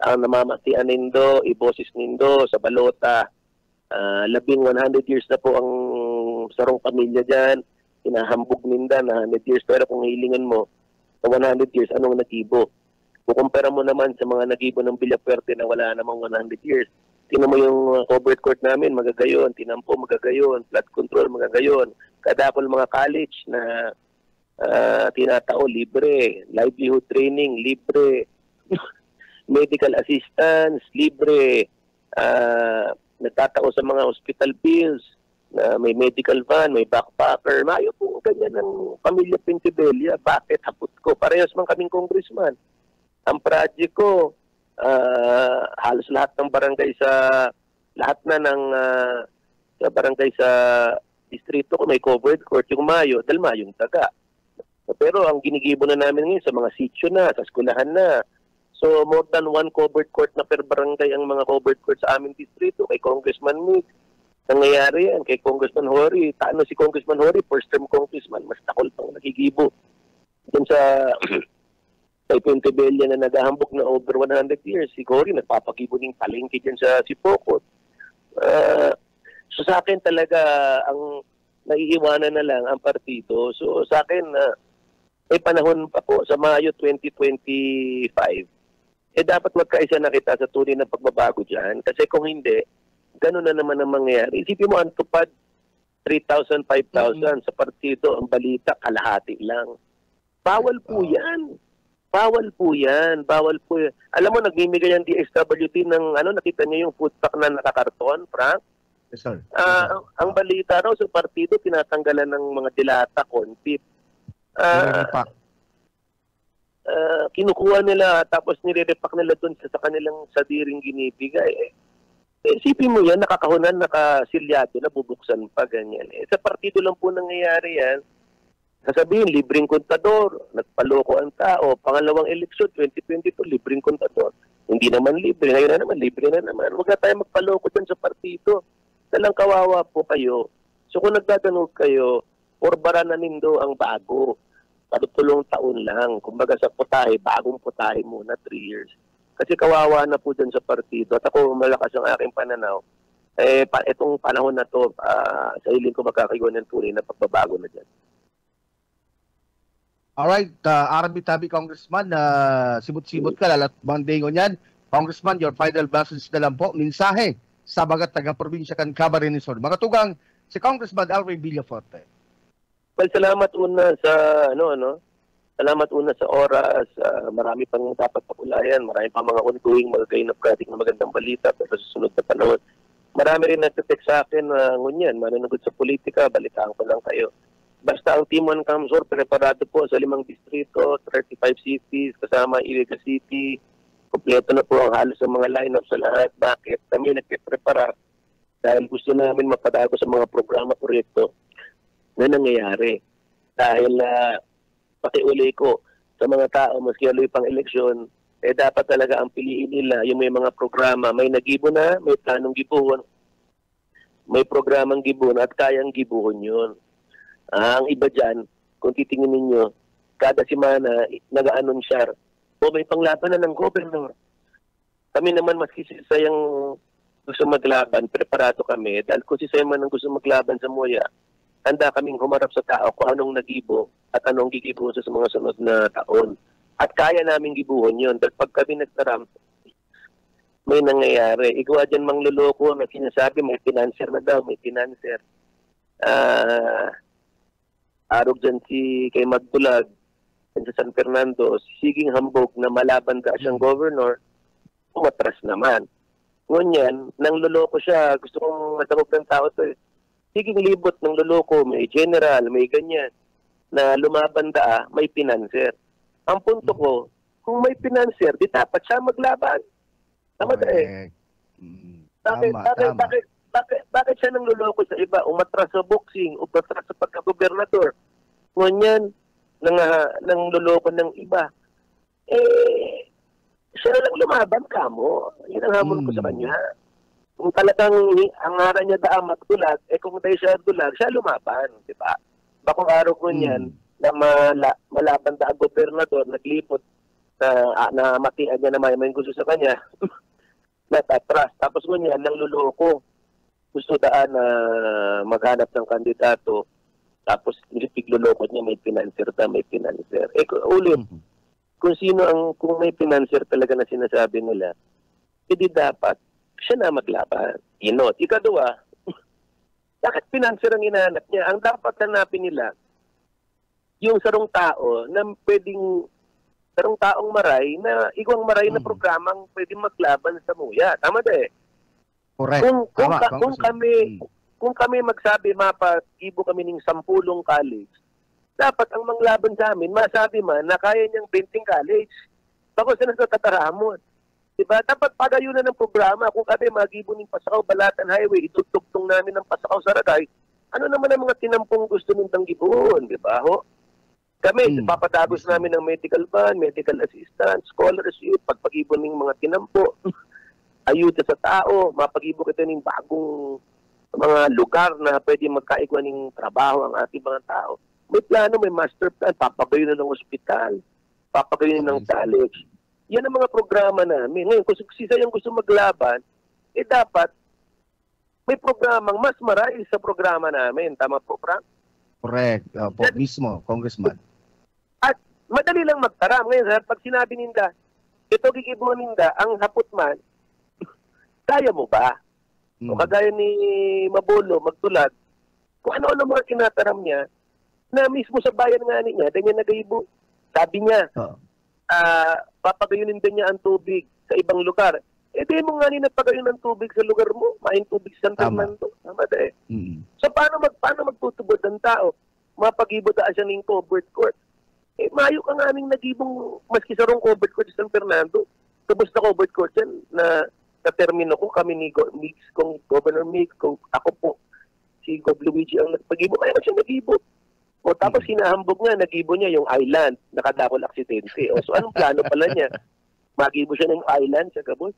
ang namamatian nindo, iboses nindo sa balota. 100 years na po ang sarong pamilya dyan. Hinahambog ninda na 100 years. Pero kung hilingan mo, sa 100 years, anong nagibo? Kukumpara mo naman sa mga nagibo ng Villapuerte na wala namang 100 years. Tingnan mo yung covered court namin, magagayon. Tinampo, magagayon. Flood control, magagayon. Kadapol mga college na tinatao, libre. Livelihood training, libre. Medical assistance, libre. Nagtatao sa mga hospital bills, na may medical van, may backpacker. Mayo po ganyan ng pamilya Pentibella. Bakit? Hapot ko. Parehas man kaming congressman. Ang project ko, halos lahat ng barangay lahat na ng sa barangay sa distrito ko may covered court, yung Mayo, dahil Mayong taga. Pero ang ginigibo na namin ngayon sa mga sitio na, sa eskwelahan na. So more than one covered court na per barangay ang mga covered court sa aming distrito. Kay Congressman Mick, nangyayari yan. Kay Congressman Hori, si Congressman Hori, first term congressman, mas takol pang nagigibo. Diyan sa Pentibella na naghahambog na over 100 years. Si Hori, nagpapagibo ng palengke dyan sa Sipocot. So sa akin talaga, ang naiiwanan na lang ang partido. So sa akin, may panahon pa po sa Mayo 2025, dapat magkaisa na kita sa tunay ng pagbabago dyan. Kasi kung hindi, gano'n na naman ang mangyayari. Isipin mo, ang tupad, 3,000, 5,000 sa partido, ang balita, kalahati lang. Bawal po yan. Bawal po yan. Bawal po yan. Alam mo, nagmimigay ang DSWD ng, nakita niyo yung food pack na nakakarton, Frank? Yes, sir. Ang balita raw sa partido, tinatanggalan ng mga dilata, kontit. Kinukuha nila tapos nire-repack nila doon sa kanilang sadiring ginibigay. Isipin mo yan, nakakahunan, nakasilyado, nabubuksan pa, ganyan. Sa partido lang po nangyayari yan. Sasabihin, libreng kontador, nagpaloko ang tao, pangalawang eleksyon, 2022, libreng kontador. Hindi naman libre, ngayon na naman, libre na naman. Huwag na tayo magpaloko dyan sa partido. Talang kawawa po kayo. So kung nagdadanog kayo, orbara na nindo ang bago. Patutulong taon lang. Kumbaga sa putahe, bagong putahe muna, 3 years. Kasi kawawa na po dyan sa partido. At ako, malakas ang aking pananaw. Itong panahon na to, sa hiling ko magkakaroon ng tunay na pagbabago na dyan. Alright, RB Tabi Congressman, sibot-sibot ka, lalat bandingon yan. Congressman, your final message na lang po, mensahe sa mga taga-probinsya kan Camarines Sur. Mga tugang, si Congressman Elray Villaforte. Well, salamat una sa Salamat una sa oras. Marami pang dapat pakulayan. Marami pang mga ongoing magagay na project na magandang balita pero sa susunod na panahon. Marami rin nagtitek sa akin na ngunyan, manunugod sa politika, balitaan ko lang kayo. Basta ang Team 1 Kamsor, preparado po sa 5 distrito, 35 cities, kasama Iliga City. Kompleto na po ang halos sa mga lineup sa lahat. Bakit? Kami nagpiprepara dahil gusto namin mapadago sa mga programa, proyekto na nangyayari. Dahil pakiuli ko sa mga tao, maski aloy pang eleksyon, dapat talaga ang piliin nila yung may mga programa, may nagibo na, may planong gibuhon, may programang gibuhon at kayang gibuhon yun. Ang iba dyan, kung titingin ninyo, kada semana nag-anonsyar, o may panglaban na ng governor. Kami naman maski sayang gusto maglaban, preparado kami, dahil kung si Simon ang gusto maglaban sa Moya, handa kaming humarap sa tao kung anong nagibo at anong gigibo sa mga sunod na taon. At kaya namin gibuhon yun. Dahil pag kami nagtaram, may nangyayari. Ikaw dyan mangluloko, may sinasabi, may financer na daw, may financer. Arog dyan si kay Magbulag, sa San Fernando, siging hambog na malaban ka siyang governor, umatras naman. Ngunyan, nangluloko siya, gusto kong matawag ng tao to eh. Siging libot ng luloko, may general, may ganyan, na lumaban may financer. Ang punto ko, kung may financer, di dapat siya maglaban. Tama ba eh? Bakit siya nang luloko sa iba? Umatras sa boxing, umatras sa pagka-gobernador. Ngunyan, nang luloko ng iba. Siya na lang lumaban ka mo. Yun ang hamon ko sa kanya. Kung talagang ang ngara niya magdulag, kung tayo siya dulag, siya lumaban. Diba? Bakong araw ko niyan, na malaban ang gobernador, naglipot na matian niya na may gusto sa kanya, natatras. Tapos ngunyan, nang luloko, gusto na maghanap ng kandidato, tapos pigluloko niya, may financer may financer. Ulit, kung may financer talaga na sinasabi nila, hindi dapat siya na maglaban. Inot. Ikadua, bakit financer ang hinahanap niya? Ang dapat hanapin nila, yung sarong tao na pwedeng sarong taong maray na igwang maray na programang pwedeng maglaban sa Muya. Tama ba eh? Correct. Kung kami magsabi mapagibo kami ng 10 college, dapat ang manglaban sa amin, masabi man na kaya niyang 20 college. Bakit sila sa tataramon? Diba? Dapat pagayunan ng programa. Kung kami magibo ng Pasakaw Balatan Highway, itutugtong namin ng Pasakaw Saragay, ano naman ang mga tinampong gusto nitong gibuhon? Diba ho? Kami, papatagos namin ng medical van, medical assistance, scholarship, pagpag-ibon ng mga tinampo, ayuda sa tao, mapag-ibon kita ng bagong mga lugar na pwede magkaigwa ng trabaho ang ating mga tao. May plano, may master plan, papagayo na ng ospital, papagayo na ng college. Yan ang mga programa namin. Ngayon, kung sisa yung gusto maglaban, dapat may programang mas marahil sa programa namin. Tama po, Frank? Correct. Po, mismo, Congressman. At madali lang magtaram. Ngayon, pag sinabi ninda, ito gigibuhan ninda, ang hapot man, kaya mo ba? O kagaya ni Mabolo, magtulad, kung ano-ano mga kinataram niya, na mismo sa bayan nga niya, ganyan nagaibo. Sabi niya, papagayunin din niya ang tubig sa ibang lugar. Di mo nga ninapagayon ng tubig sa lugar mo, maing tubig sa San Fernando. Tama da eh. So paano magtutubod ng tao? Mapag-ibot siya ng covered court. Mayo ka nga ning nagibong maski sa rong covered court sa San Fernando. Tapos na covered court yan na termino ko kami ni Mix, kung Governor Mix, kung ako po, si Gov. Luigi ang nagpag-ibot. Kaya siya nag-ibot. O tapos hinahambog nga, nag-ibo niya yung island, nakadakol aksidente. O so anong plano pala niya? Mag-ibo siya ng island sa Gabon.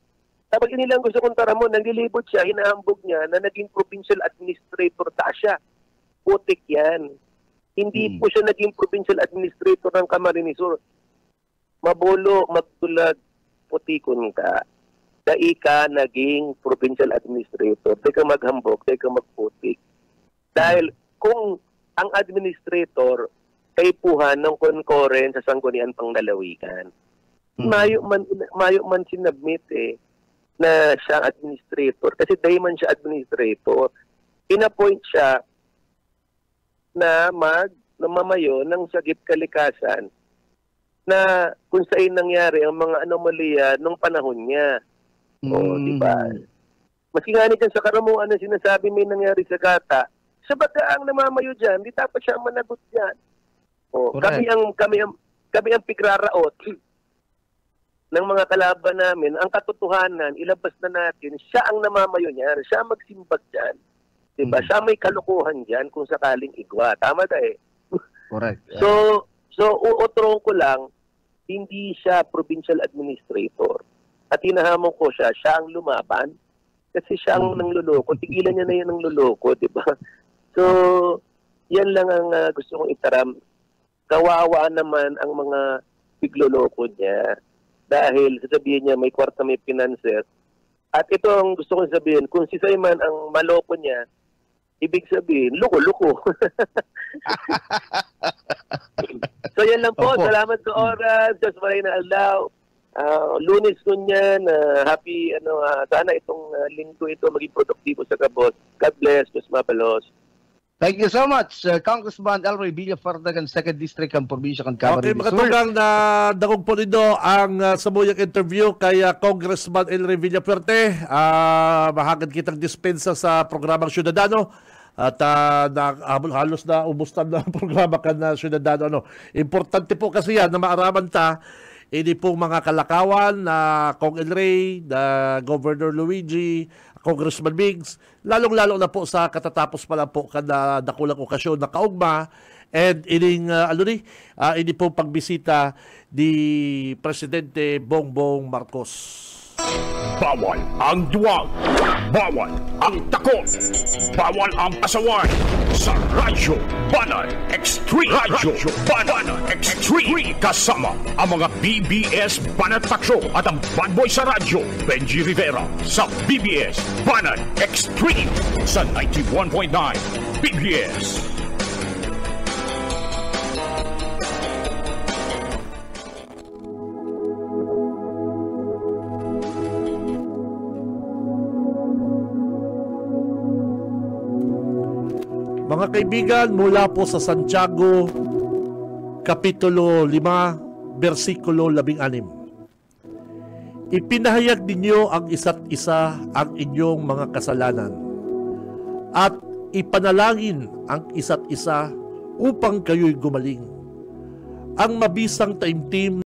Tapos inilang gusto kong taramon, naglilibot siya, hinahambog niya na naging provincial administrator siya. Putik yan. Hindi po siya naging provincial administrator ng Camarines Sur. Mabolo, magtulag, putikon ka. Dai ka naging provincial administrator. Teka maghambog, teka magputik. Dahil kung ang administrator kay puhan ng konkoren sa Sangguniang Panglalawigan, mayo man sinabmit na siya administrator. Kasi dahil man siya administrator, inappoint siya na mamamayo ng Sagip Kalikasan na kung saan nangyari ang mga anomalya nung panahon niya. O, di ba? Maski nga dyan sa karamuan na sinasabi may nangyari sa Gata, siya baga ang namamayo dyan, di dapat siya managot dyan. O, kami ang pigraraot ng mga kalaban namin, ang katotohanan, ilabas na natin, siya ang namamayo niyan, siya magsimbag dyan. Diba? Siya may kalukuhan dyan kung sakaling igwa. Tama na eh. Correct. So uutrong ko lang, hindi siya provincial administrator. At hinahamon ko siya ang lumaban kasi siya ang nangluloko. Tigilan niya na yan ang luloko, di ba? So, yan lang ang gusto kong itaram. Kawawa naman ang mga bigloloko niya dahil sasabihin niya may kwarta, may financer. At ito ang gusto kong sabihin, kung si Simon ang maloko niya, ibig sabihin, loko-loko. So yan lang po. Opo. Salamat sa oras. Diyos maray na aldaw. Lunes ko niyan. Happy, sana itong linggo ito maging produktibo sa kabot. God bless. Diyos mapalos. Thank you so much, Congressman Elroy Villafardagan, 2nd District ang Probinsya ng Camarines Okay, mga tugang na dagog po nindo ang sabuyang interview kay Congressman Elroy Villaferte. Mahagad kitang dispensa sa programang Ciudadano at halos na ubustan na ang programa ka na Ciudadano. Importante po kasi yan na maaraman ta ini pong mga kalakawan na Kong Elroy, na Governor Luigi, Congressman Biggs, lalong-lalo na po sa katatapos pa lang po kada dakulang okasyon na kaugma and ining ini pong pagbisita ni Presidente Bongbong Marcos. Bawal ang duwag, bawal ang takot, bawal ang pasaway sa Radyo Banat Extreme. Radyo Banat Extreme. Kasama ang mga BBS Banat Patrol at ang bad boy sa radyo, Benji Rivera, sa BBS Banat Extreme sa 91.9 BBS. Mga kaibigan, mula po sa Santiago, Kapitulo 5, versikulo 16. Ipinahayag ninyo ang isa't isa ang inyong mga kasalanan at ipanalangin ang isa't isa upang kayo'y gumaling. Ang mabisang taimtim